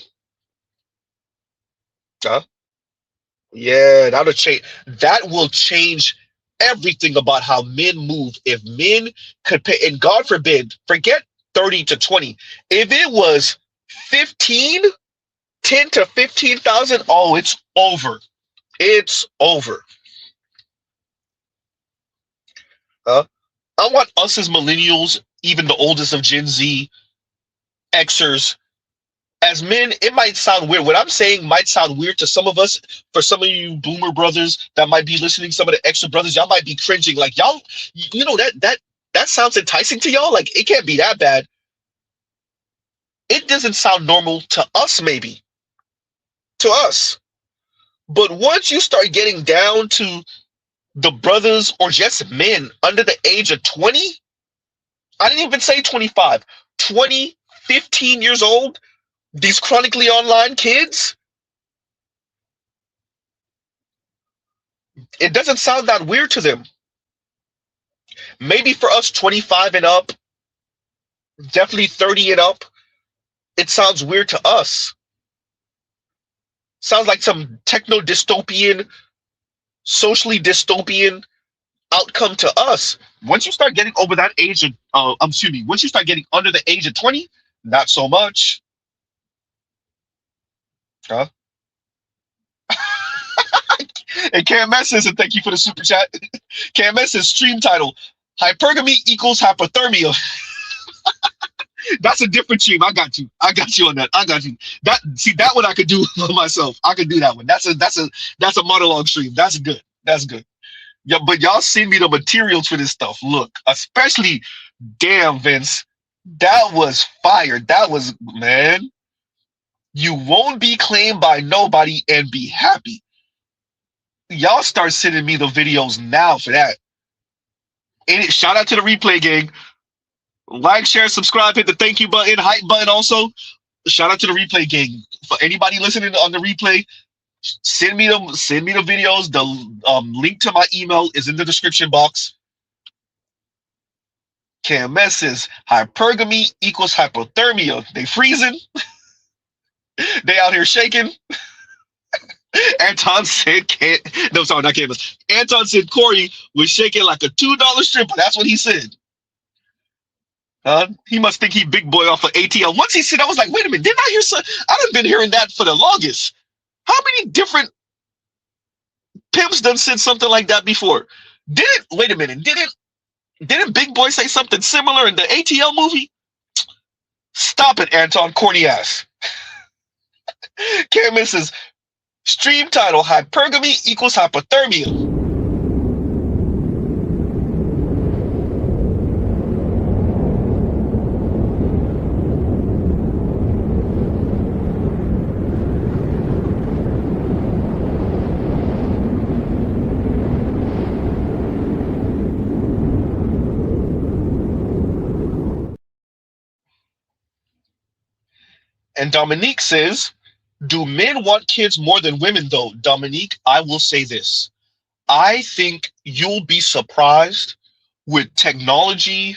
Huh? Yeah, that'll change. That will change everything about how men move. If men could pay, and God forbid, forget 30 to 20. If it was 15, 10 to 15,000, oh, it's over. It's over. Huh? I want us as millennials, even the oldest of Gen Z, Xers, as men, it might sound weird. What I'm saying might sound weird to some of us. For some of you boomer brothers that might be listening, some of the extra brothers, y'all might be cringing. Like y'all, you know that sounds enticing to y'all. Like it can't be that bad. It doesn't sound normal to us, maybe. To us. But once you start getting down to the brothers or just men under the age of 20, I didn't even say 25, 20, 15 years old, these chronically online kids, it doesn't sound that weird to them. Maybe for us 25 and up, definitely 30 and up, it sounds weird to us. Sounds like some techno dystopian, socially dystopian outcome to us. Once you start getting over that age of, once you start getting under the age of 20, not so much. Huh? And KMS says, and thank you for the super chat. KMS says stream title: Hypergamy equals hypothermia. That's a different stream. I got you. I got you on that. I got you. That one I could do for myself. I could do that one. That's a monologue stream. That's good. That's good. Yeah, but y'all send me the materials for this stuff. Look, especially, damn, Vince, that was fire. That was, man. You won't be claimed by nobody and be happy. Y'all start sending me the videos now for that. And shout out to the replay gang. Like, share, subscribe, hit the thank you button, hype button also. Shout out to the replay gang. For anybody listening on the replay, send me the videos. The link to my email is in the description box. KMS says hypergamy equals hypothermia. They freezing. They out here shaking. Anton said no, sorry, not KMS. Anton said Corey was shaking like a $2 stripper. That's what he said. He must think he big boy off of ATL. Once he said, I was like, wait a minute, didn't I hear some? I've been hearing that for the longest. How many different pimps done said something like that before? Wait a minute, didn't Big Boy say something similar in the ATL movie? Stop it, Anton, corny ass. Cameron says, stream title: Hypergamy equals hypothermia. And Dominique says, do men want kids more than women though? Dominique, I will say this. I think you'll be surprised with technology,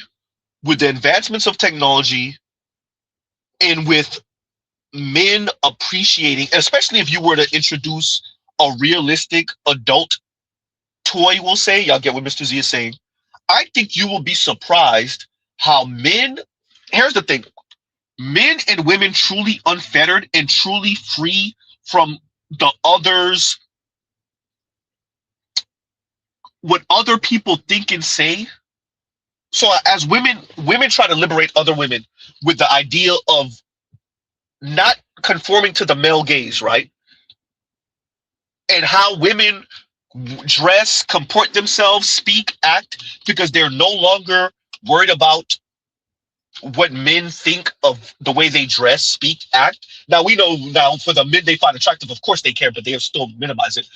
with the advancements of technology, and with men appreciating, especially if you were to introduce a realistic adult toy, we'll say, y'all get what Mr. Z is saying. I think you will be surprised how here's the thing, men and women truly unfettered and truly free from the others, what other people think and say. So as women try to liberate other women with the idea of not conforming to the male gaze, right? and how women dress, comport themselves, speak, act, because they're no longer worried about what men think of the way they dress, speak, act. Now we know now for the men they find attractive, of course they care, but they still minimize it.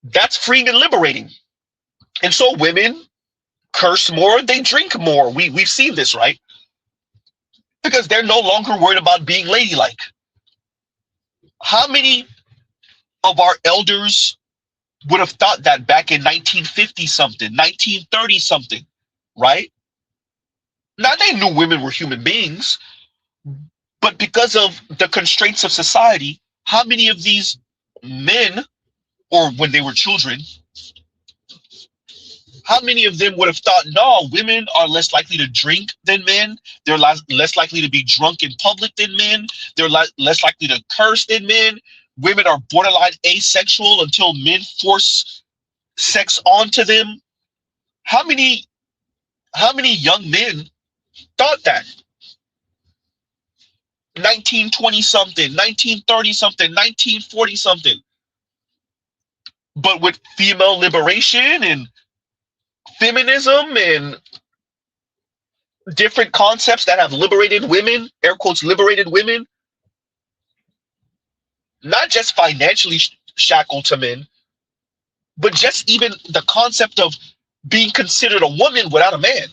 That's freeing and liberating. And so women curse more, they drink more. We've seen this, right? Because they're no longer worried about being ladylike. How many of our elders would have thought that back in 1950 something, 1930 something, right? Now they knew women were human beings, but because of the constraints of society, how many of these men, or when they were children, how many of them would have thought, no, women are less likely to drink than men. They're less likely to be drunk in public than men. They're less likely to curse than men. Women are borderline asexual until men force sex onto them. How many young men thought that? 1920 something, 1930 something, 1940 something. But with female liberation and feminism and different concepts that have liberated women, air quotes, liberated women, not just financially shackled to men, but just even the concept of being considered a woman without a man,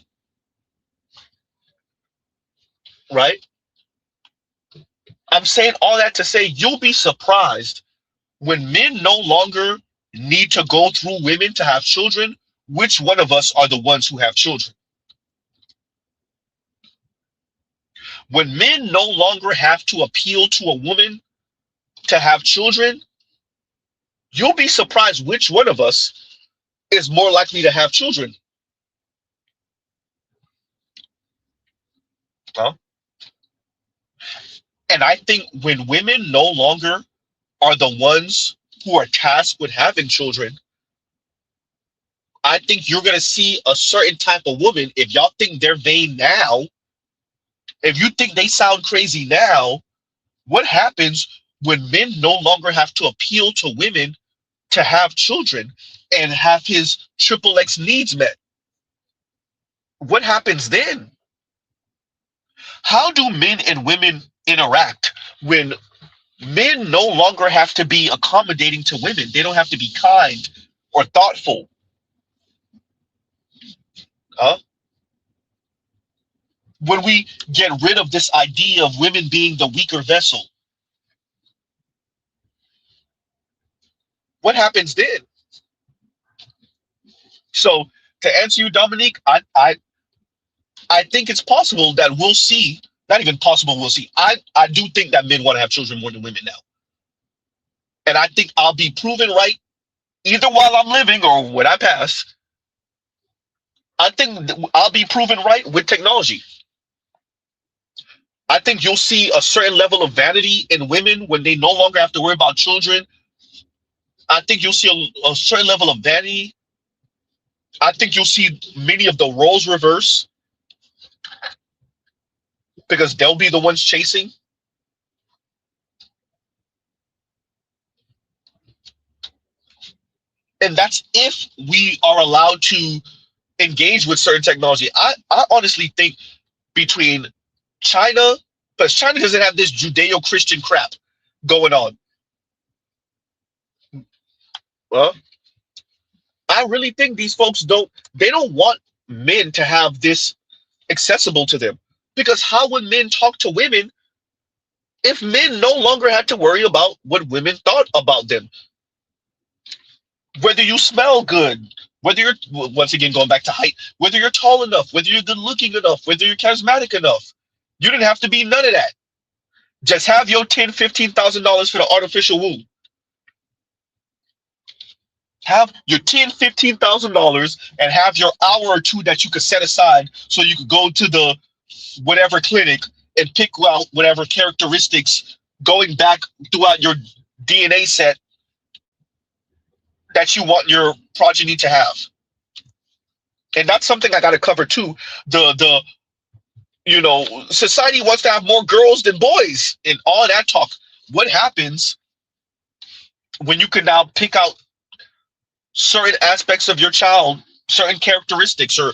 right? I'm saying all that to say you'll be surprised when men no longer need to go through women to have children, which one of us are the ones who have children? When men no longer have to appeal to a woman to have children, you'll be surprised which one of us is more likely to have children. Huh? And I think when women no longer are the ones who are tasked with having children, I think you're going to see a certain type of woman. If y'all think they're vain now, if you think they sound crazy now, what happens when men no longer have to appeal to women to have children and have his triple X needs met? What happens then? How do men and women interact when men no longer have to be accommodating to women? They don't have to be kind or thoughtful. Huh? When we get rid of this idea of women being the weaker vessel, what happens then? So to answer you, Dominique, I think it's possible that we'll see, not even possible, we'll see. I do think that men want to have children more than women now. And I think I'll be proven right either while I'm living or when I pass. I think I'll be proven right with technology. I think you'll see a certain level of vanity in women when they no longer have to worry about children. I think you'll see a certain level of vanity. I think you'll see many of the roles reverse because they'll be the ones chasing. And that's if we are allowed to engage with certain technology. I honestly think between China, because China doesn't have this Judeo-Christian crap going on. Well, I really think these folks don't want men to have this accessible to them. Because how would men talk to women if men no longer had to worry about what women thought about them? Whether you smell good, whether you're, once again, going back to height, whether you're tall enough, whether you're good looking enough, whether you're charismatic enough, you didn't have to be none of that. Just have your $10,000, $15,000 for the artificial womb. Have your $10,000, $15,000 and have your hour or two that you could set aside so you could go to the whatever clinic and pick out whatever characteristics going back throughout your DNA set that you want your progeny to have. And that's something I got to cover too. Society wants to have more girls than boys and all that talk. What happens when you can now pick out certain aspects of your child, certain characteristics, or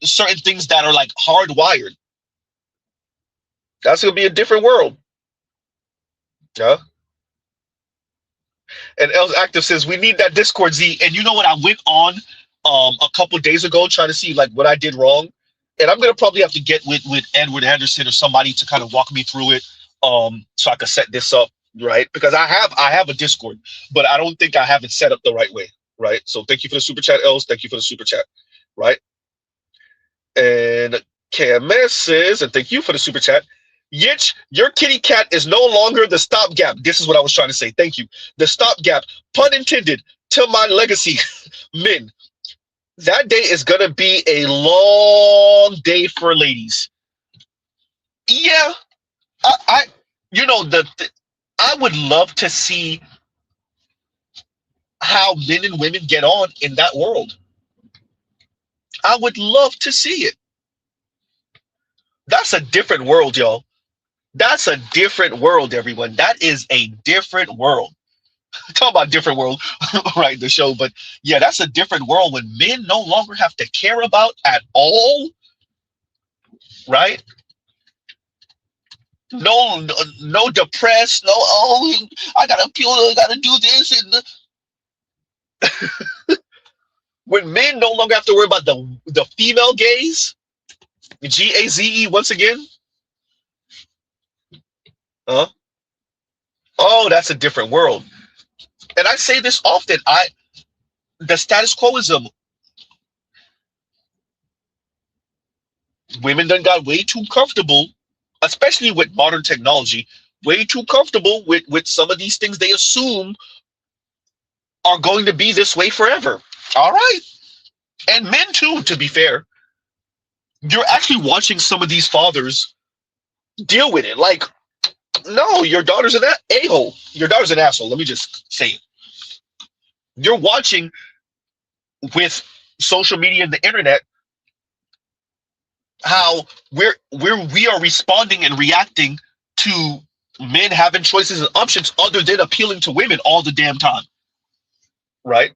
certain things that are like hardwired. That's gonna be a different world. Yeah. And Els Active says we need that Discord, Z. And you know what? I went on a couple days ago trying to see like what I did wrong, and I'm gonna probably have to get with Edward Anderson or somebody to kind of walk me through it, so I can set this up right, because I have a Discord, but I don't think I have it set up the right way, right? So thank you for the super chat, Els. Thank you for the super chat, right? And KMS says, and thank you for the super chat. Yitch, your kitty cat is no longer the stopgap. This is what I was trying to say. Thank you. The stopgap, pun intended, to my legacy. Men, that day is going to be a long day for ladies. Yeah, I you know, I would love to see how men and women get on in that world. I would love to see it. That's a different world, y'all. That's a different world, everyone. That is a different world. Talk about different world, right? The show, but yeah, that's a different world when men no longer have to care about at all, right? No depressed. No, oh, I gotta peel. I gotta do this, and when men no longer have to worry about the female gaze, GAZE once again. Huh? Oh, that's a different world. And I say this often. The status quo is women done got way too comfortable, especially with modern technology, way too comfortable with some of these things they assume are going to be this way forever. All right. And men too, to be fair. You're actually watching some of these fathers deal with it. Like, no, your daughter's an a-hole. Your daughter's an asshole. Let me just say it. You're watching with social media and the internet how we are responding and reacting to men having choices and options other than appealing to women all the damn time. Right?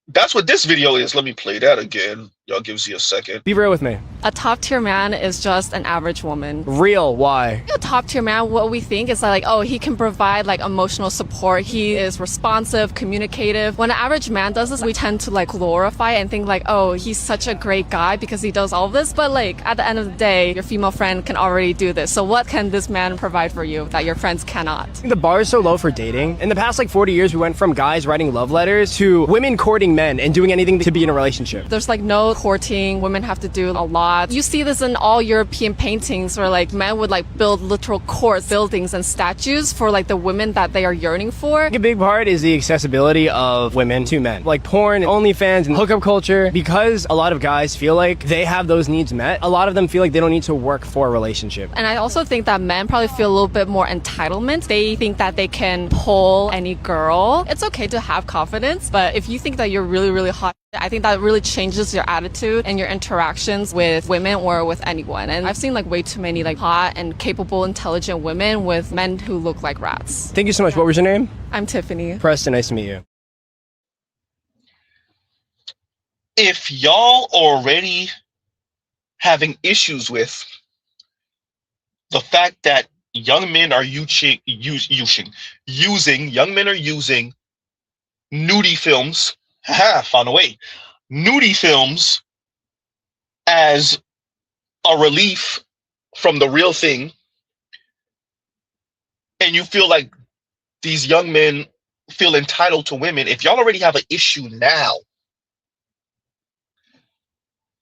That's what this video is. Let me play that again. Y'all give me a second. Be real with me. A top tier man is just an average woman. Real, why? A top tier man, what we think is like, oh, he can provide like emotional support. He is responsive, communicative. When an average man does this, we tend to like glorify and think like, oh, he's such a great guy because he does all of this. But like at the end of the day, your female friend can already do this. So what can this man provide for you that your friends cannot? The bar is so low for dating. In the past like 40 years, we went from guys writing love letters to women courting men and doing anything to be in a relationship. There's like no courting. Women have to do a lot. You see this in all European paintings where like men would like build literal courts, buildings and statues for like the women that they are yearning for. A big part is the accessibility of women to men. Like porn, OnlyFans, and hookup culture. Because a lot of guys feel like they have those needs met, a lot of them feel like they don't need to work for a relationship. And I also think that men probably feel a little bit more entitlement. They think that they can pull any girl. It's okay to have confidence, but if you think that you're really, really hot, I think that really changes your attitude and your interactions with women or with anyone. And I've seen like way too many like hot and capable, intelligent women with men who look like rats. Thank you so much. What was your name? I'm Tiffany. Preston, nice to meet you. If y'all already having issues with the fact that young men are using nudie films, found a way, nudie films as a relief from the real thing, and you feel like these young men feel entitled to women, if y'all already have an issue now,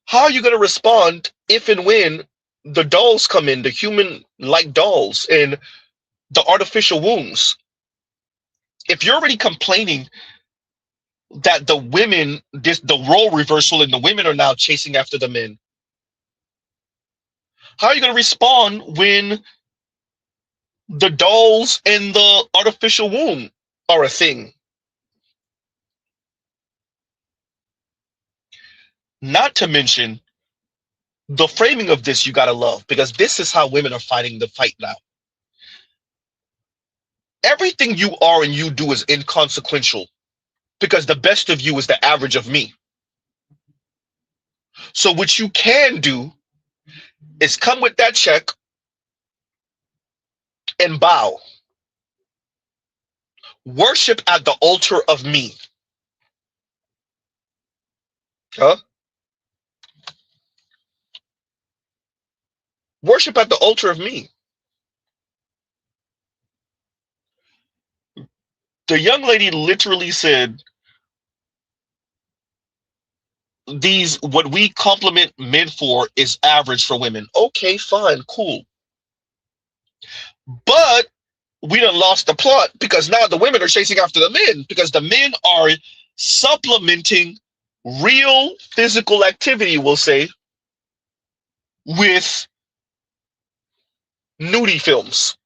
how are you going to respond if and when the dolls come in, the human-like dolls and the artificial wombs? If you're already complaining that the women, the role reversal and the women are now chasing after the men, how are you going to respond when the dolls and the artificial womb are a thing? Not to mention the framing of this you gotta love, because this is how women are fighting the fight now. Everything you are and you do is inconsequential because the best of you is the average of me. So what you can do is come with that check and bow. Worship at the altar of me. Huh? Worship at the altar of me. The young lady literally said, these, what we compliment men for is average for women. Okay, fine, cool. But we done lost the plot because now the women are chasing after the men because the men are supplementing real physical activity, we'll say, with nudie films.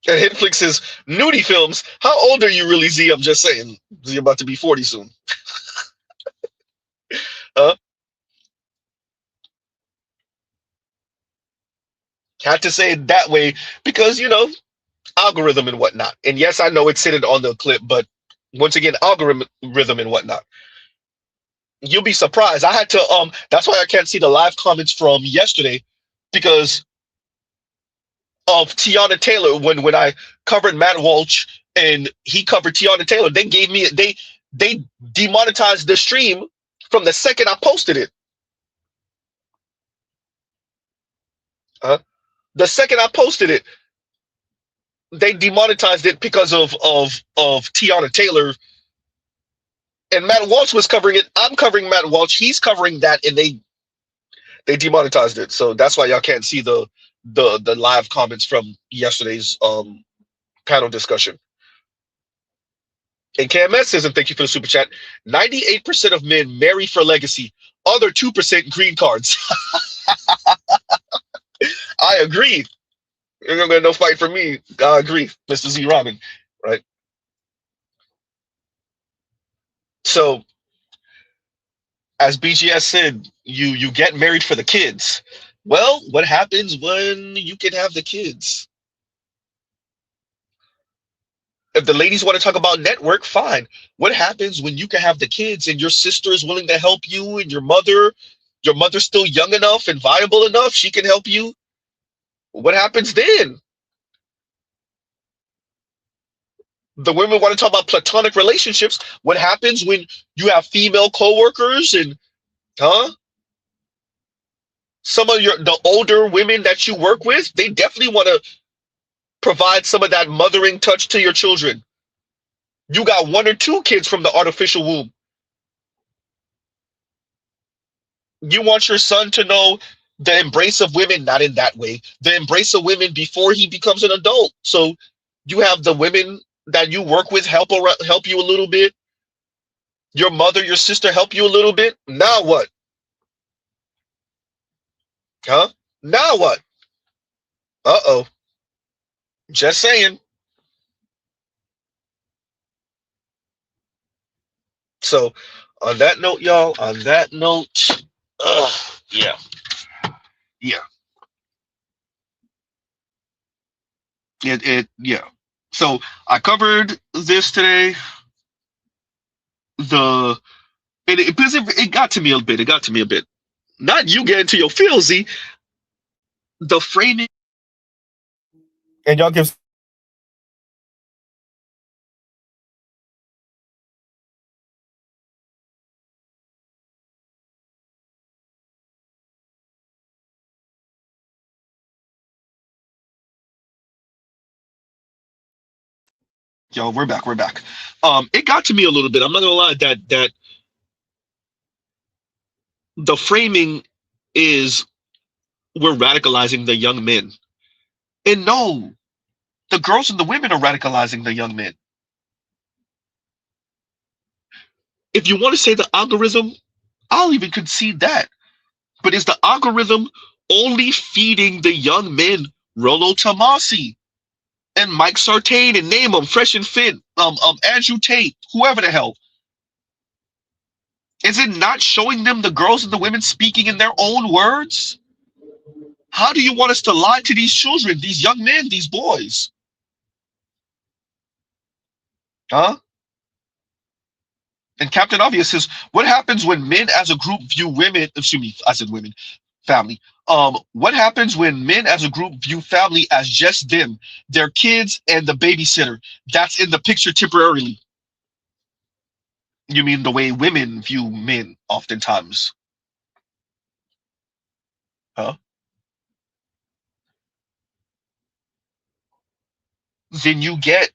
And Netflix is nudie films. How old are you really, Z? I'm just saying. You're about to be 40 soon. Had to say it that way because, you know, algorithm and whatnot. And yes, I know it's sitting on the clip, but once again, algorithm and whatnot. You'll be surprised. I had to that's why I can't see the live comments from yesterday because of Tiana Taylor when I covered Matt Walsh and he covered Tiana Taylor. They gave me they demonetized the stream from the second I posted it. The second I posted it, they demonetized it because of Tiana Taylor. And Matt Walsh was covering it. I'm covering Matt Walsh. He's covering that, and they demonetized it. So that's why y'all can't see the live comments from yesterday's panel discussion. And KMS says, and thank you for the super chat, 98% of men marry for legacy. Other 2% green cards. I agree. You're gonna get no fight for me. I agree, Mr. Z Ramen, right? So, as BGS said, you get married for the kids. Well, what happens when you can have the kids? If the ladies want to talk about network, fine. What happens when you can have the kids and your sister is willing to help you and your mother's still young enough and viable enough, she can help you? What happens then? The women want to talk about platonic relationships. What happens when you have female coworkers and some of the older women that you work with, they definitely want to provide some of that mothering touch to your children. You got 1 or 2 kids from the artificial womb. You want your son to know the embrace of women, not in that way, the embrace of women before he becomes an adult. So you have the women that you work with help you a little bit. Your mother, your sister help you a little bit. Now what? Now what? Uh-oh. Just saying. So on that note, y'all, yeah. Yeah. So I covered this today. It got to me a bit. It got to me a bit. Not you getting to your feels, Z. The framing. And y'all give. Yo, we're back. It got to me a little bit. I'm not gonna lie that the framing is we're radicalizing the young men. And no, the girls and the women are radicalizing the young men. If you want to say the algorithm, I'll even concede that. But is the algorithm only feeding the young men Rollo Tomasi and Mike Sartain and name them, Fresh and Fit, Andrew Tate, whoever the hell? Is it not showing them the girls and the women speaking in their own words? How do you want us to lie to these children, these young men, these boys? Huh? And Captain Obvious says, what happens when men as a group view women, excuse me, I said women, family. What happens when men as a group view family as just them, their kids, and the babysitter? That's in the picture temporarily. You mean the way women view men oftentimes? Huh? Then you get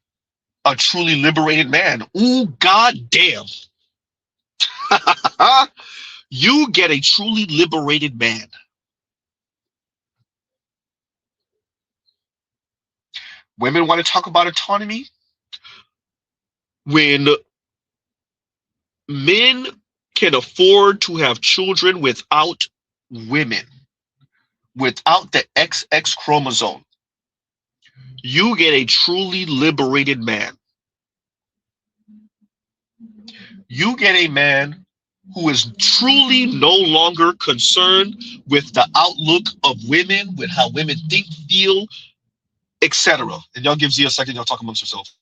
a truly liberated man. Ooh, goddamn. You get a truly liberated man. Women want to talk about autonomy when men can afford to have children without women, without the XX chromosome. You get a truly liberated man. You get a man who is truly no longer concerned with the outlook of women, with how women think, feel, etc. And y'all give Z a second, y'all talk amongst yourselves.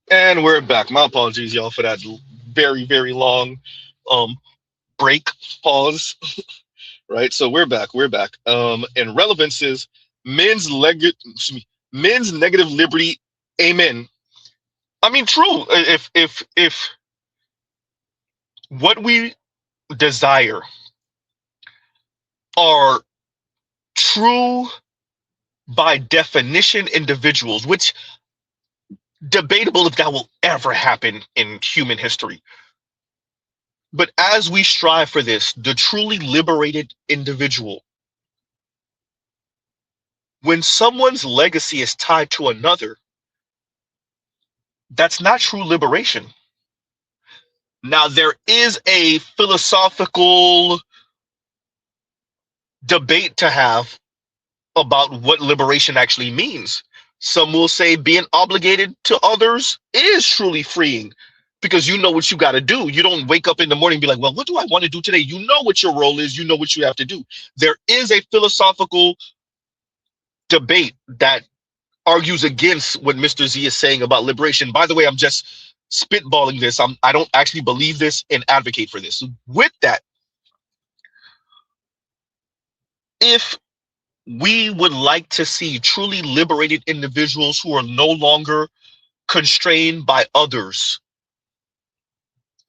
And we're back. My apologies, y'all, for that very, very long um break pause. Right. So we're back. We're back. And relevance is excuse me, men's negative liberty. Amen. I mean, true. If what we desire are true by definition individuals, which debatable if that will ever happen in human history. But as we strive for this, the truly liberated individual, when someone's legacy is tied to another, that's not true liberation. Now, there is a philosophical debate to have about what liberation actually means. Some will say being obligated to others is truly freeing because you know what you got to do. You don't wake up in the morning and be like, well, what do I want to do today? You know what your role is. You know what you have to do. There is a philosophical debate that argues against what Mr. Z is saying about liberation. By the way, I'm just spitballing this. I don't actually believe this and advocate for this. So with that, if we would like to see truly liberated individuals who are no longer constrained by others,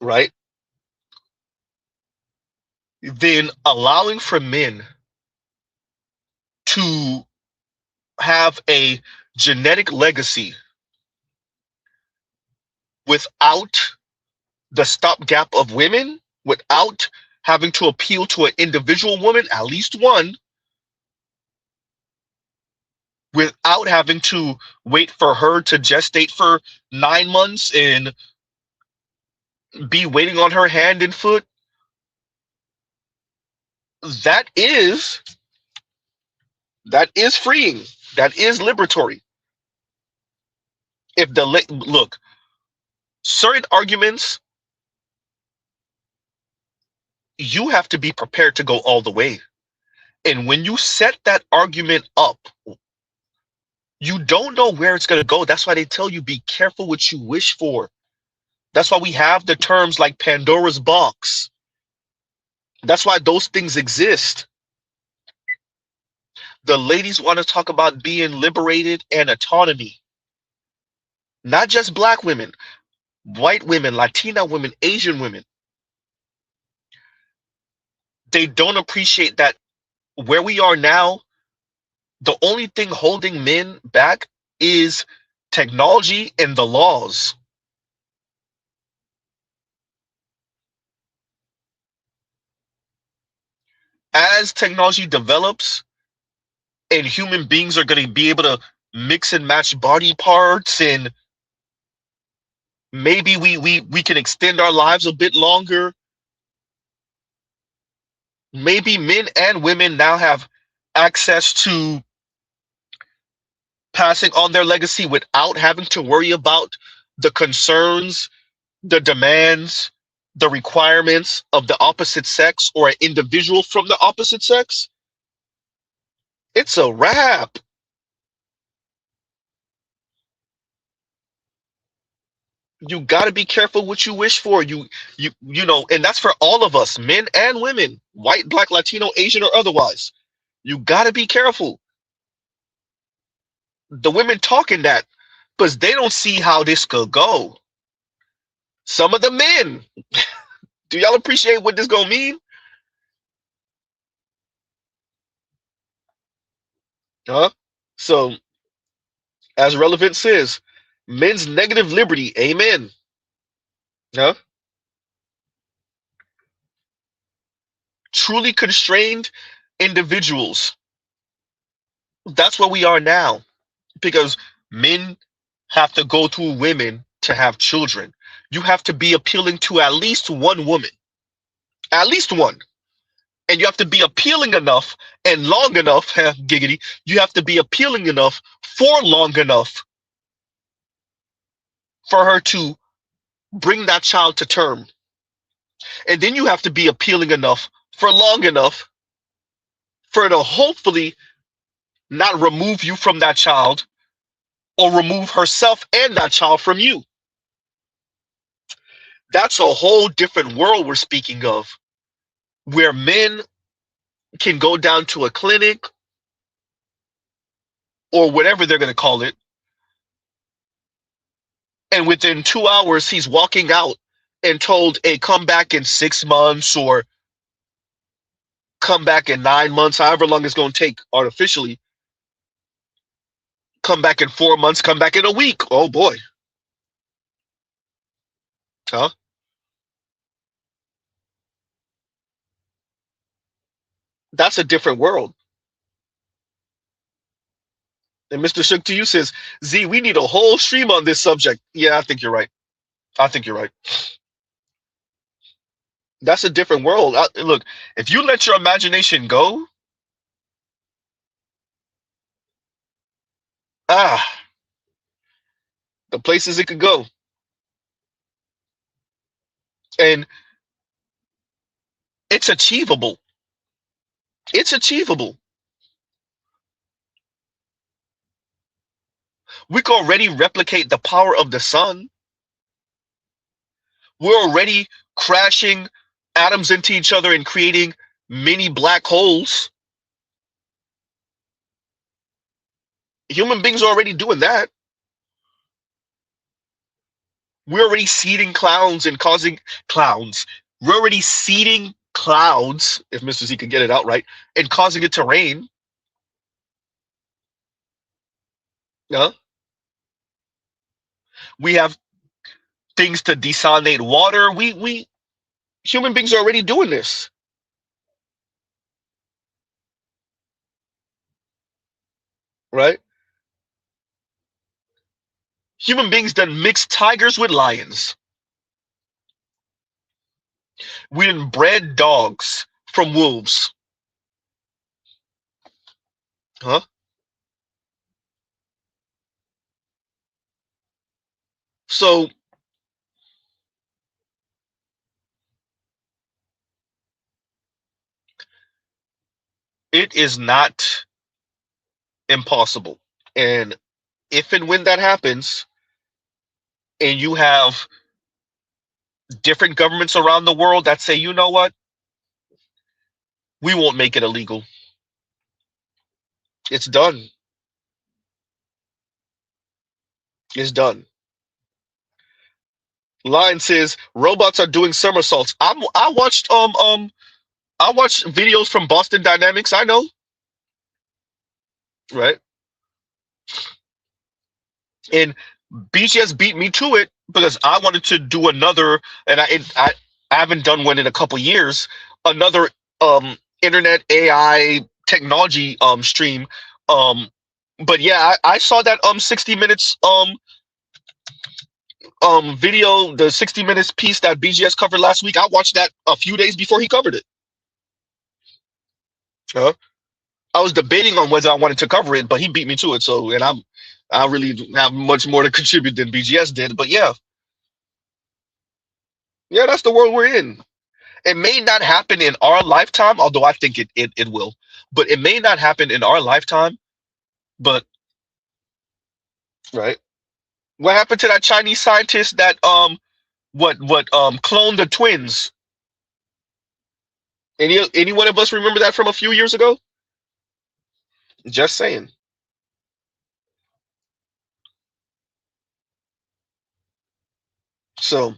right? Then allowing for men to have a genetic legacy without the stopgap of women, without having to appeal to an individual woman, at least one, without having to wait for her to gestate for 9 months and be waiting on her hand and foot, that is freeing. That is liberatory. If the look, certain arguments, you have to be prepared to go all the way. And when you set that argument up, you don't know where it's going to go. That's why they tell you be careful what you wish for. That's why we have the terms like Pandora's box. That's why those things exist. The ladies want to talk about being liberated and autonomy. Not just black women, white women, Latina women, Asian women. They don't appreciate that where we are now, the only thing holding men back is technology and the laws. As technology develops and human beings are going to be able to mix and match body parts, and maybe we can extend our lives a bit longer. Maybe men and women now have access to passing on their legacy without having to worry about the concerns, the demands, the requirements of the opposite sex or an individual from the opposite sex. It's a wrap. You got to be careful what you wish for. You know, and that's for all of us, men and women, white, black, Latino, Asian, or otherwise. You got to be careful. The women talking that because they don't see how this could go. Some of the men, do y'all appreciate what this gonna mean? Huh? So, as relevant says, men's negative liberty, amen. Huh? Truly constrained individuals. That's where we are now. Because men have to go through women to have children. You have to be appealing to at least one woman. At least one. And you have to be appealing enough and long enough, giggity, you have to be appealing enough for long enough for her to bring that child to term. And then you have to be appealing enough for long enough for her to hopefully not remove you from that child or remove herself and that child from you. That's a whole different world we're speaking of, where men can go down to a clinic or whatever they're going to call it, and within 2 hours he's walking out and told, hey, come back in 6 months or come back in 9 months, however long it's going to take artificially. Come back in 4 months, come back in a week. Oh boy. Huh? That's a different world. And Mr. Shook to you says, Z, we need a whole stream on this subject. Yeah, I think you're right. I think you're right. That's a different world. Look, if you let your imagination go, the places it could go. And it's achievable. It's achievable. We can already replicate the power of the sun. We're already crashing atoms into each other and creating mini black holes. Human beings are already doing that. We're already seeding clowns and causing clowns. We're already seeding clouds, if Mr. Z can get it out right, and causing it to rain. Yeah. We have things to desalinate water. We human beings are already doing this. Right? Human beings done mix tigers with lions. We done bred dogs from wolves. Huh? So it is not impossible. And if and when that happens, and you have different governments around the world that say, you know what, we won't make it illegal. It's done. It's done. Lion says robots are doing somersaults. I watched videos from Boston Dynamics. I know. Right? And BGS beat me to it because I wanted to do another, and I haven't done one in a couple years, another internet AI technology stream. But yeah, I saw that 60 minutes video, the 60 minutes piece that BGS covered last week. I watched that a few days before he covered it. I was debating on whether I wanted to cover it, but he beat me to it. So, and I really have much more to contribute than BGS did. But yeah, that's the world we're in. It may not happen in our lifetime, although I think it will. But it may not happen in our lifetime. But right, what happened to that Chinese scientist that cloned the twins? Any one of us remember that from a few years ago? Just saying. So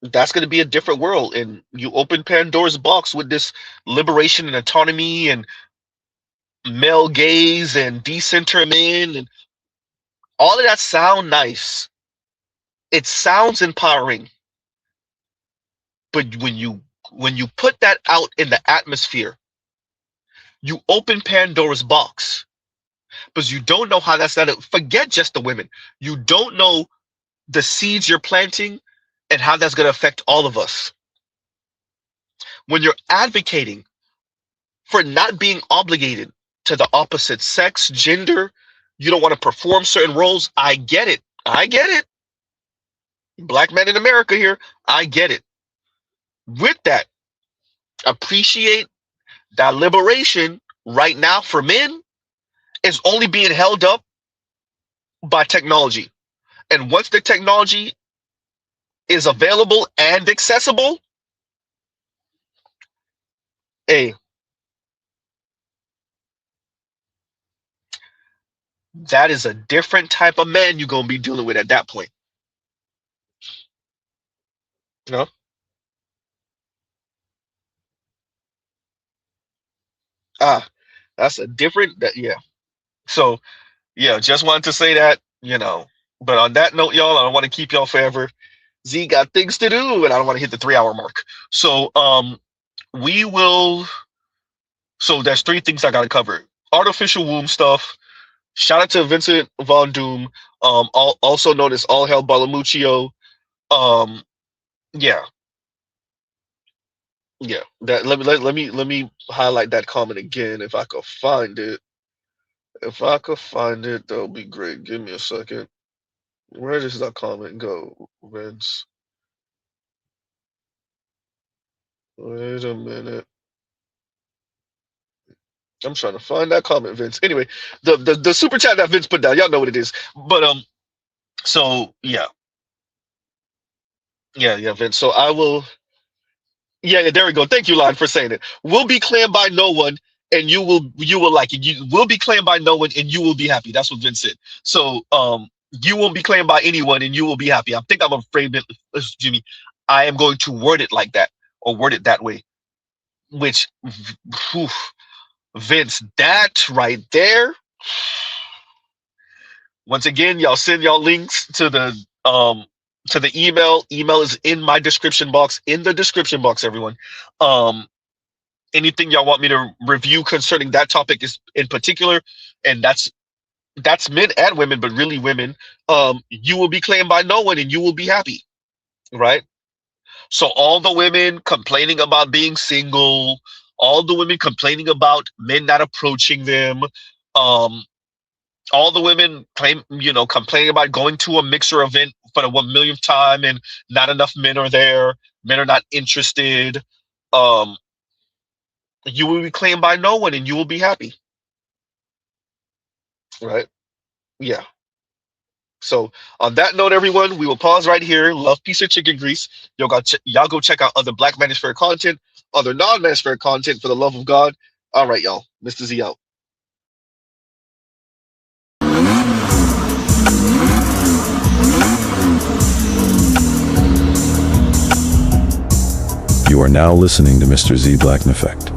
that's going to be a different world, and you open Pandora's box with this liberation and autonomy and male gaze and decenter men, and all of that sound nice. It sounds empowering, but when you put that out in the atmosphere, you open Pandora's box, because you don't know how that's gonna. Forget just the women. You don't know the seeds you're planting and how that's going to affect all of us. When you're advocating for not being obligated to the opposite sex, gender, you don't want to perform certain roles. I get it. I get it. Black men in America here, I get it. With that, appreciate that liberation right now for men is only being held up by technology. And once the technology is available and accessible, hey, that is a different type of man you're gonna be dealing with at that point. You know? That's a different yeah. So yeah, just wanted to say that, But on that note, y'all, I don't want to keep y'all forever. Z got things to do, and I don't want to hit the 3-hour mark. So we will. So there's 3 things I gotta cover. Artificial womb stuff. Shout out to Vincent Von Doom, also known as All Hell Balamuccio. Yeah. Yeah. That let me highlight that comment again if I could find it. If I could find it, that would be great. Give me a second. Where does that comment go, Vince? Wait a minute. I'm trying to find that comment, Vince. Anyway, the super chat that Vince put down, y'all know what it is. But so yeah, Vince. So I will. Yeah, there we go. Thank you, Lon, for saying it. Will be claimed by no one, and you will like it. You will be claimed by no one, and you will be happy. That's what Vince said. So you won't be claimed by anyone, and you will be happy. I think I'm afraid that Jimmy, I am going to word it like that or word it that way, which. Whew, Vince, that right there. Once again, y'all send y'all links to the email. Email is in my description box. In the description box, everyone. Anything y'all want me to review concerning that topic is in particular, and that's men and women, but really women. You will be claimed by no one, and you will be happy, right? So all the women complaining about being single, all the women complaining about men not approaching them, all the women complaining about going to a mixer event for the 1 millionth time and not enough men are there, men are not interested. You will be claimed by no one and you will be happy. Right? Yeah. So on that note, everyone, we will pause right here. Love, peace, and chicken grease. Y'all go check out other Black Manosphere content, other non-Manosphere content, for the love of God. All right, y'all. Mr. Z out. You are now listening to Mr. Z Blackneffect.